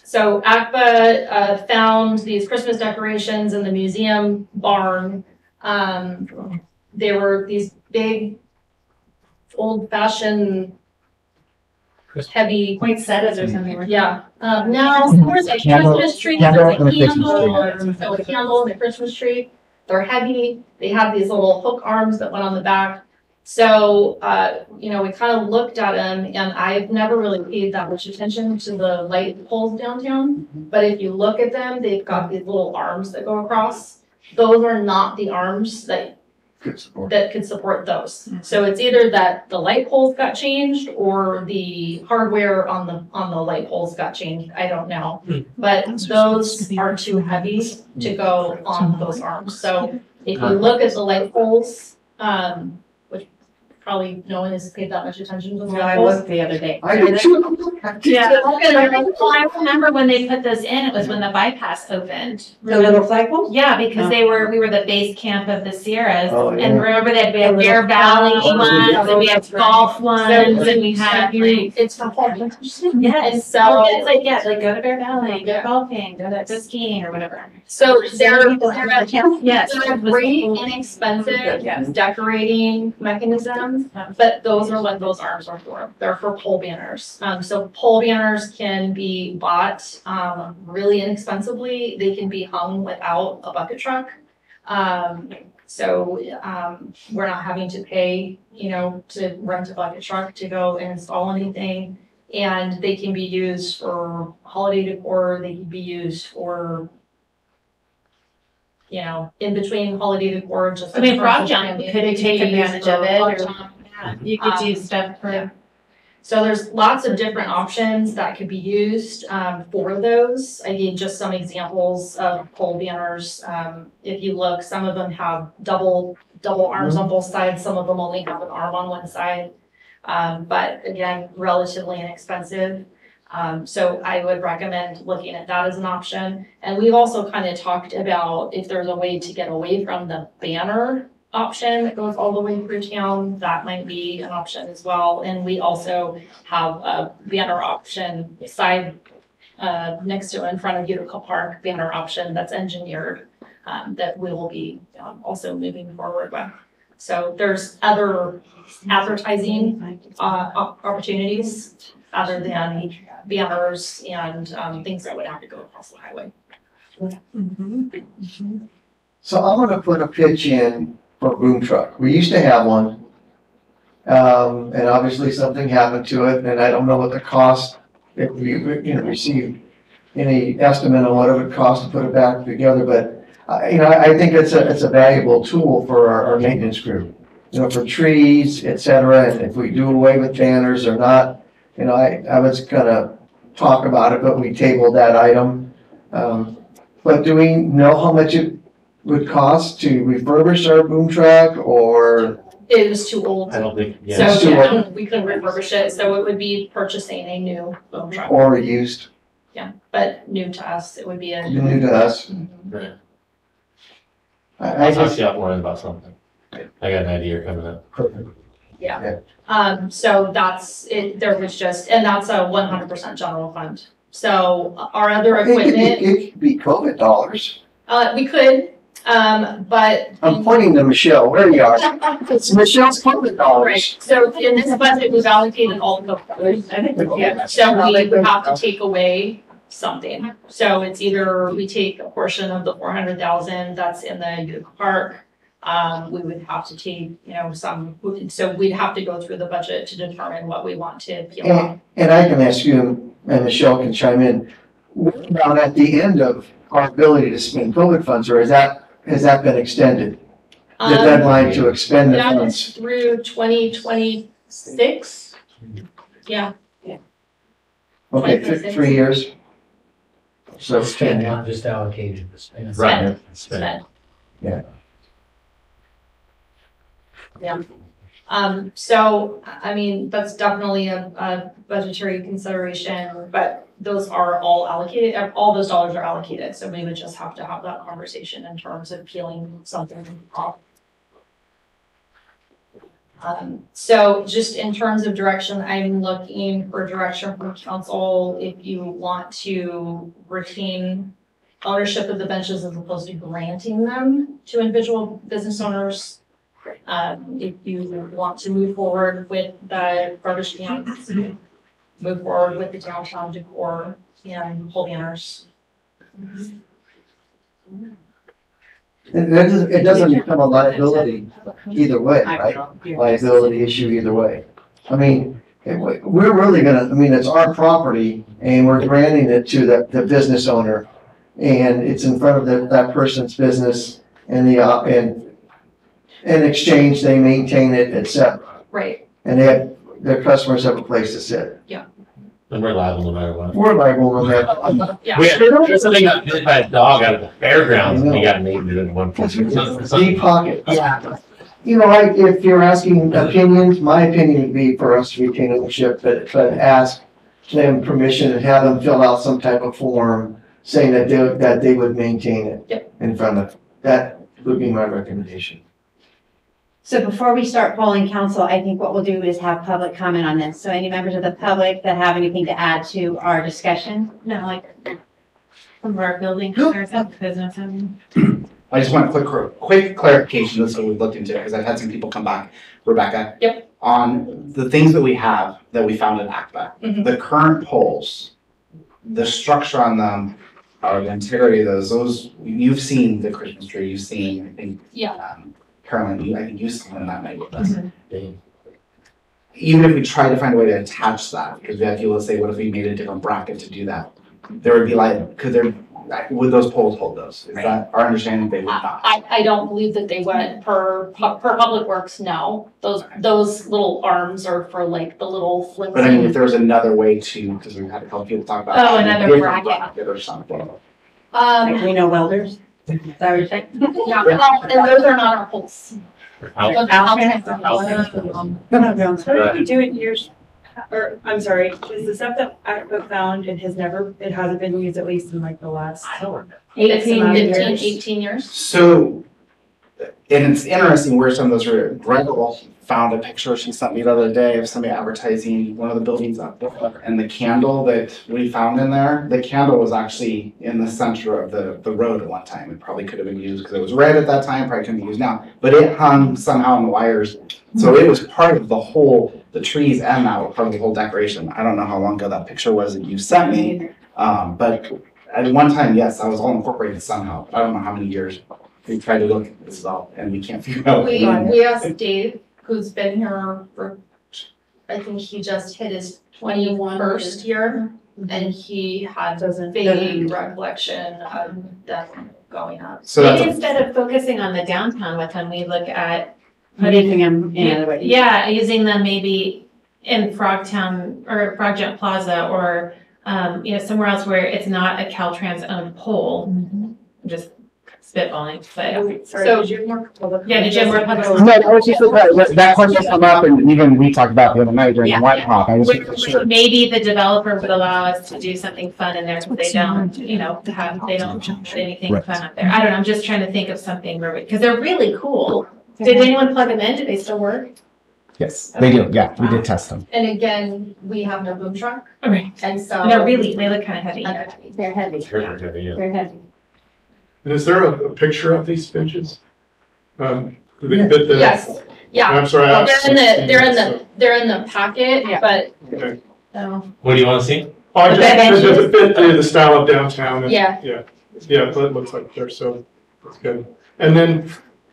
So ACPA found these Christmas decorations in the museum barn. They were these big, old-fashioned, heavy poinsettias or something. Yeah. Now, there's a Christmas tree, there's a candle and a Christmas tree. They're heavy. They have these little hook arms that went on the back. So, we kind of looked at them, and I've never really paid that much attention to the light poles downtown. But if you look at them, they've got these little arms that go across. Those are not the arms that could support those. So it's either that the light poles got changed or the hardware on the light poles got changed. I don't know. But those are too heavy to go on those arms. So if you look at the light poles, which probably no one has paid that much attention to the light I poles. looked the other day. Yeah. Well, I remember when they put those in, it was when the bypass opened. The little flagpoles? Yeah, because we were the base camp of the Sierras. Oh, yeah. And remember that we had Bear Valley ones, and we had golf ones, and we had like. It's for whole. Yes, And so so it's like, yeah, like go to Bear Valley, go golfing, go skiing or whatever. So they're Yes. they're a great inexpensive decorating mechanism, but those are what those arms are for. They're for pole banners. So pole banners can be bought really inexpensively. They can be hung without a bucket truck. So we're not having to pay, to rent a bucket truck to go and install anything. And they can be used for holiday decor. They can be used for in between holiday decor, just. Frog Jump could take advantage of it, or you could do stuff for. Yeah. So there's lots of different options that could be used for those. I gave just some examples of pole banners. If you look, some of them have double arms on both sides. Some of them only have an arm on one side. But again, relatively inexpensive. So I would recommend looking at that as an option. And we've also kind of talked about if there's a way to get away from the banner option that goes all the way through town, that might be an option as well. And we also have a banner option side next to in front of Utica Park banner option that's engineered that we will be also moving forward with. So there's other advertising opportunities other than banners and things that would have to go across the highway. So I'm gonna put a pitch in for a boom truck. We used to have one. And obviously something happened to it, and I don't know what the cost, if we, received any estimate on what it would cost to put it back together, but, I think it's a valuable tool for our maintenance crew. For trees, et cetera, and if we do away with banners or not, I was gonna talk about it, but we tabled that item. But do we know how much it would cost to refurbish our boom truck, or? It was too old. I don't think, So yeah, we couldn't refurbish it, so it would be purchasing a new boom truck. Or used? Yeah, but new to us, it would be a. New to us. Right. I I'll talk just, to you offline about something. I got an idea coming up. Yeah. So that's it, there was just, and that's a 100% general fund. So our other equipment. it could be COVID dollars. We could, but. I'm pointing to Michelle, where you are. It's Michelle's COVID dollars. Right, so in this budget, we've allocated all of the, yeah, so we would have to take away something. So it's either we take a portion of the 400,000 that's in the youth park. We would have to take, some, so we'd have to go through the budget to determine what we want to peel off. And I can ask you, and Michelle can chime in, what about at the end of our ability to spend COVID funds, or has that been extended? The deadline to expend the That funds? is through 2026. Yeah. Okay, 3 years? So Spend, not just allocated to spend. Right. Spend. Yeah. Yeah. So, I mean, that's definitely a budgetary consideration, but those are all allocated, all those dollars are allocated. So we would just have to have that conversation in terms of peeling something off. So just in terms of direction, I'm looking for direction from council if you want to retain ownership of the benches as opposed to granting them to individual business owners. If you want to move forward with the garbage cans, move forward with the downtown decor and pole banners. It doesn't become a liability either way, right? Liability issue either way. I mean, we're really gonna, it's our property and we're granting it to the business owner. And it's in front of that person's business and in exchange, they maintain it, et cetera. Right. And their customers have a place to sit. Yeah. And we're liable no matter what. We're liable no matter. Yeah. Something got bit by a dog out of the fairgrounds, and we got named it in one place. Deep pocket. Yeah. If you're asking opinions, my opinion would be for us to retain ownership, but ask them permission and have them fill out some type of form saying that they would maintain it. Yep. In front of, that would be my recommendation. So before we start polling council, I think what we'll do is have public comment on this. So any members of the public that have anything to add to our discussion? No, like from our building owners and business. I just want a quick clarification. That's what we've looked into, because I've had some people come back, Rebecca. Yep. On the things that we have that we found in ACPA, the current poles, the structure on them, or the integrity of those, you've seen the Christmas tree, you've seen, I think, Yeah. Carolyn, I think you've seen them that night with us. Even if we try to find a way to attach that, because we have people say, what if we made a different bracket to do that? There would be would those poles hold those? Is that our understanding? They would not. I don't believe that they would per Public Works, no. Those little arms are for like the little flimsy. But I mean, if there was another way to, because we've had a couple people talk about. Oh, another bracket or something. We know welders. Is that what you're saying? Yeah, well, and those are not our poles. What did we do in years, or, I'm sorry, is the stuff that I found, it hasn't been used at least in like the last 18 years. So, and it's interesting where some of those are. Gretel found a picture she sent me the other day of somebody advertising one of the buildings up there. And the candle that we found in there, the candle was actually in the center of the road at one time. It probably could have been used because it was red at that time, probably couldn't be used now. But it hung somehow on the wires. So it was part of the trees and that were part of the whole decoration. I don't know how long ago that picture was that you sent me. But at one time, yes, I was all incorporated somehow. I don't know how many years we tried to look at this all and we can't figure out. We asked Dave who's been here for, I think he just hit his 21st year, and he had a vague recollection of them going up. So Maybe that's instead of focusing on the downtown with them, we look at Putting them in other ways. yeah, using them maybe in Frogtown or Frog Jump Plaza or somewhere else where it's not a Caltrans owned pole. I'm just spitballing, but So, did you more? yeah, did you have more public? No, that was just that question come up, and even we talked about the other night during Yeah. the White Hawk. I was sure. Maybe the developer would allow us to do something fun in there so they don't, they don't put anything Right. fun up there. I don't know, I'm just trying to think of something where because they're really cool. Did anyone plug them in? Do they still work? Yes, they do. Yeah, we did test them. And again, we have no boom truck, Okay. and so. And they're they look kind of heavy. They're heavy. They're heavy. And is there a picture of these benches? Do they fit the? Yes, yeah. I'm sorry. Well, I- they're in the packet, but. Okay. What do you want to see? Oh, I just, does it fit the style of downtown? Yeah. Yeah, so it looks like they're so, that's good. And then,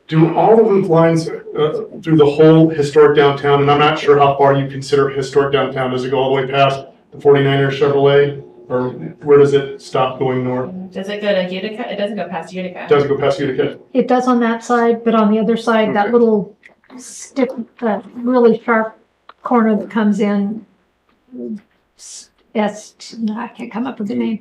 do all of the lines through the whole historic downtown, and I'm not sure how far you consider historic downtown, does it go all the way past the 49er Chevrolet? Or where does it stop going north? Does it go to Utica? It doesn't go past Utica. Does it go past Utica? It does on that side, but on the other side, that little stick, that really sharp corner that comes in, I can't come up with the name,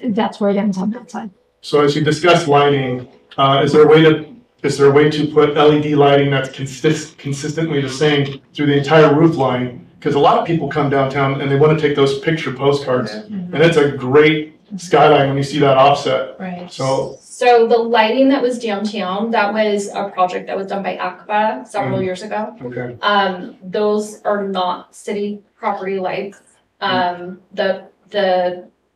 that's where it ends on that side. So as you discuss lighting, is there a way to put LED lighting that's consistently the same through the entire roof line? Because a lot of people come downtown and they want to take those picture postcards, and it's a great skyline when you see that offset. Right. So the lighting that was downtown, that was a project that was done by ACPA several years ago. okay, Those are not city property lights.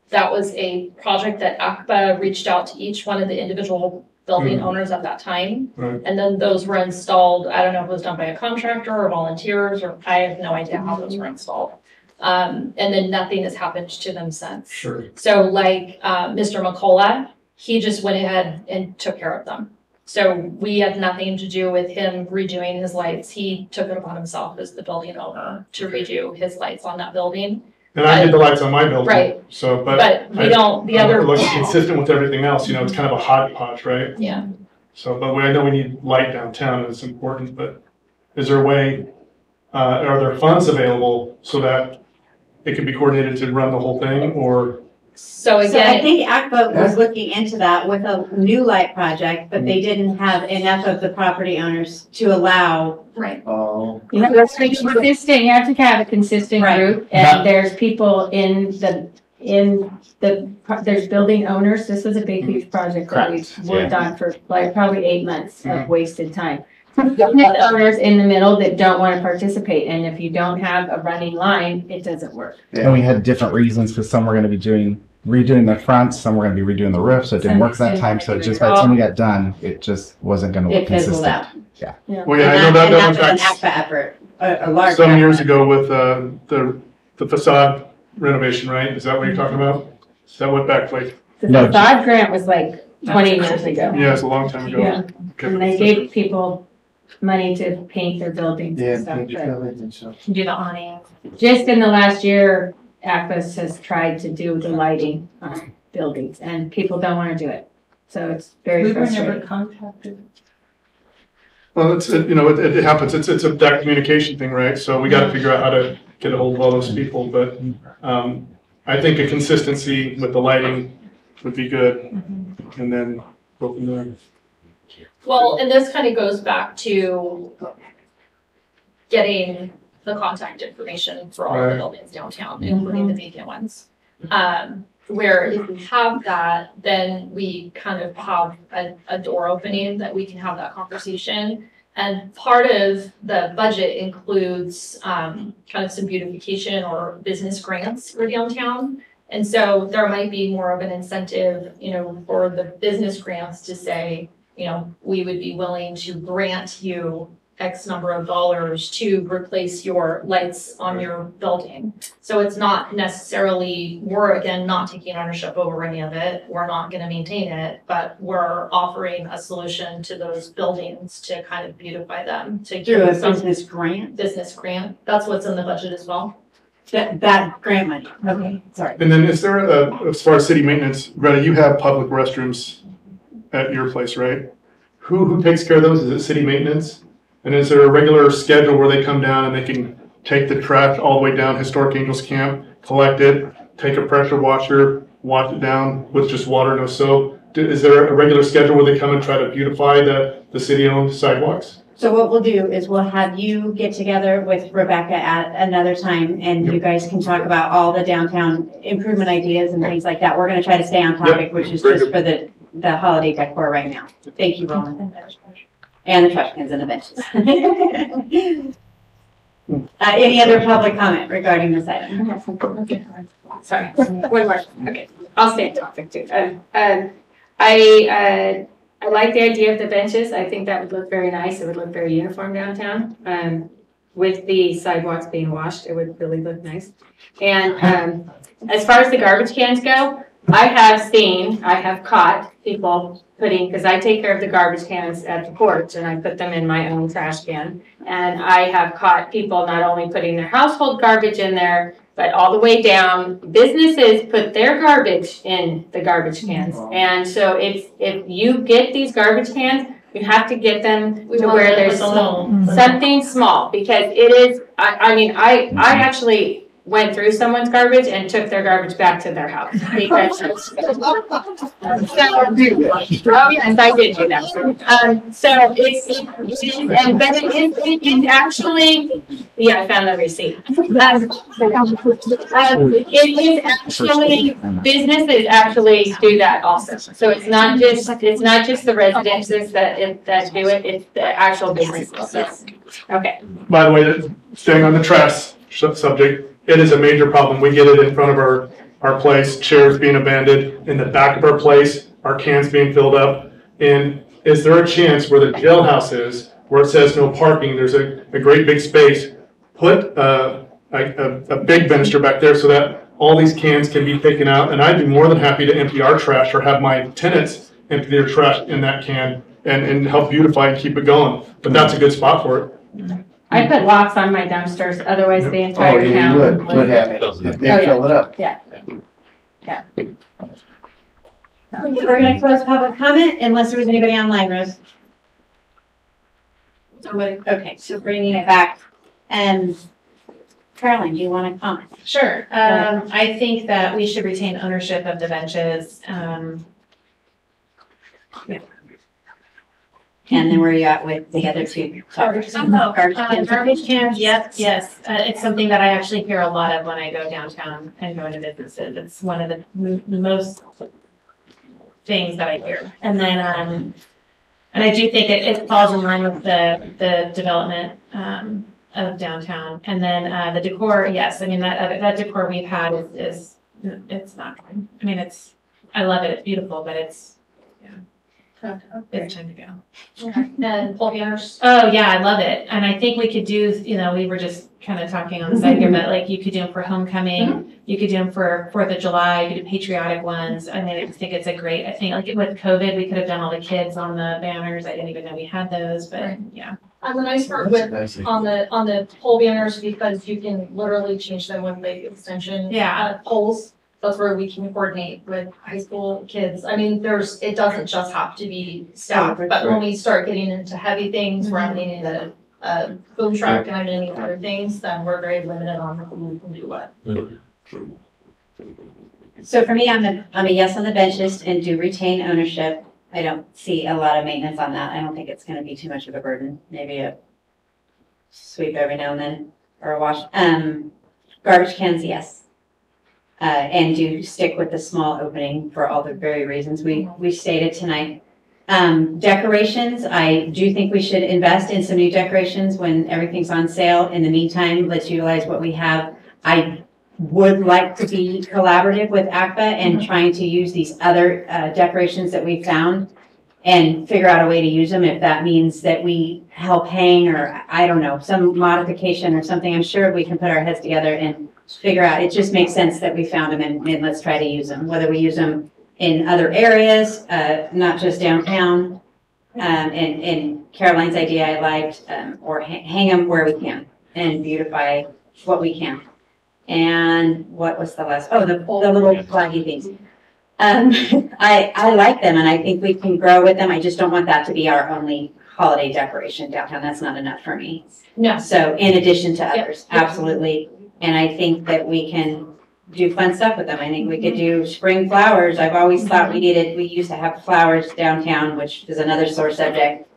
That was a project that ACPA reached out to each one of the individual building owners at that time. Right. And then those were installed, I don't know if it was done by a contractor or volunteers, or I have no idea how those were installed. And then nothing has happened to them since. sure. So like, Mr. McCullough, he just went ahead and took care of them. So we had nothing to do with him redoing his lights. He took it upon himself as the building owner to redo his lights on that building. And I did the lights on my building. Right. So, But we don't, the other. It looks consistent with everything else, it's kind of a hodgepodge, right? Yeah. So, but I know we need light downtown, and it's important, but is there a way, are there funds available so that it can be coordinated to run the whole thing, or? So So I again, think ACPA was looking into that with a new light project, but they didn't have enough of the property owners to allow. right. Oh. You have to be consistent, you have to have a consistent Right. group, and there's people there's building owners. This was a big, huge project that we Correct. worked on for like probably 8 months of wasted time. Business owners in the middle that don't want to participate, and if you don't have a running line, it doesn't work. And we had different reasons because some were going to be redoing the front, some were going to be redoing the roof, so it didn't work that time. So just by the time we got done, it just wasn't going to work It fizzled consistent. out. Yeah. Well, yeah, I know that And went that's back an ACPA effort, a large. some years effort. ago with the facade renovation, right? Is that what you're talking about? That went back like, The No. facade grant was like 20 years ago. yeah, it's a long time ago. Yeah. Okay. And they gave people money to paint their buildings Yeah, and stuff, paint your but buildings and stuff. Do the awning. just in the last year, ACPAS has tried to do the lighting on buildings, and people don't want to do it. So it's very frustrating. contacted. Well, it happens. It's that communication thing, right? So we got to figure out how to get a hold of all those people. But I think a consistency with the lighting would be good, and then go from there. Well, and this kind of goes back to getting the contact information for all the Right. buildings downtown, including the vacant ones. Where if we have that, then we kind of have a door opening that we can have that conversation. And part of the budget includes kind of some beautification or business grants for downtown. And so there might be more of an incentive, for the business grants to say, we would be willing to grant you X number of dollars to replace your lights on your building. So it's not necessarily, we're again not taking ownership over any of it. We're not gonna maintain it, but we're offering a solution to those buildings to kind of beautify them, to Through a give some business grant? business grant. That's what's in the budget as well. That grant money, okay, sorry. And then is there as far as city maintenance, Greta, you have public restrooms at your place, right? Who takes care of those? Is it city maintenance? And is there a regular schedule where they come down and they can take the trash all the way down Historic Angels Camp, collect it, take a pressure washer, wash it down with just water, no soap? Is there a regular schedule where they come and try to beautify the city-owned sidewalks? So what we'll do is we'll have you get together with Rebecca at another time and you guys can talk about all the downtown improvement ideas and things like that. We're gonna try to stay on topic, which is just for the holiday decor right now. Thank you, Roland. And the trash cans and the benches. Any other public comment regarding this item? Sorry, one more. Okay, I'll stay on topic too. I like the idea of the benches. I think that would look very nice. It would look very uniform downtown. With the sidewalks being washed, it would really look nice. And as far as the garbage cans go, I have caught people putting, because I take care of the garbage cans at the porch and I put them in my own trash can. And I have caught people not only putting their household garbage in there, but all the way down. Businesses put their garbage in the garbage cans. And so if you get these garbage cans, you have to get them to where there's something small, because it is, I actually went through someone's garbage and took their garbage back to their house. Because yes, I did do that. So it's actually, yeah, I found the receipt. It is actually, businesses actually do that also. So it's not just the residences that do it, it's the actual businesses. So, okay. By the way, staying on the trash subject, it is a major problem. We get it in front of our place, chairs being abandoned, in the back of our place, our cans being filled up. And is there a chance where the jailhouse is, where it says no parking, there's a great big space, put a big banister back there so that all these cans can be taken out? And I'd be more than happy to empty our trash or have my tenants empty their trash in that can and help beautify and keep it going. But that's a good spot for it. I put locks on my dumpsters, otherwise the entire town would have it. They fill it up. Yeah. Yeah. We're gonna close public comment unless there was anybody online, Rose. Somebody, okay, so bringing it back. And Caroline, do you want to comment? Sure. I think that we should retain ownership of the benches. And then where are you at with the other two? Garbage cans, yep, yes. It's something that I actually hear a lot of when I go downtown and go into businesses. It's one of the most things that I hear. And then, and I do think it falls in line with the development of downtown. And then the decor, yes, I mean, that decor we've had is it's not, I mean, I love it, it's beautiful, but it's time to go. And pole banners. Oh, yeah, I love it. And I think we could do, we were just kind of talking on the side here, but like you could do them for homecoming, you could do them for 4th of July, you could do patriotic ones. I mean, I think it's a great, I think like with COVID, we could have done all the kids on the banners. I didn't even know we had those, but yeah. And the nice part with, on the pole banners, because you can literally change them with the extension poles. That's where we can coordinate with high school kids. I mean, it doesn't just have to be staff, but when we start getting into heavy things, we're needing a boom truck and any other things, then we're very limited on who can do what. So for me, I'm a yes on the benches and do retain ownership. I don't see a lot of maintenance on that. I don't think it's going to be too much of a burden. Maybe a sweep every now and then or a wash. Garbage cans, yes. And do stick with the small opening for all the very reasons we stated tonight. Decorations, I do think we should invest in some new decorations when everything's on sale. In the meantime, let's utilize what we have. I would like to be collaborative with ACPA and trying to use these other decorations that we found and figure out a way to use them. If that means that we help hang, or I don't know, some modification or something, I'm sure we can put our heads together and figure out. It just makes sense that we found them, and let's try to use them, whether we use them in other areas, not just downtown. And Caroline's idea I liked, or hang them where we can and beautify what we can. And what was the last? Oh, the little flaggy things. I like them, and I think we can grow with them. I just don't want that to be our only holiday decoration downtown. That's not enough for me. No. So in addition to others, Yep. Absolutely. And I think that we can do fun stuff with them. I think we could do spring flowers. I've always thought we used to have flowers downtown, which is another sore subject,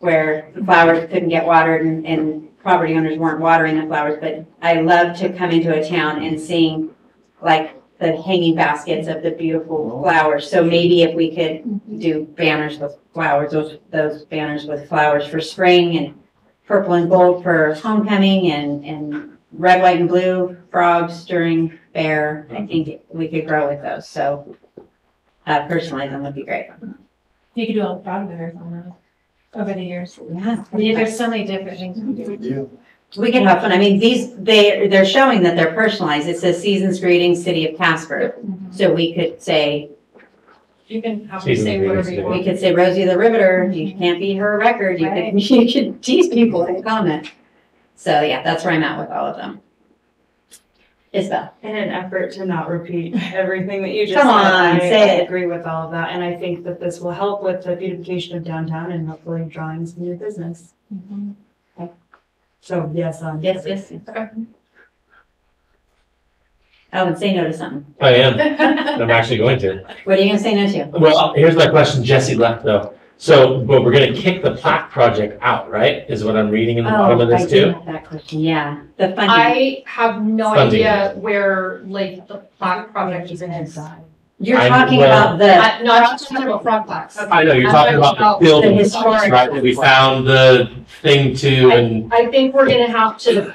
where the flowers couldn't get watered and property owners weren't watering the flowers. But I love to come into a town and seeing like the hanging baskets of the beautiful flowers. So maybe if we could do banners with flowers, those banners with flowers for spring, and purple and gold for homecoming, and red, white, and blue frogs during fair. I think we could grow with those. So personalize them would be great. You could do all the frog bears on those over the years. Yeah. There's so many different things we can do. We can have fun. I mean, they're showing that they're personalized. It says Season's Greetings, City of Casper. So we could say, You can have them say whatever you want. we could say Rosie the Riveter, you can't beat her record. You could tease people in a comment. So yeah, that's where I'm at with all of them. Isabel. In an effort to not repeat everything that you just Come said, on, I say it. agree with all of that, and I think that this will help with the beautification of downtown and hopefully drawing some new business. Okay. So yes, Yes. Alvin, say no to something. I am. I'm actually going to. What are you gonna say no to? Well, here's my question. Jesse left though. So, but we're gonna kick the plaque project out, right? Is what I'm reading in the bottom of this I do too? have that question. Yeah, the funding. I have no Funding. idea where like the plaque project is inside. You're I- talking well- about the, No, I'm not talking about frog plaques. I know, you're I'm talking about the building, historic- right? That we found the thing to and, I think we're gonna have to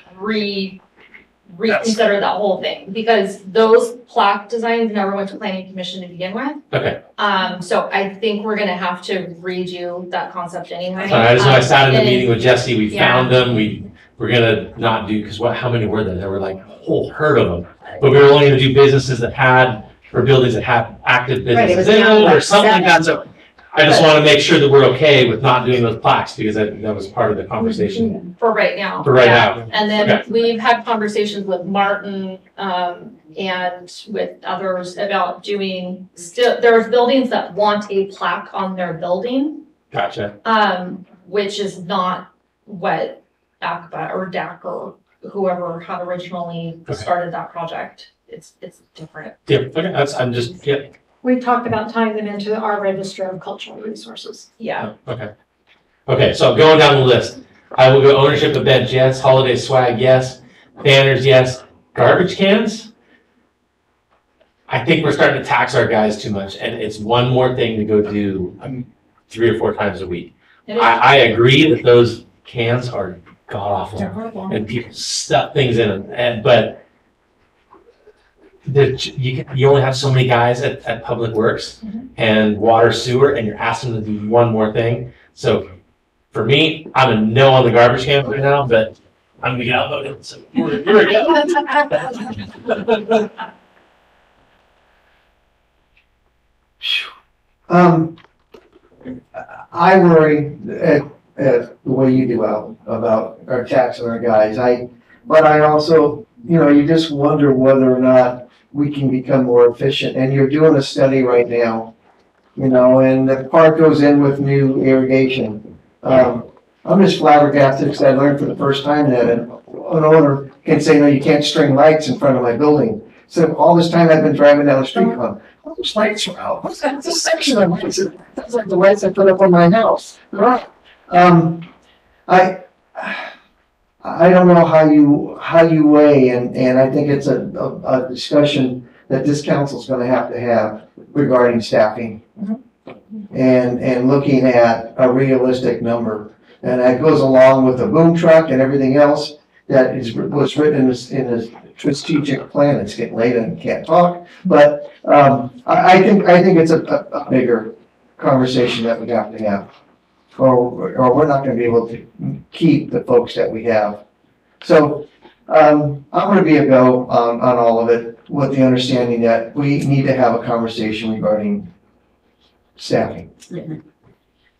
reconsider that whole thing, because those plaque designs never went to planning commission to begin with. okay. So I think we're gonna have to redo that concept anyway. Sorry, I just, when I sat in the And- meeting with Jesse, we Yeah. found them, we're gonna not do, cause how many were there? There were like a whole herd of them. But we were only gonna do businesses that had, or buildings that had active Right, it was businesses in down it, or like something like that. seven. So I just wanna make sure that we're okay with not doing those plaques, because that was part of the conversation For right now. for right yeah. now. And then Okay. we've had conversations with Martin, and with others about doing, there's buildings that want a plaque on their building, Gotcha. which is not what ACPA or DAC or whoever had originally Okay. started that project. It's different. Yeah, okay, I'm just, yeah, We talked about tying them into our register of cultural resources. Yeah. okay. Okay, so going down the list, I will go ownership of bench, yes, holiday swag, yes, banners, yes, garbage cans. I think we're starting to tax our guys too much, and it's one more thing to go do 3 or 4 times a week. I agree that those cans are god awful, and people stuff things in them, but you only have so many guys at Public Works and water sewer, and you're asking them to do one more thing. So for me, I'm a no on the garbage can right now, but I'm gonna get outvoted. So here we go. I worry at the way you do about our taxing our guys. But I also, you just wonder whether or not we can become more efficient. And you're doing a study right now, and the park goes in with new irrigation. I'm just flabbergasted because I learned for the first time that an owner can say, no, you can't string lights in front of my building. So all this time I've been driving down the street going, oh, those lights are out. What's that? It's a section of lights. That's like the lights I put up on my house. Right. I don't know how you weigh, and I think it's a discussion that this council's gonna have to have regarding staffing. And looking at a realistic number. And that goes along with the boom truck and everything else that was written in this strategic plan. It's getting late and can't talk, but I think it's a bigger conversation that we have to have. Or we're not gonna be able to keep the folks that we have. So, I'm gonna be a go on all of it with the understanding that we need to have a conversation regarding staffing.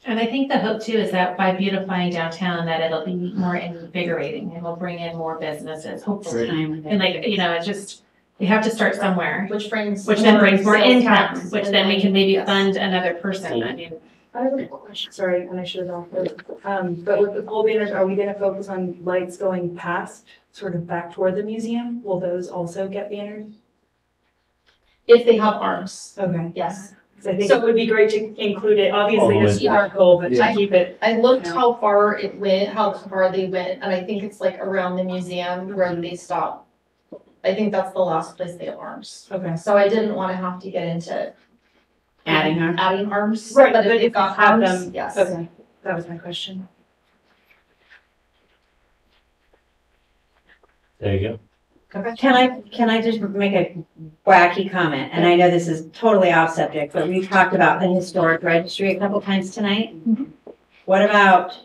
And I think the hope too is that by beautifying downtown, that it'll be more invigorating and will bring in more businesses, hopefully. And like, you know, it's just, we have to start somewhere. Which then brings more income, which then we can maybe fund another person. I mean. I have a question, sorry, and I should have asked, but with the pole banners, are we gonna focus on lights going past, sort of back toward the museum? Will those also get banners? If they have arms. Okay. Yes. So I think it would be great to include it, obviously, it's our goal, but to keep it. I looked how far it went, how far they went, and I think it's like around the museum where they stop. I think that's the last place they have arms. Okay. So I didn't want to have to get into Adding arms. Right, but but if if got have arms, them, yes. okay, that was my question. There you go. Can I just make a wacky comment? And I know this is totally off subject, but we've talked about the historic registry a couple times tonight. What about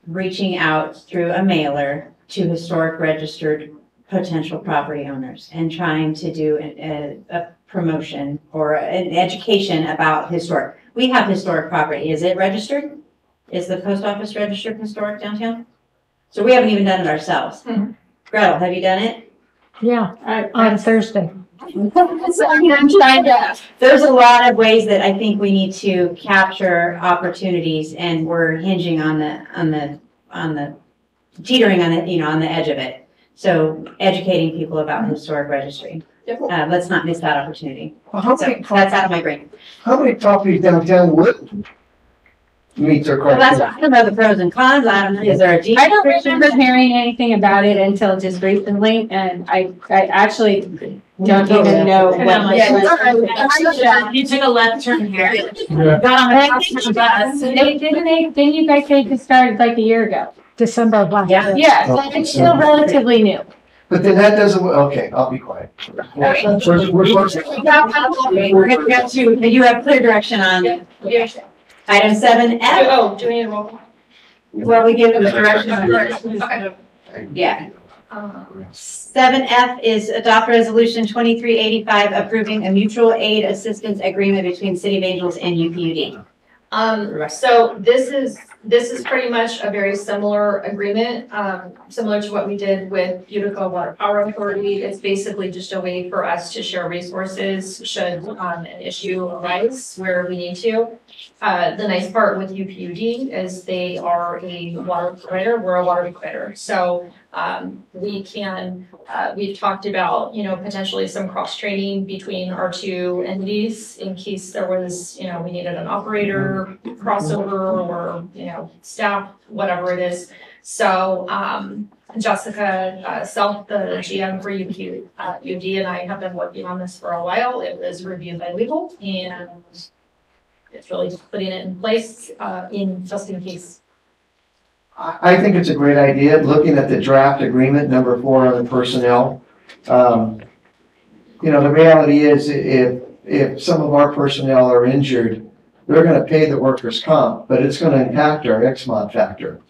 reaching out through a mailer to historic registered potential property owners and trying to do a promotion or an education about historic? We have historic property. Is it registered? Is the post office registered historic downtown? So we haven't even done it ourselves. Gretel, have you done it? Yeah, on Thursday. I'm trying to. There's a lot of ways that I think we need to capture opportunities, and we're hinging on the teetering on the, on the edge of it. So educating people about historic registry. Let's not miss that opportunity. Well, So that's out of my brain. How many properties downtown would meet their Well, that's, criteria? I don't know the pros and cons. I don't know. Is there a deed? I don't remember hearing anything about it until just recently, and I actually don't even know what. You took a left turn here. Yeah. Got on the bus. Didn't you guys say it started like a year ago? December of last year. Yeah, so it's still relatively new. But then that doesn't, okay, I'll be quiet. We're gonna go to, you have clear direction on item 7F. Oh, do we need a roll call? Well, we give them the direction on first. Yeah. 7F is adopt resolution 2385 approving a mutual aid assistance agreement between City of Angels and UPUD. So this is pretty much a very similar agreement, similar to what we did with Utica Water Power Authority. It's basically just a way for us to share resources should an issue arise where we need to. The nice part with UPUD is they are a water provider, we're a water provider. So we've talked about, potentially some cross training between our two entities in case there was, we needed an operator crossover or, staff, whatever it is. So Jessica Self, the GM for UD, and I have been working on this for a while. It was reviewed by legal, and it's really just putting it in place just in case. I think it's a great idea, looking at the draft agreement, number 4 on the personnel. The reality is if some of our personnel are injured, they're gonna pay the workers' comp, but it's gonna impact our XMOD factor.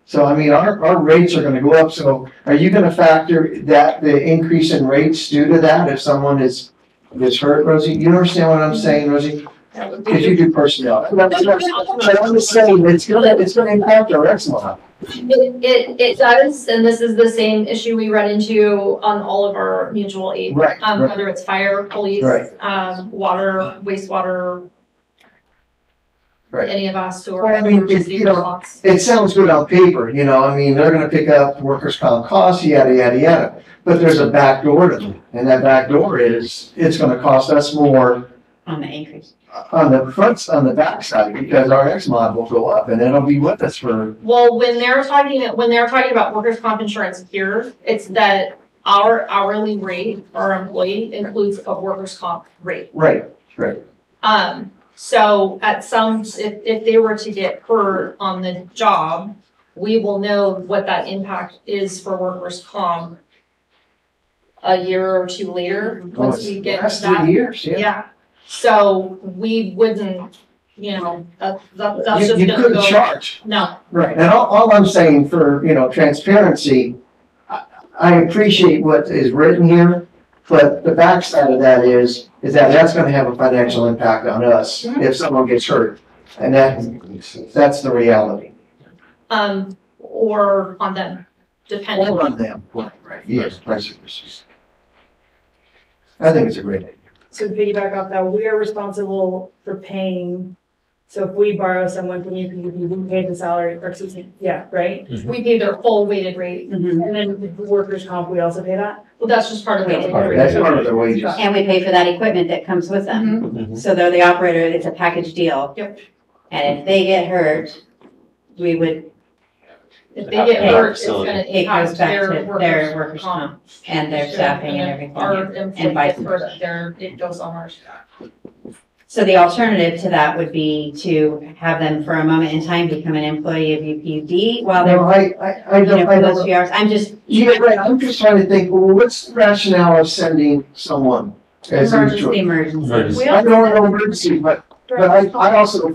So, I mean, our rates are gonna go up, so are you gonna factor that, the increase in rates due to that if someone is hurt, Rosie? You understand what I'm saying, Rosie? Because you do personnel. But I'm just saying, it's gonna impact our XMOD. It does, and this is the same issue we run into on all of our mutual aid. Right. Whether it's fire, police, Right. Water, wastewater. Right. Any of us who are. Well, I mean, it sounds good on paper, they're gonna pick up workers' comp costs, yada, yada, yada. But there's a back door to them, and that back door is, it's gonna cost us more On the increase. on the backside, because our XMOD will go up, and it'll be with us for, Well, when they're talking about workers' comp insurance here, it's that our hourly rate, our employee includes a workers' comp rate. right. So if they were to get hurt on the job, we will know what that impact is for workers' comp a year or two later, once we get Last that. 3 years, yeah. Yeah, so we wouldn't that's You, just you gonna couldn't go. charge. No, Right, and all I'm saying for, transparency, I appreciate what is written here, but the backside of that is that that's gonna have a financial impact on us if someone gets hurt. And that's the reality. or on them, depending. Or on them, right, yes, vice versa. I think it's a great idea. So to piggyback off that, we are responsible for paying, so if we borrow someone from UPUB, we pay the salary, or excuse me, yeah, right? We pay their full weighted rate. And then workers' comp, we also pay that? Well, that's just part of it. That's part of their wages. And we pay for that equipment that comes with them. So they're the operator, it's a package deal. Yep. And if they get hurt, we would. If they get hurt, it's gonna It goes impact back to their their workers' workers' comp. comp and their staffing and everything. Our And employees vice get versa. hurt, it goes on our staff. So the alternative to that would be to have them for a moment in time become an employee of UPUD while No, they're, I don't, for those few hours. I'm just. Yeah, right, I'm just trying to think, well, what's the rationale of sending someone as usual? Emergency. I don't know emergency, but I also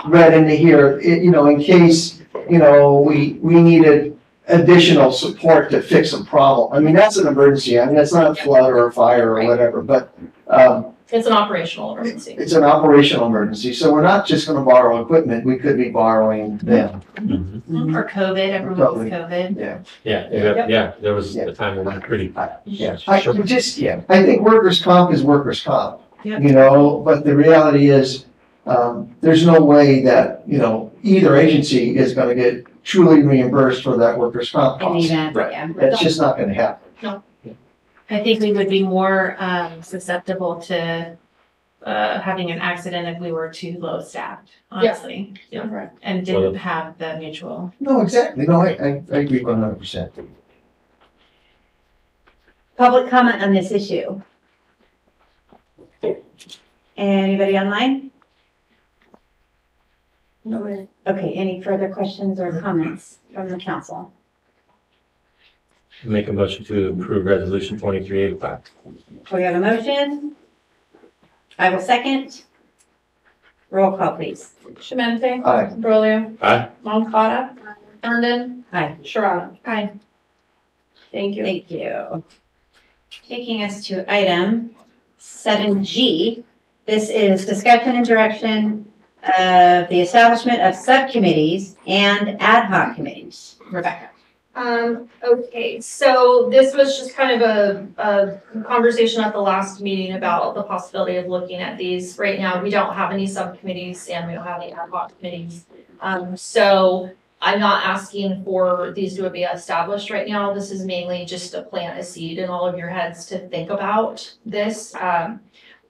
read into here, in case, we needed additional support to fix a problem. I mean, that's an emergency. I mean, it's not a flood or a fire or whatever, but, It's an operational emergency. it's an operational emergency. So we're not just gonna borrow equipment, we could be borrowing them. For COVID, everyone was COVID. Yeah. There was a time when we were pretty. Yeah, I think workers' comp is workers' comp, Yep. but the reality is, there's no way that, either agency is gonna get truly reimbursed for that workers' comp In the cost. event, Right. yeah. That's just not gonna happen. I think we would be more susceptible to having an accident if we were too low staffed, honestly. Yeah. And didn't have the mutual. No, exactly. No, I agree 100%. Public comment on this issue. Anybody online? No. Okay, any further questions or comments from the council? Make a motion to approve resolution 2385. We have a motion. I will second. Roll call, please. Shemente. Aye. Brolio. Aye. Moncada. Herndon. Aye. Sharada. Aye. Thank you. Thank you. Taking us to item 7G. This is discussion and direction of the establishment of subcommittees and ad hoc committees. Rebecca. Okay, so this was just kind of a conversation at the last meeting about the possibility of looking at these. Right now, we don't have any subcommittees and we don't have any ad hoc committees. So I'm not asking for these to be established right now. This is mainly just to plant a seed in all of your heads to think about this.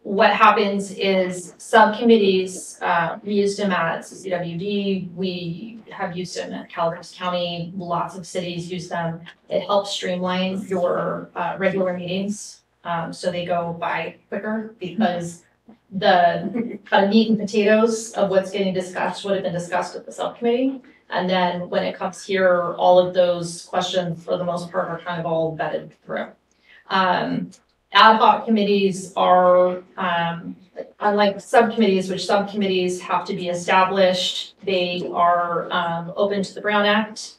What happens is subcommittees, we used them at CCWD, we have used them at Calaveras County, lots of cities use them. It helps streamline your regular meetings, so they go by quicker because the kind of meat and potatoes of what's getting discussed would have been discussed at the subcommittee. And then when it comes here, all of those questions, for the most part, are kind of all vetted through. Ad hoc committees are, unlike subcommittees, which subcommittees have to be established, they are open to the Brown Act.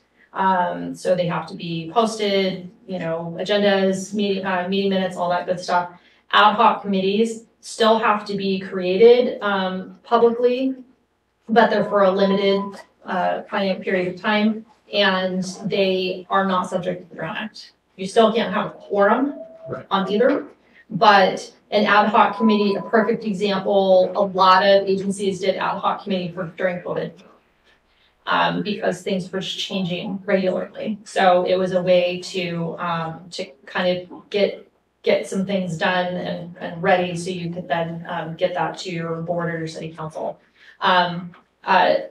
So they have to be posted, agendas, meeting minutes, all that good stuff. Ad hoc committees still have to be created publicly, but they're for a limited finite period of time, and they are not subject to the Brown Act. You still can't have a quorum on either, but an ad hoc committee, a perfect example, a lot of agencies did ad hoc committee during COVID because things were just changing regularly. So it was a way to kind of get some things done and ready so you could then get that to your board or your city council.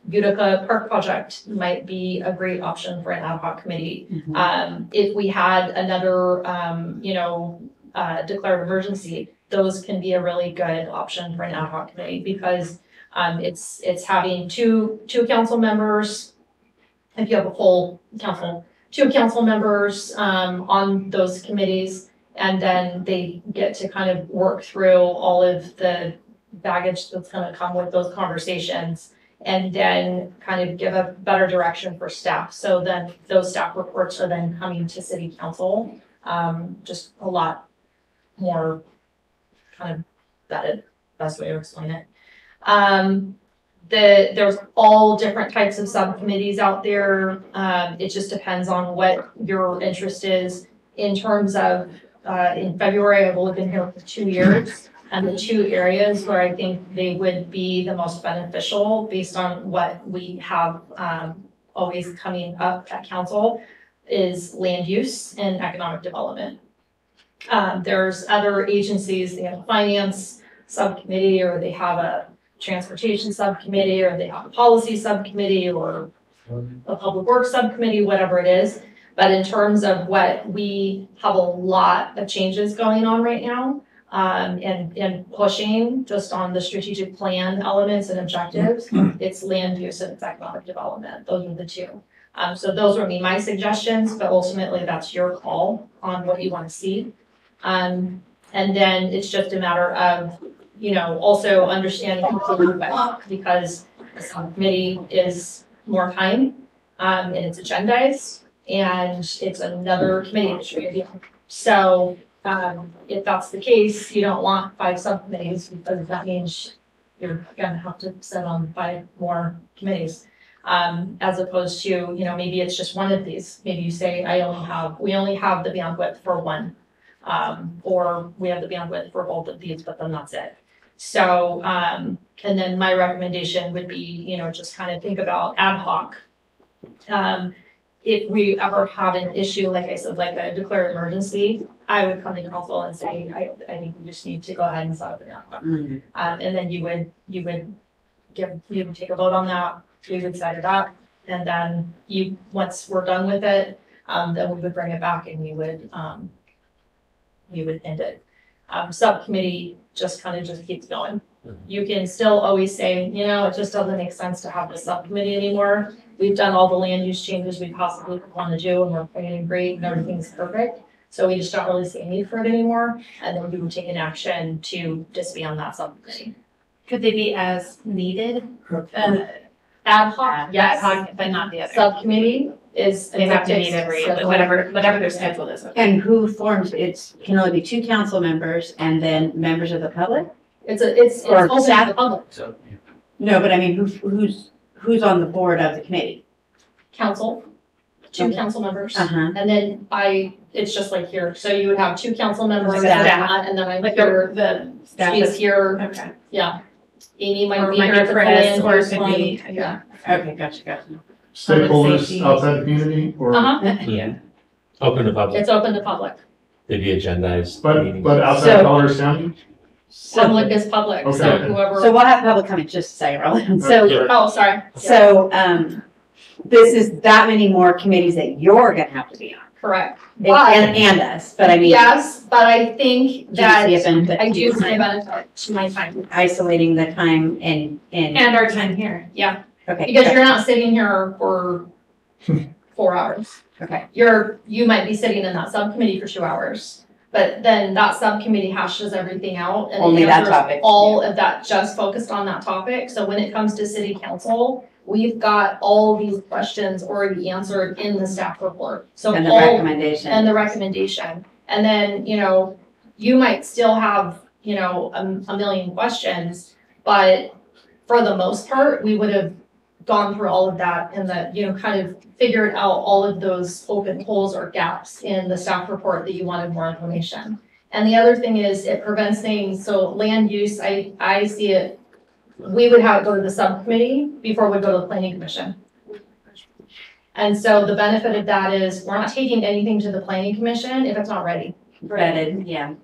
Utica Park Project might be a great option for an ad hoc committee. If we had another, declared emergency, those can be a really good option for an ad hoc committee because it's having two council members. If you have a full council, 2 council members on those committees, and then they get to kind of work through all of the baggage that's gonna come with those conversations. And then kind of give a better direction for staff. So then those staff reports are then coming to city council, just a lot more kind of vetted, best way to explain it. There's all different types of subcommittees out there. It just depends on what your interest is. In terms of, in February, I've only been here for 2 years. And the 2 areas where I think they would be the most beneficial based on what we have always coming up at council is land use and economic development. There's other agencies, they have a finance subcommittee, or they have a transportation subcommittee, or they have a policy subcommittee, or a public works subcommittee, whatever it is. But in terms of what we have a lot of changes going on right now, and pushing just on the strategic plan elements and objectives, it's land use and it's economic development. Those are the 2. So those would be my suggestions, but ultimately that's your call on what you want to see. And then it's just a matter of, you know, also understanding because the subcommittee is more time, and it's agendized, and it's another committee that you're gonna be. So if that's the case, you don't want 5 subcommittees, because that means you're gonna have to sit on 5 more committees. As opposed to, you know, maybe it's just one of these. Maybe you say, we only have the bandwidth for 1. Or we have the bandwidth for both of these, but then that's it. So, and then my recommendation would be, you know, just kind of think about ad hoc. If we ever have an issue, like I said, like a declared emergency, I would come to council and say, I think we just need to go ahead and set up an ad hoc. And then you would take a vote on that, we would set it up, and then once we're done with it, then we would bring it back and we would end it. Subcommittee just keeps going. You can still always say, you know, it just doesn't make sense to have this subcommittee anymore. We've done all the land use changes we possibly want to do, and we're feeling great and everything's perfect. So we just don't really see a need for it anymore. And then we would take an action to disband that subcommittee. Could they be as needed? Ad hoc, yes. Ad hoc, but not the other. Subcommittee is. They have to meet whatever their schedule is. And who forms, it can only be 2 council members and then members of the public? It's open to the public. No, but I mean, who's on the board of the committee? Council, 2 council members. Uh-huh. And then it's just like here. So you would have 2 council members, and then I'm Like here, the staff. she's here. Okay. Yeah. Amy might Or be might here be to Chris, fill in or this it could one. be, Yeah. Okay, gotcha. Stakeholders outside the community, or? Yeah. Open to public. It's open to public. They'd be agendized. But outside of Colorado County? Public is public, so Okay. whoever. So we'll have public comment just a second, Roland. Oh, sorry. So, this is that many more committees that you're gonna have to be on. Correct. And us, but I mean. Yes, but I think that Do you see a benefit? I do see a benefit to my time. Isolating the time and. And our time here, yeah. Okay. Because you're not sitting here for 4 hours. Okay. You might be sitting in that subcommittee for 2 hours, but then that subcommittee hashes everything out. And Only that answers topic. all of that just focused on that topic. So when it comes to city council, we've got all these questions already answered in the staff report. So And the all- recommendation. And the recommendation. And then, you know, you might still have, you know, a million questions, but for the most part, we would have gone through all of that and that, you know, kind of figured out all of those open holes or gaps in the staff report that you wanted more information. And the other thing is it prevents things, so land use, I see it, we would have it go to the subcommittee before we go to the planning commission. And so the benefit of that is we're not taking anything to the planning commission if it's not ready. Vetted, yeah.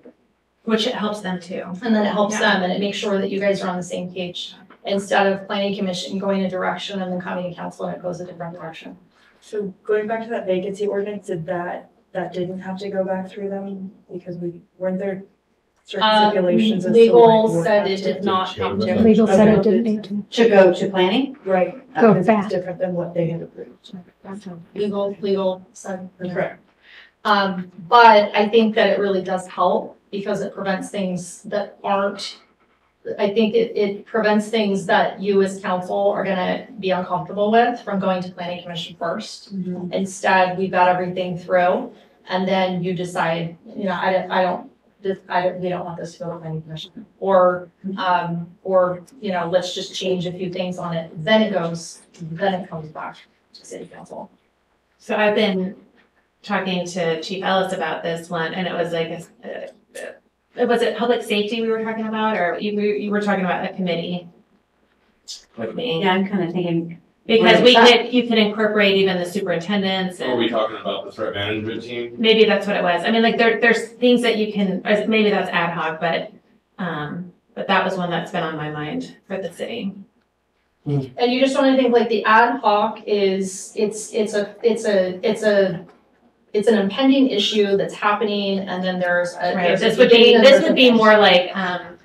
Which it helps them too. And then it helps them and it makes sure that you guys are on the same page. Instead of planning commission going a direction and then coming to council and it goes a different direction. So going back to that vacancy ordinance, did that didn't have to go back through them because weren't there certain stipulations as to Legal what said have it to- did not have to. Legal said it didn't need to. To go to planning? Right. Go Because back. it's different than what they had approved. Legal said. Correct. But I think that it really does help because it prevents things that aren't I think it prevents things that you as council are gonna be uncomfortable with from going to planning commission first. Instead, we've got everything through, and then you decide, you know, we don't want this to go to planning commission. Or, you know, let's just change a few things on it, then it comes back to city council. So I've been talking to Chief Ellis about this one, and it was like, was it public safety we were talking about, or you were talking about a committee with me? Yeah, I'm kind of thinking. Because you could incorporate even the superintendents. Or are we talking about the threat management team? Maybe that's what it was. I mean, like there's things that you can, maybe that's ad hoc, but that was one that's been on my mind for the city. And you just want to think like the ad hoc is, it's an impending issue that's happening, and then there's a. Right, this would be more like,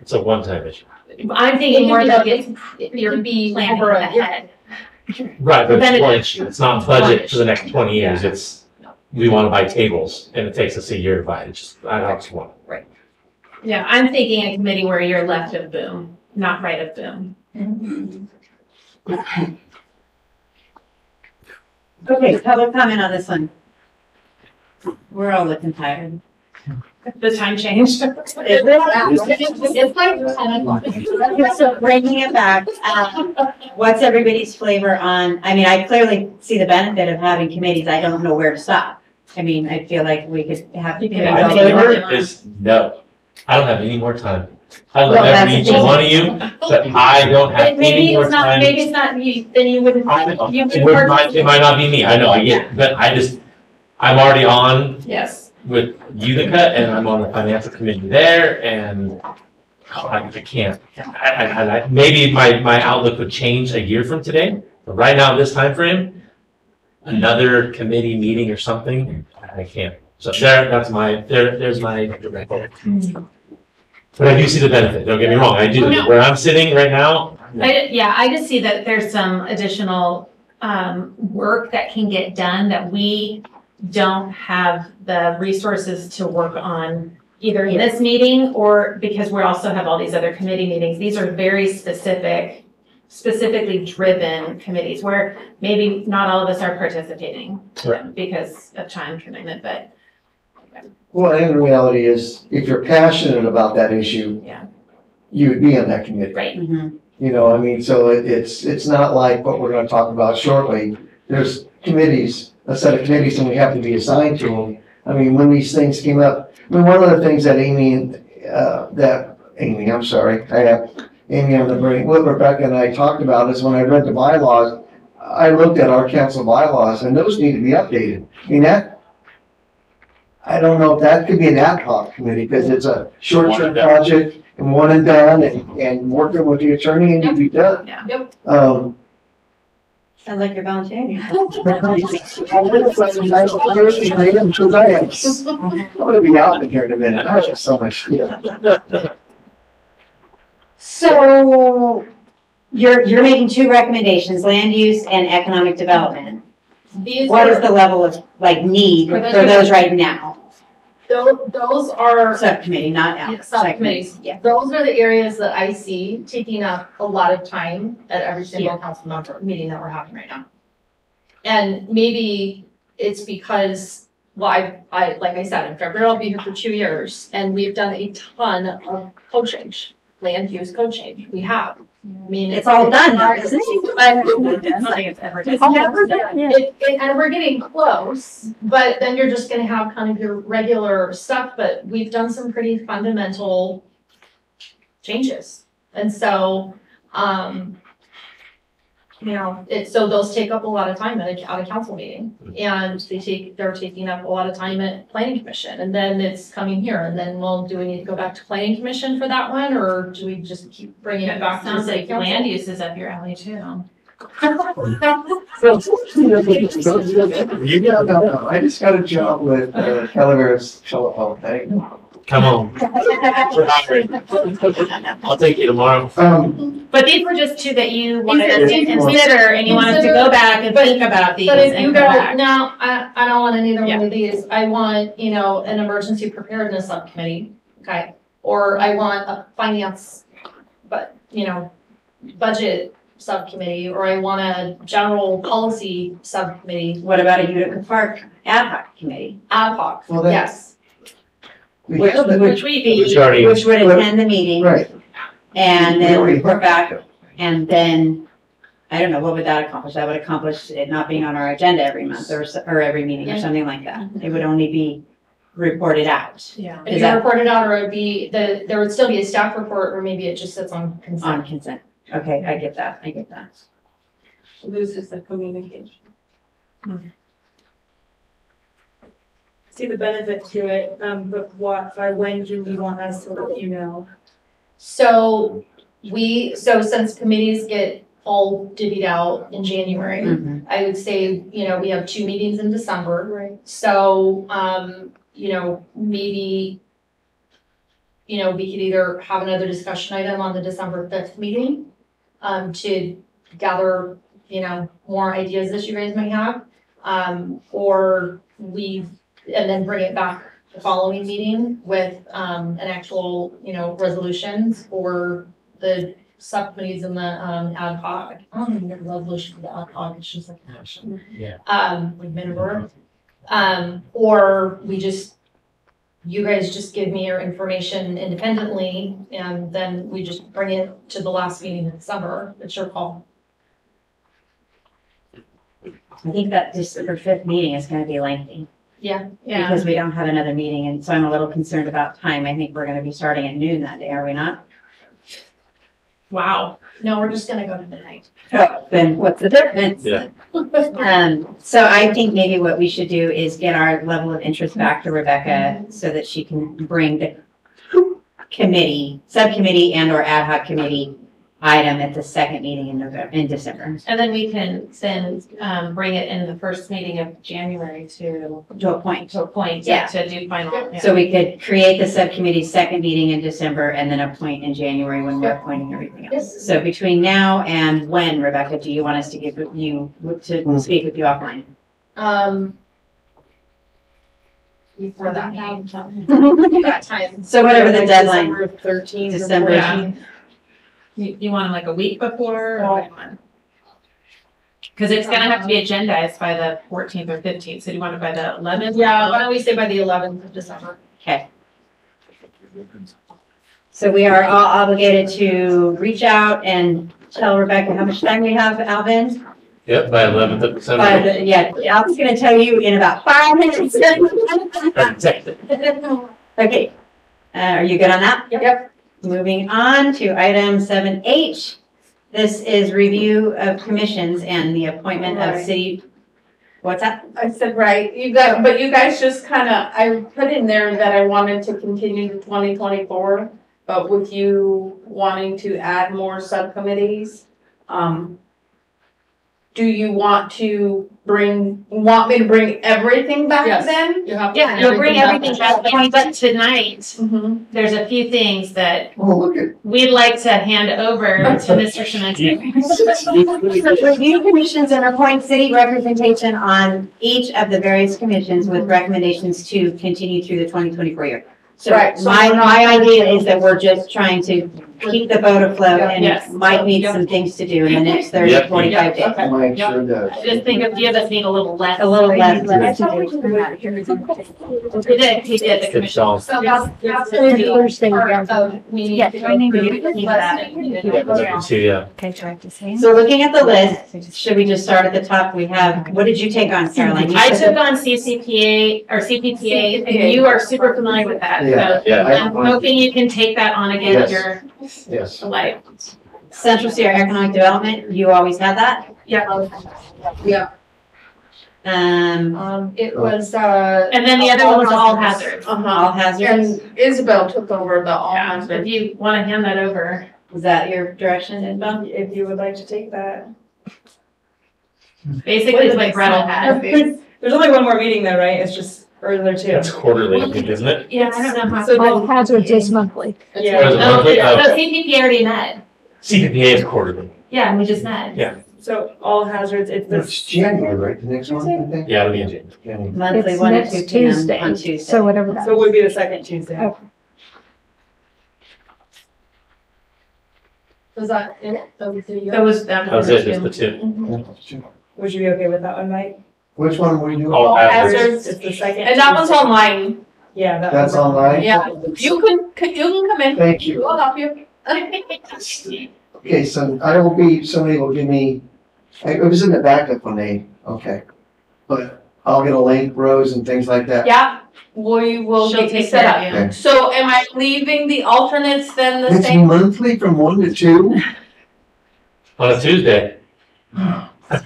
It's a one-time issue. I'm thinking more like you're planning over ahead. Right, but it's one issue. It's not budget for the next 20 years. It's, we want to buy tables and it takes us a year to buy it. It's just, I don't want. Right. Yeah, I'm thinking a committee where you're left of boom, not right of boom. Okay, public comment on this one. We're all looking tired. The time changed. It's like 10 o'clock. So bringing it back, what's everybody's flavor on, I mean, I clearly see the benefit of having committees. I don't know where to stop. I mean, I feel like we could have. My flavor is no. I don't have any more time. I love every each one of you, but I don't have any more time. Maybe it's not you, then you wouldn't. It might not be me. I know, I get it, but I'm already on. Yes. With Utica, and I'm on the financial committee there, and I can't. Maybe my outlook would change a year from today, but right now, this time frame, another committee meeting or something, I can't. So there's my direct. But I do see the benefit. Don't get me wrong, I do. Where I'm sitting right now. I just see that there's some additional work that can get done that we don't have the resources to work on either in this meeting or because we also have all these other committee meetings. These are very specifically driven committees where maybe not all of us are participating because of time commitment, but. Well, and the reality is, if you're passionate about that issue, you would be on that committee. Right. You know, I mean, so it's not like what we're going to talk about shortly. There's committees, a set of committees, and we have to be assigned to them. I mean, when these things came up, I mean, one of the things that Amy on the brain, what Rebecca and I talked about is when I read the bylaws, I looked at our council bylaws, and those need to be updated. I mean, I don't know if that could be an ad hoc committee, because it's a short-term project, and one and done, and working with the attorney, and you'd be done. Sounds like you're volunteering. I'm gonna be out in here in a minute. I have so much. So you're making two recommendations, land use and economic development. What is the level of need for those right now? Those are subcommittee, not subcommittees. Yeah. Those are the areas that I see taking up a lot of time at every single council member meeting that we're having right now. And maybe it's because, well, I like I said, in February I'll be here for 2 years, and we've done a ton of code change, land use code change. We have. I mean, it's all done now, isn't it? It's never done. And we're getting close, but then you're just gonna have kind of your regular stuff, but we've done some pretty fundamental changes. And so, so those take up a lot of time at a council meeting, and they're taking up a lot of time at planning commission, and then it's coming here, and then do we need to go back to planning commission for that one, or do we just keep bringing it back to the city council? Land use is up your alley too. No. I just got a job with Calaveras telephone thing. Come on. I'll take you tomorrow. But these were just two that you wanted us to consider, and you wanted to go back and think about these. But if you go, no, I don't want neither one of these. I want, an emergency preparedness subcommittee, okay? Or I want a finance but, budget subcommittee, or I want a general policy subcommittee. What about a Utica Park ad hoc committee? Ad hoc, Well, then- yes. Which would Which already- which would attend the meeting. Right. And We then already report have back, and then, I don't know, what would that accomplish? That would accomplish it not being on our agenda every month or every meeting or something like that. It would only be reported out. Yeah. Is If you that- report it out, or it'd be, there would still be a staff report, or maybe it just sits on consent. On consent. Okay, I get that. Loses the communication. See the benefit to it, but by when do we want us to let you know? So since committees get all divvied out in January, Mhm. I would say, we have 2 meetings in December. Right. So, maybe, we could either have another discussion item on the December 5th meeting, to gather, more ideas that you guys might have. Or and then bring it back the following meeting with, an actual, resolutions for the subcommittees and the, ad hoc. I don't even get a resolution for the ad hoc, it's just like an action. Yeah. With Miniver. Or you guys just give me your information independently, and then we just bring it to the last meeting in December. It's your call. I think that December 5th meeting is gonna be lengthy. Yeah. Because we don't have another meeting, and so I'm a little concerned about time. I think we're gonna be starting at noon that day, are we not? Wow. No, we're just gonna go to midnight. Oh, then what's the difference? Yeah. So I think maybe what we should do is get our level of interest back to Rebecca so that she can bring the subcommittee and or ad hoc committee item at the second meeting in December. And then we can bring it in the first meeting of January to To a point. Yeah. to do final. Yeah. So we could create the subcommittee's second meeting in December and then appoint in January when we're appointing everything else. So between now and when, Rebecca, do you want us to speak with you offline? Before that meeting. That time. So whatever the deadline. December 13th. December. Yeah. You want them like a week before? Because it's gonna have to be agendized by the 14th or 15th, so do you want it by the 11th? Yeah, why don't we say by the 11th of December? Okay. So we are all obligated to reach out and tell Rebecca how much time we have, Alvin? Yep, by 11th of December. I was gonna tell you in about 5 minutes. Okay, are you good on that? Yep. Moving on to item 7H. This is review of commissions and the appointment of city. What's that? I said, right, but you guys just I put in there that I wanted to continue to 2024, but with you wanting to add more subcommittees, do you want me to bring everything back Yes. then? Yeah, you'll bring everything back, but tonight, there's a few things that we'd like to hand over to Mr. Sheminski. Review commissions and appoint city representation on each of the various commissions with recommendations to continue through the 2024 year. So Right, so my idea is that we're just trying to keep the boat afloat Yes. and might need some things to do in the next 30, Yep. 45 days. Mike sure does. Just think a few of us need a little less. A little less. He did, the Good commission. call. So that's Thursday, Yeah, I need to keep that. Yeah. So looking at the list, should we just start at the top? We have, what did you take on, Caroline? You I said took on CCPA or CPPA, and you are super familiar with that, Yeah. so Yeah. I'm hoping you can take that on again with your Yes. life. Central Sierra Economic Development, you always had that? Yeah. It was, And then the other one was all hazards. All hazards. And Isabel took over the all Yeah, hazard. if you wanna hand that over. Is that your direction, Isabel? If you would like to take that. Basically, it's what Gretel had. There's only one more meeting though, right? It's just further too. It's quarterly, I think, isn't it? Yeah, I don't know how. So Well, hazards is monthly. Yeah. Or is it no, monthly? Oh, no, CPP already met. CPPA is quarterly. Yeah, and we just met. Yeah. So all hazards, it's It's this. January, right? The next one, I think? Yeah, it'll be in January. January. Monthly, It's 1 to next 2 p.m. Tuesday, on Tuesday. So whatever that So it would be the second Tuesday. Okay. Was that it? Those two? That was it, just the two. Would you be okay with that one, Mike? Which one were you doing? All hazards. It's the second. And that one's online. Yeah, That's online? Yeah, you can come in. Thank you. We'll help you. Okay, so somebody will give me, it was in the backup when okay. But I'll get a link, Rose, and things like that. Yeah, we will She'll get you take set care up. of you. Okay. So am I leaving the alternates then the It's same? monthly from 1 to 2? On a Tuesday.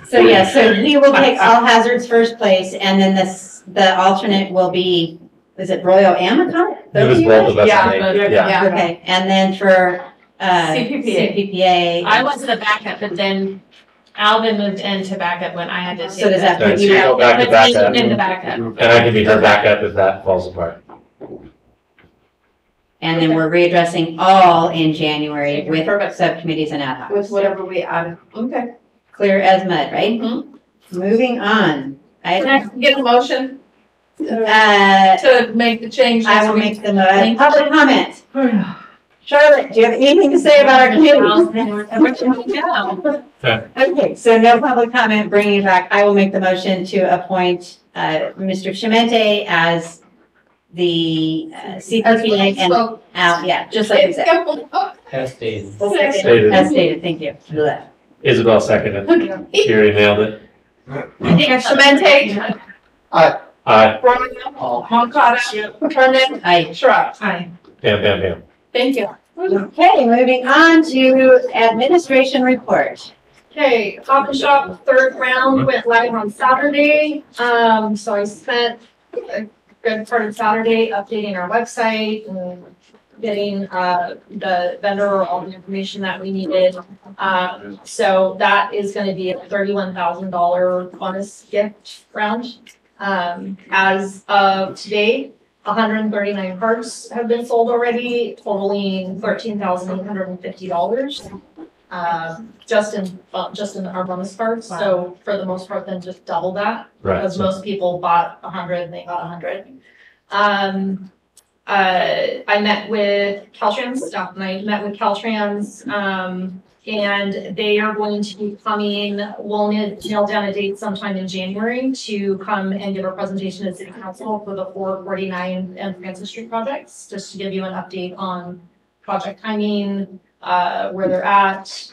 So yeah, so he will take all hazards first place, and then the alternate will be, is it Royal Amacon? It was both of us, I think. Yeah. Okay, and then for, CPPA. CPPA. I was the backup, but then Alvin moved into backup when I had to take So does that Right, put so you you go out? back to Puts me backup. into backup. And I can be her backup if that falls apart. And then we're readdressing all in January with Perfect. subcommittees and ad hocs. With whatever we added. Okay. Clear as mud, right? Moving on. Can I get a motion Uh, to make the change? I will make the public comment. Charlotte, do you have anything to say about our committee? Okay, so no public comment, bringing it back. I will make the motion to appoint Mr. Chimente as the CPPA and, yeah, just like you said. As stated. As stated, thank you. Blech. Isabel seconded. She already nailed it. Cemente, Aye. Moncada, Hernan, Aye. Shrub. Aye. Bam, bam, bam. Thank you. Okay, moving on to administration report. Okay, Top and Shop third round went live on Saturday. So I spent a good part of Saturday updating our website and getting the vendor all the information that we needed. So that is going to be a $31,000 bonus gift round. As of today, 139 cards have been sold already, totaling $13,850. Just in our bonus cards. So for the most part, then just double that. Right. Because most people bought 100 and they got 100. I met with Caltrans, staff and I met with Caltrans, and they are going to be coming, we'll nail down a date sometime in January to come and give a presentation to City Council for the 449 and Francis Street projects, just to give you an update on project timing, where they're at,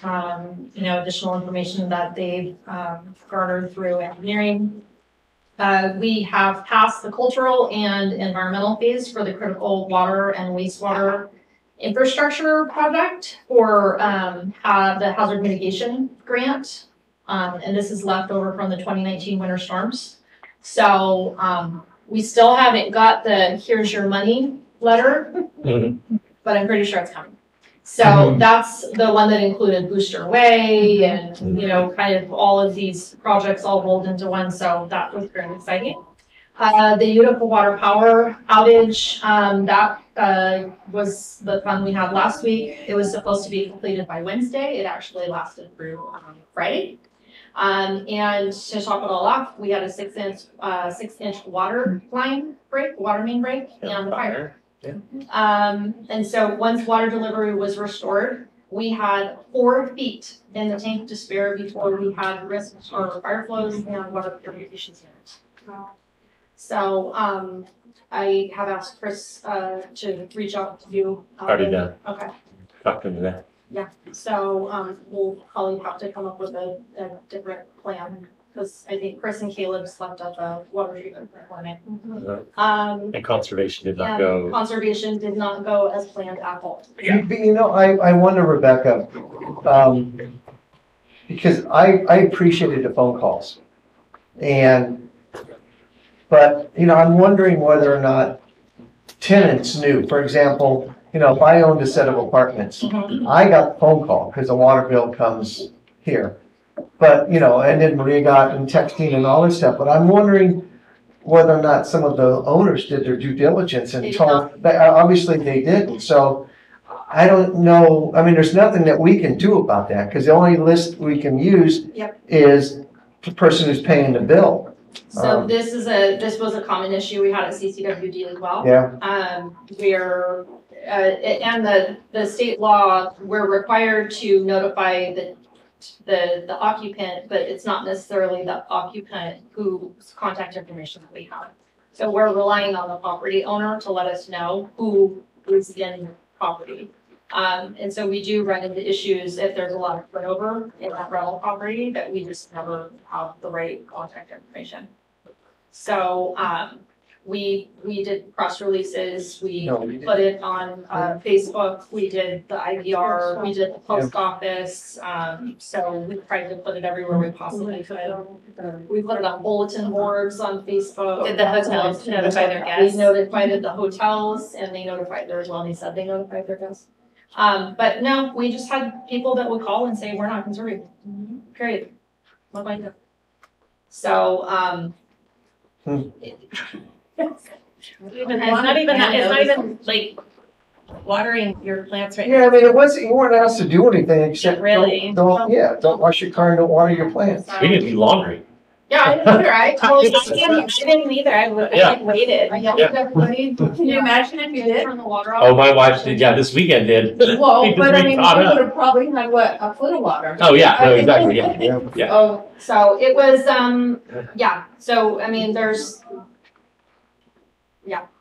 additional information that they've garnered through engineering. We have passed the cultural and environmental phase for the critical water and wastewater infrastructure project for the hazard mitigation grant. And this is left over from the 2019 winter storms. So we still haven't got the here's your money letter, but I'm pretty sure it's coming. So that's the one that included Booster Way and, kind of all of these projects all rolled into one. So that was very exciting. The Utica Water Power outage, that was the fun we had last week. It was supposed to be completed by Wednesday. It actually lasted through Friday. And to top it all off, we had a 6-inch water main break and fire. And so once water delivery was restored, we had 4 feet in the tank to spare before we had risk or fire flows and water purification units. So I have asked Chris to reach out to you. Already done. Okay. Talk to me there. Yeah. So we'll probably have to come up with a different plan because I think Chris and Caleb slept at the water treatment plant. And conservation did not go. Conservation did not go as planned at all. I wonder, Rebecca, because I appreciated the phone calls. But I'm wondering whether or not tenants knew. For example, if I owned a set of apartments, I got the phone call because the water bill comes here. But, and then Maria got and texting and all this stuff. But I'm wondering whether or not some of the owners did their due diligence and told, obviously they didn't. So I don't know. I mean, there's nothing that we can do about that because the only list we can use is the person who's paying the bill. So this was a common issue we had at CCWD as well. Yeah. We're, and the state law, we're required to notify the occupant, but it's not necessarily the occupant whose contact information that we have. So we're relying on the property owner to let us know who is in property. And so we do run into issues if there's a lot of turnover in that rental property that we just never have the right contact information. So, we did press releases, we put it on, Facebook, we did the IVR, we did the post office. So we tried to put it everywhere we possibly could. We put it on bulletin boards on Facebook. Did the hotels notify their guests? We notified the hotels and they notified theirs, well, they said they notified their guests. But no, we just had people that would call and say, we're not conserving, period. What do I do? So, It's not even like watering your plants right now. Yeah, I mean, it wasn't, you weren't asked to do anything except Really? don't wash your car and don't water your plants. We didn't do laundry. yeah, I didn't either. I didn't either. I waited. I yelled at everybody. Can you imagine if you did? Turn the water off. Oh, my wife did, yeah, this weekend did. Well, Because but I we mean, caught she up. would have probably had what, a foot of water. Oh, yeah, no, exactly, yeah. Oh, so it was, yeah, so, I mean,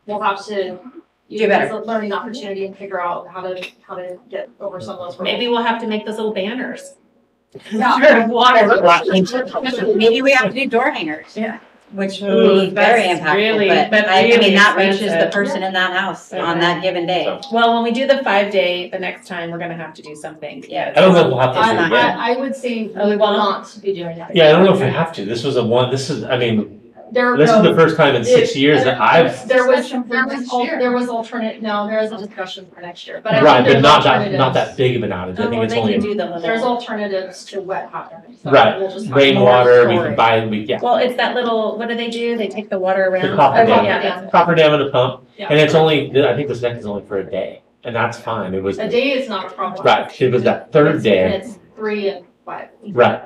we'll have to use it as a learning opportunity and figure out how to get over some of those. Maybe we'll have to make those little banners. Yeah. Water. Maybe we have to do door hangers. Yeah. Which would be very That's impactful, really- but that's I really mean, that reaches the expensive. person in that house on that given day. Well, when we do the 5-day, the next time, we're gonna have to do something. Yeah. I don't know if we'll have to. do that. I would say we Oh, we will won't? not be doing that. Yeah, I don't know if we have to. This is, I mean, this is the first time in 6 years that I've, There was alternate, no, there is a discussion for next year, but I right, think but there's not alternatives. that big of an outage. I think it's only, There's alternatives to wet happening. So right, we'll just have rainwater, we more can buy, yeah. Well, it's that little, what do? They take the water around. The copper dam, Yeah. copper dam and a pump, Yeah. and it's only, I think this neck is only for a day, and that's fine. It was, A day is not a problem. right, it was that third And day, it's 3 and 5. right.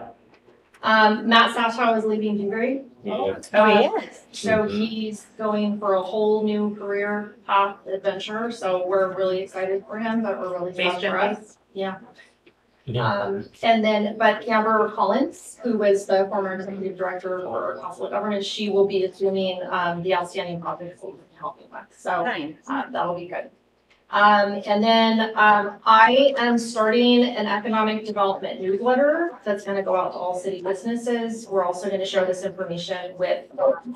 Matt Sashaw is leaving Dewberry. Oh, yes. So he's going for a whole new career path adventure. So we're really excited for him, but we're really sad for us. Yeah. Yeah. And then, but Amber Collins, who was the former executive director for Council of Governments, she will be assuming the outstanding projects that we've been helping with. So that'll be good. And then I am starting an economic development newsletter that's going to go out to all city businesses. We're also going to share this information with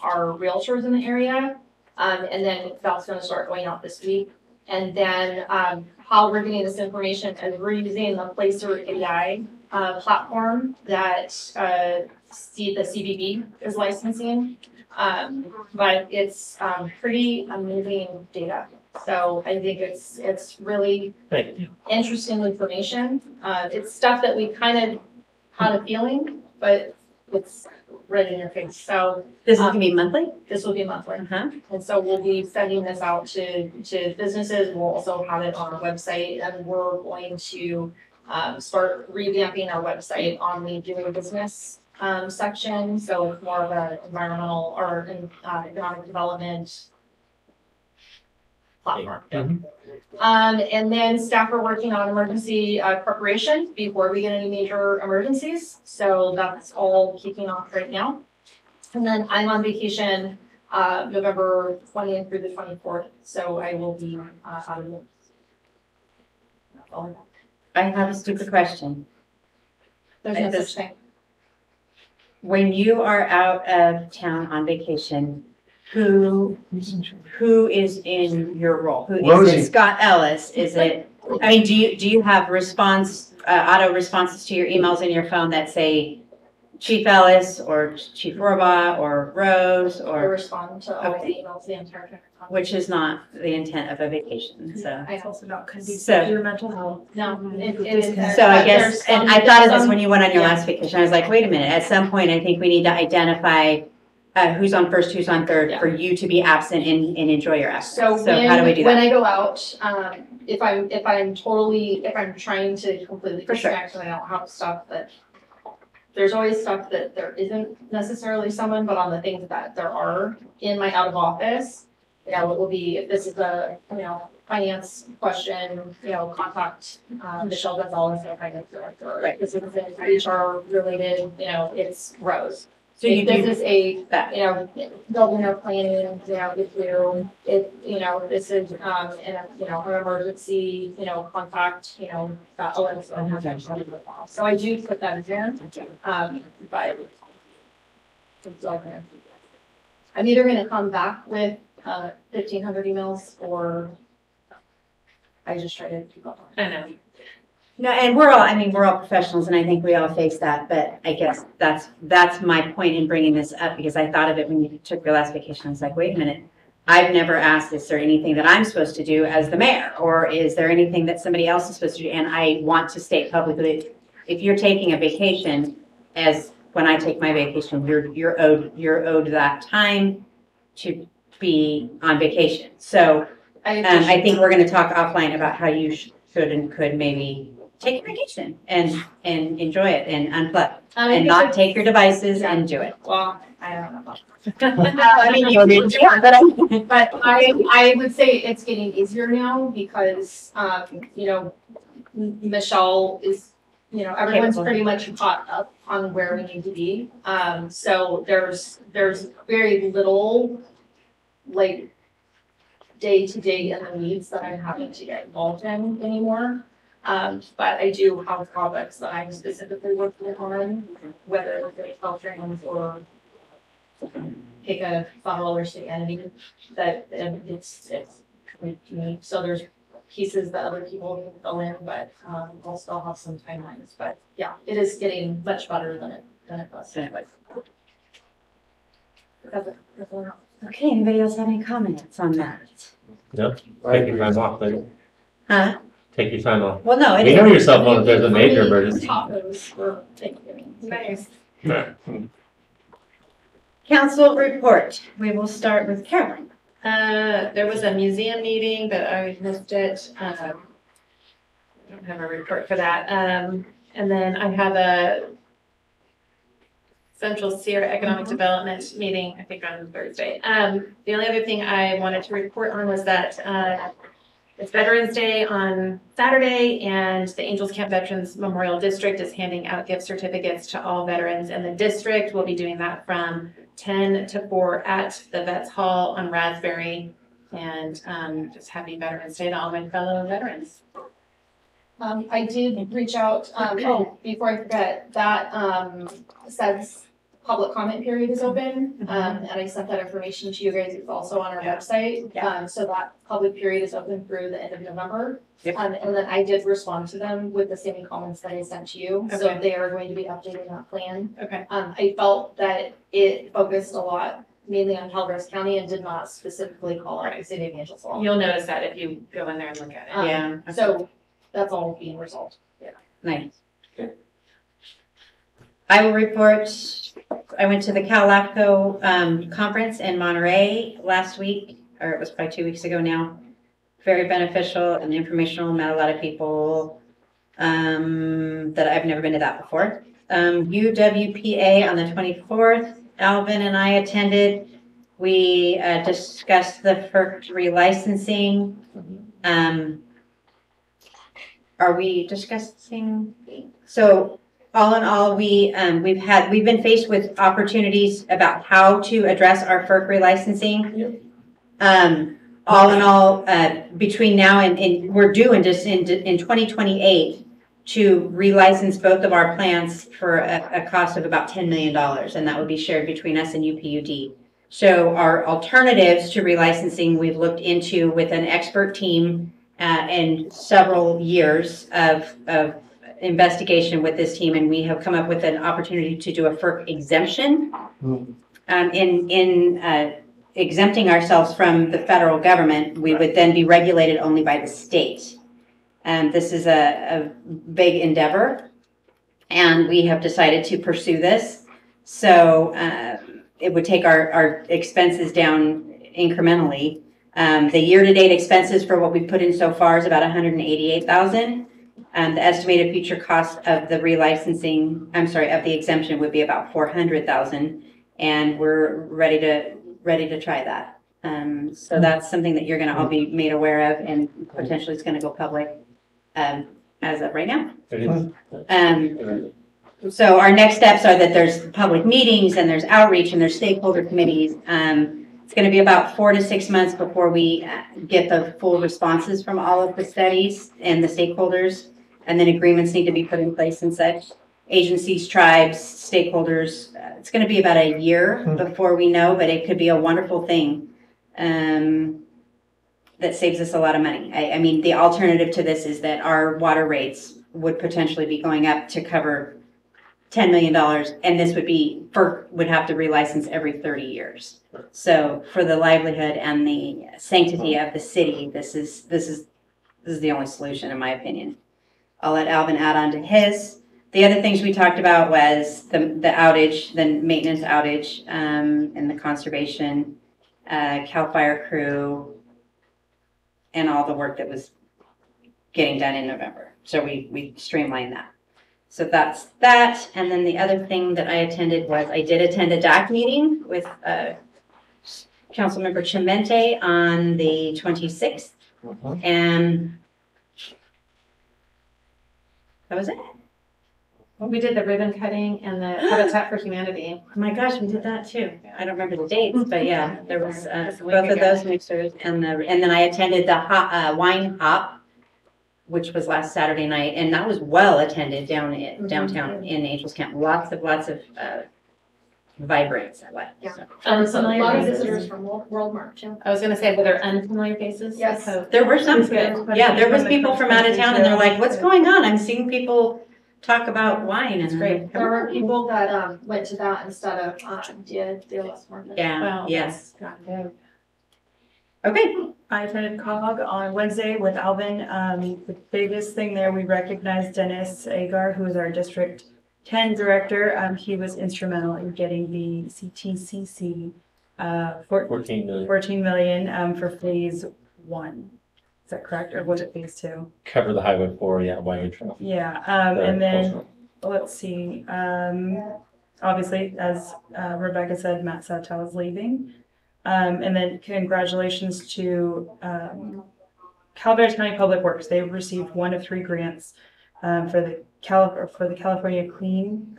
our realtors in the area. And then that's going to start going out this week. And then how we're getting this information is we're using the Placer AI platform that the CBB is licensing. But it's pretty amazing data. So I think it's really interesting information. It's stuff that we kind of had a feeling, but it's right in your face. So this is gonna be monthly? This will be monthly. And so we'll be sending this out to businesses. We'll also have it on our website, and we're going to start revamping our website on the doing business section. So it's more of an environmental or economic development platform. And then staff are working on emergency preparation before we get any major emergencies. So that's all kicking off right now. And then I'm on vacation November 20th through the 24th. So I will be out of the. I have a stupid question. There's no such thing. When you are out of town on vacation, who is in your role? Who is Rosie. it? Scott Ellis? Is it? I mean, do you have auto responses to your emails in your phone that say Chief Ellis or Chief Rohrbaugh or Rose I or? respond to all the emails the entire time. Which is not the intent of a vacation, so. I also not conducive So- to your mental health. No, it is. So I guess, there's and some- I thought of this some- when you went on your yeah. last vacation, I was like, wait a minute, at some point, I think we need to identify who's on first, who's on third, for you to be absent and enjoy your absence. So how do we do When that? I go out, if I'm trying to completely For sure. disconnect and I don't have stuff that there's always stuff that there isn't necessarily someone, but on the things that there are in my out of office, you know, it will be, if this is a, you know, finance question, you know, contact, Michelle Gonzalez, our finance director. Right. This is HR related, you know, it's Rose. So If this is a, you know, building or planning, you know, issue, it, you know, this is, in a, you know, an emergency, you know, contact, you know, so I do put that in, but it's all there. I'm either gonna come back with 1,500 emails or I just try to keep up. I know. No, and we're all professionals and I think we all face that, but I guess that's my point in bringing this up because I thought of it when you took your last vacation. I was like, wait a minute, I've never asked, is there anything that I'm supposed to do as the mayor? Or is there anything that somebody else is supposed to do? And I want to state publicly, if you're taking a vacation, as when I take my vacation, you're owed that time to be on vacation. So I think we're going to talk offline about how you should and could maybe take a vacation and enjoy it and unplug and not take your devices and do it. Well, I don't know. I mean, you can do it, but I would say it's getting easier now because, you know, Michelle is, you know, everyone's pretty much caught up on where we need to be. So there's very little like day to day in the weeds that I'm having to get involved in anymore. But I do have projects that I'm specifically working on, whether they're shelterings or pick a federal or state entity that it's me. So there's pieces that other people can fill in, but I'll still have some timelines. But yeah, it is getting much better than it was. Okay, anybody else have any comments on that? No, take your time off, then. Huh? Take your time off. Well, no, it you is. know yourself on if there's a major emergency. Tacos for Thanksgiving. Nice. Council report. We will start with Caroline. There was a museum meeting, but I missed it. I don't have a report for that. And then I have a Central Sierra Economic Development meeting, I think on Thursday. The only other thing I wanted to report on was that it's Veterans Day on Saturday, and the Angels Camp Veterans Memorial District is handing out gift certificates to all veterans in the district. We'll be doing that from 10 to 4 at the Vets Hall on Raspberry. And just happy Veterans Day to all my fellow veterans. I did reach out, before I forget, that says public comment period is open, and I sent that information to you guys. It's also on our website. So that public period is open through the end of November. And then I did respond to them with the same comments that I sent to you. Okay. So they are going to be updating that plan. Okay. I felt that it focused a lot mainly on Calaveras County and did not specifically call out the city of Angels. You'll notice that if you go in there and look at it. Yeah. So that's all being resolved. Yeah. Nice. Good. I will report. I went to the CalAFCO conference in Monterey last week, or it was probably 2 weeks ago now. Very beneficial and informational. Met a lot of people that I've never been to that before. UWPA on the 24th. Alvin and I attended. We discussed the FERC relicensing. Are we discussing? So all in all, we've been faced with opportunities about how to address our FERC relicensing. All in all, between now and we're due in 2028 to relicense both of our plants for a cost of about $10 million, and that would be shared between us and UPUD. So our alternatives to relicensing we've looked into with an expert team and several years of investigation with this team, and we have come up with an opportunity to do a FERC exemption. In exempting ourselves from the federal government, we would then be regulated only by the state. This is a big endeavor, and we have decided to pursue this. So it would take our expenses down incrementally. The year-to-date expenses for what we've put in so far is about $188,000. The estimated future cost of the relicensing, of the exemption would be about 400,000, and we're ready to try that. So that's something that you're gonna all be made aware of, and potentially it's gonna go public, as of right now. So our next steps are that there's public meetings and there's outreach and there's stakeholder committees. It's going to be about 4 to 6 months before we get the full responses from all of the studies and the stakeholders, and then agreements need to be put in place and such. Agencies, tribes, stakeholders. It's going to be about a year before we know, but it could be a wonderful thing that saves us a lot of money. I mean, the alternative to this is that our water rates would potentially be going up to cover $10 million, and this would be, FERC would have to relicense every 30 years. So for the livelihood and the sanctity of the city, this is the only solution, in my opinion. I'll let Alvin add on to his. The other things we talked about was the outage, the maintenance outage, and the conservation, CAL FIRE crew, and all the work that was getting done in November. So we streamlined that. So that's that. And then the other thing that I attended was I did attend a DAC meeting with Councilmember Chimente on the 26th. And that was it. We did the ribbon cutting and the Habitat for Humanity. Oh my gosh, we did that too. I don't remember the dates, but yeah, there was both of those mixers. And then I attended the wine hop, which was last Saturday night, and that was well attended downtown in Angels Camp. Lots of vibrance. Yeah. So. A lot of visitors from World March. Yeah. I was going to say, were there unfamiliar faces? Yes. There were some. Yeah, there was people from out of town, and they're like, "What's going on?" I'm seeing people talk about wine, and it's great. There were people that went to that instead of de las Muertas. Yeah. Wow. Yes. Okay. I attended COG on Wednesday with Alvin. The biggest thing there, we recognized Dennis Agar, who is our District 10 director. He was instrumental in getting the CTCC 14 million for phase 1. Is that correct? Or was it phase 2? Cover the Highway 4, yeah, Wyoming Trail. Yeah. And then, let's see. Obviously, as Rebecca said, Matt Sawtelle is leaving. And then congratulations to Calaveras County Public Works. They received 1 of 3 grants for the California Clean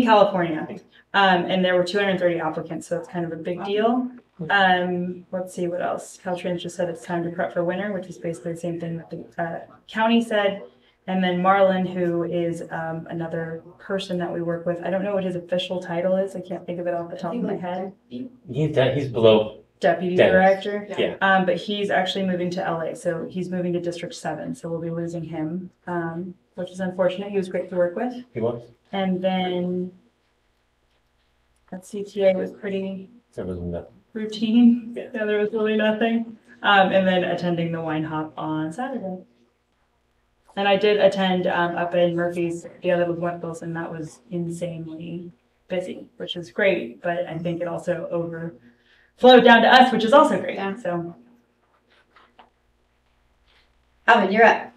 California. And there were 230 applicants, so it's kind of a big deal. Let's see what else. Caltrans just said it's time to prep for winter, which is basically the same thing that the county said. And then Marlon, who is another person that we work with. I don't know what his official title is. I can't think of it off the top of my head. He's below Deputy Director. Yeah. But he's actually moving to LA, so he's moving to District 7. So we'll be losing him, which is unfortunate. He was great to work with. He was. And then that CTA was pretty routine. Yeah, there was really nothing. And then attending the wine hop on Saturday. And I did attend up in Murphy's together with Wentbills, and that was insanely busy, which is great. But I think it also overflowed down to us, which is also great. Yeah. So, Alvin, you're up.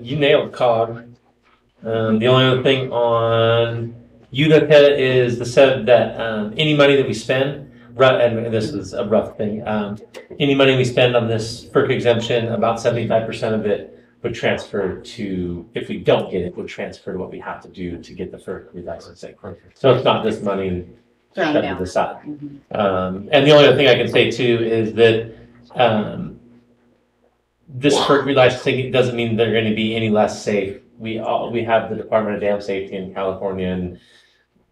You nailed COG. The only other thing on Utica is that any money that we spend, and this is a rough thing, any money we spend on this FERC exemption, about 75% of it would transfer to, if we don't get it, would transfer to what we have to do to get the FERC relicensing. So it's not just money shoved to the side. And the only other thing I can say too is that this FERC relicensing doesn't mean they're going to be any less safe. We have the Department of Dam Safety in California, and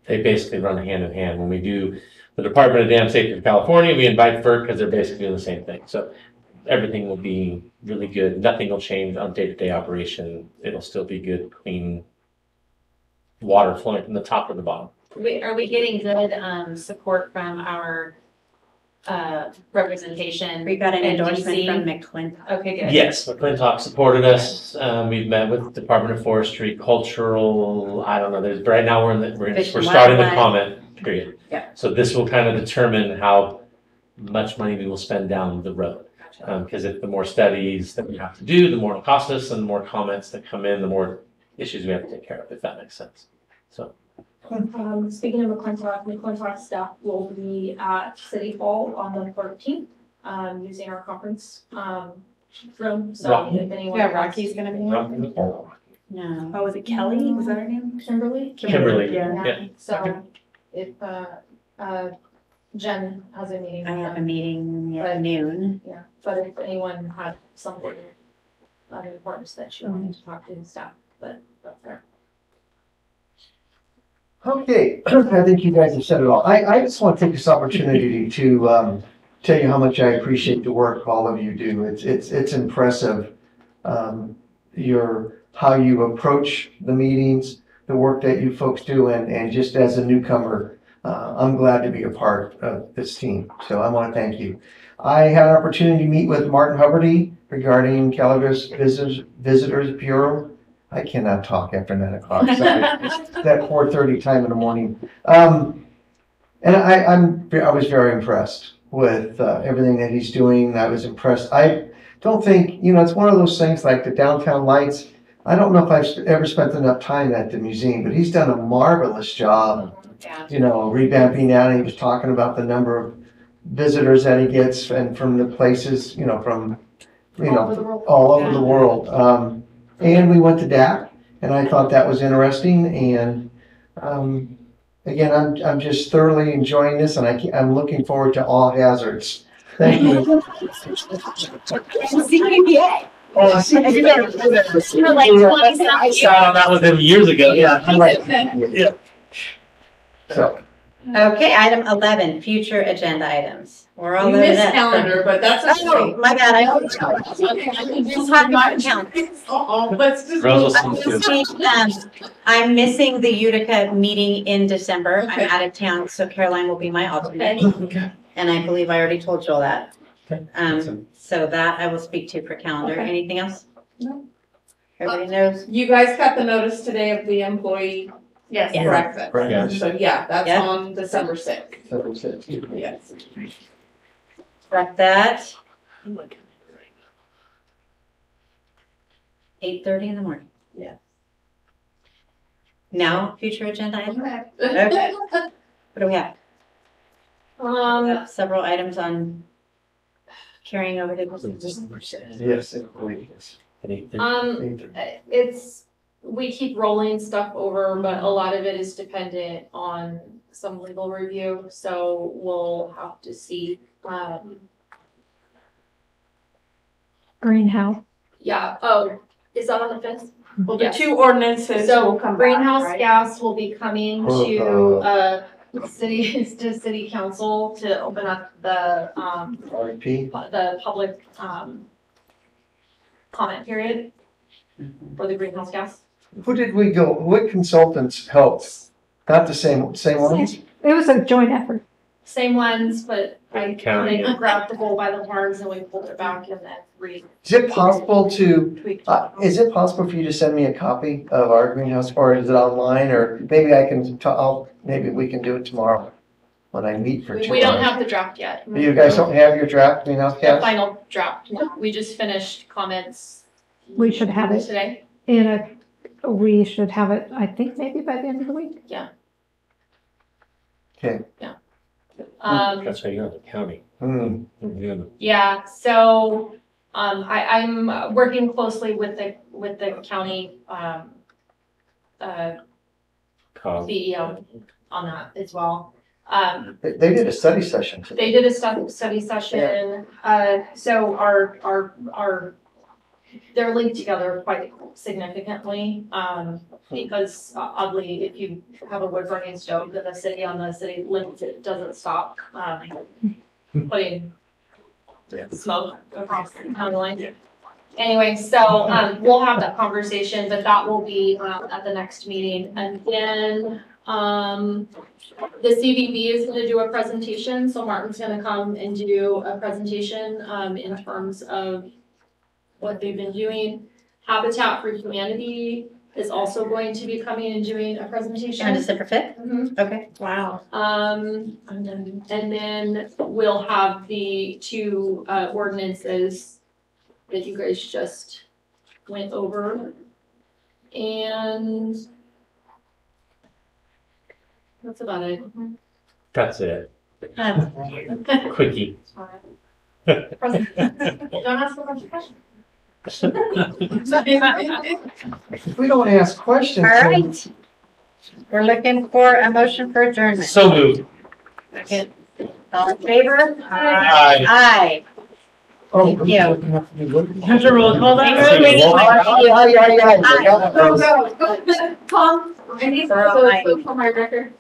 they basically run hand in hand. When we do the Department of Dam Safety in California, we invite FERC because they're basically doing the same thing. So everything will be really good. Nothing will change on day-to-day operation. It'll still be good, clean water flowing from the top to the bottom. Are we getting good support from our representation? We got an endorsement from McClintock. Okay, good. Yes, McClintock supported us. We've met with Department of Forestry, cultural. I don't know. Right now we're starting the comment period. Yeah. So this will kind of determine how much money we will spend down the road. Because if the more studies that we have to do, the more it'll cost us, and the more comments that come in, the more issues we have to take care of, if that makes sense. So. Speaking of McClintock staff will be at City Hall on the 13th, using our conference, room. So if anyone. Yeah, Rocky's gonna be here. No. Oh, was it Kelly? Was that her name? Kimberly? Kimberly, Yeah. yeah. So if, Jen has a meeting. I have a meeting at noon. Yeah, but if anyone had something of importance that she wanted to talk to the staff, but that's there. Okay, I think you guys have said it all. I just want to take this opportunity to tell you how much I appreciate the work all of you do. It's impressive, how you approach the meetings, the work that you folks do, and just as a newcomer, I'm glad to be a part of this team. So I want to thank you. I had an opportunity to meet with Martin Huberty regarding Calaveras Visitors Bureau. I cannot talk after 9 o'clock. Sorry. It's that 4:30 time in the morning. And I was very impressed with everything that he's doing. I was impressed. I don't think, it's one of those things like the downtown lights. I don't know if I've ever spent enough time at the museum, but he's done a marvelous job, revamping that. And he was talking about the number of visitors that he gets and from the places, from, all over the world. And we went to DAC, and I thought that was interesting. And again, I'm just thoroughly enjoying this, and I'm looking forward to all hazards. Thank you. Oh, I sat on that with him years ago. Yeah. So. Okay, item 11, future agenda items. We're all You loaded missed up. calendar, but that's okay. Oh, my bad. I always just have not count. Let's just. I'm missing the Utica meeting in December. Okay. I'm out of town, so Caroline will be my alternate. Okay. And I believe I already told Joel that. Okay. So that I will speak to for calendar. Okay. Anything else? No. Everybody knows? You guys got the notice today of the employee Yes. breakfast. Yes. So yeah, that's Yeah. on December 6th. Yes. Got that. 8:30 in the morning. Yeah. Now, future agenda items? Okay. What do we have? Several items on carrying over to. Yes, it really is. We keep rolling stuff over, but a lot of it is dependent on some legal review, so we'll have to see. Greenhouse. Yeah, oh, is that on the fence? Well, the Yes. 2 ordinances So will come back, greenhouse right? gas will be coming to, city council to open up the, RP. the public, comment period for the greenhouse gas. Who did we go? What consultants helped? Not the same ones? It was a joint effort. Same ones, but I County. they grabbed the bull by the horns and we pulled it back and then Is it possible to, tweaked. is it possible for you to send me a copy of our greenhouse, or is it online, or maybe I can, maybe we can do it tomorrow when I meet for 2 hours? We don't have the draft yet. You guys don't have your draft greenhouse The gas? final draft, no. We just finished comments We should have it today. we should have it, I think, maybe by the end of the week. Okay. That's why you're in the county. Yeah, so, I'm working closely with the county, CEO on that as well. They did a study session today. They did a study session, so they're linked together quite significantly, because oddly, if you have a wood burning stove, then the city on the city limits, it doesn't stop, putting smoke across the county line. Anyway, so, we'll have that conversation, but that will be, at the next meeting. And then, the CVB is gonna do a presentation, so Martin's gonna come and do a presentation, in terms of what they've been doing. Habitat for Humanity is also going to be coming and doing a presentation. On December 5th? Mhm. Okay. Wow. And then we'll have the two ordinances that you guys just went over. And that's about it. That's it. Don't Quickie. ask a bunch of questions. If we don't ask questions. All right. We're looking for a motion for adjournment. So moved. Second. All in favor? Aye. Aye. Oh. Thank you. Here's a roll call. Go, go. Tom, I need to go for my record.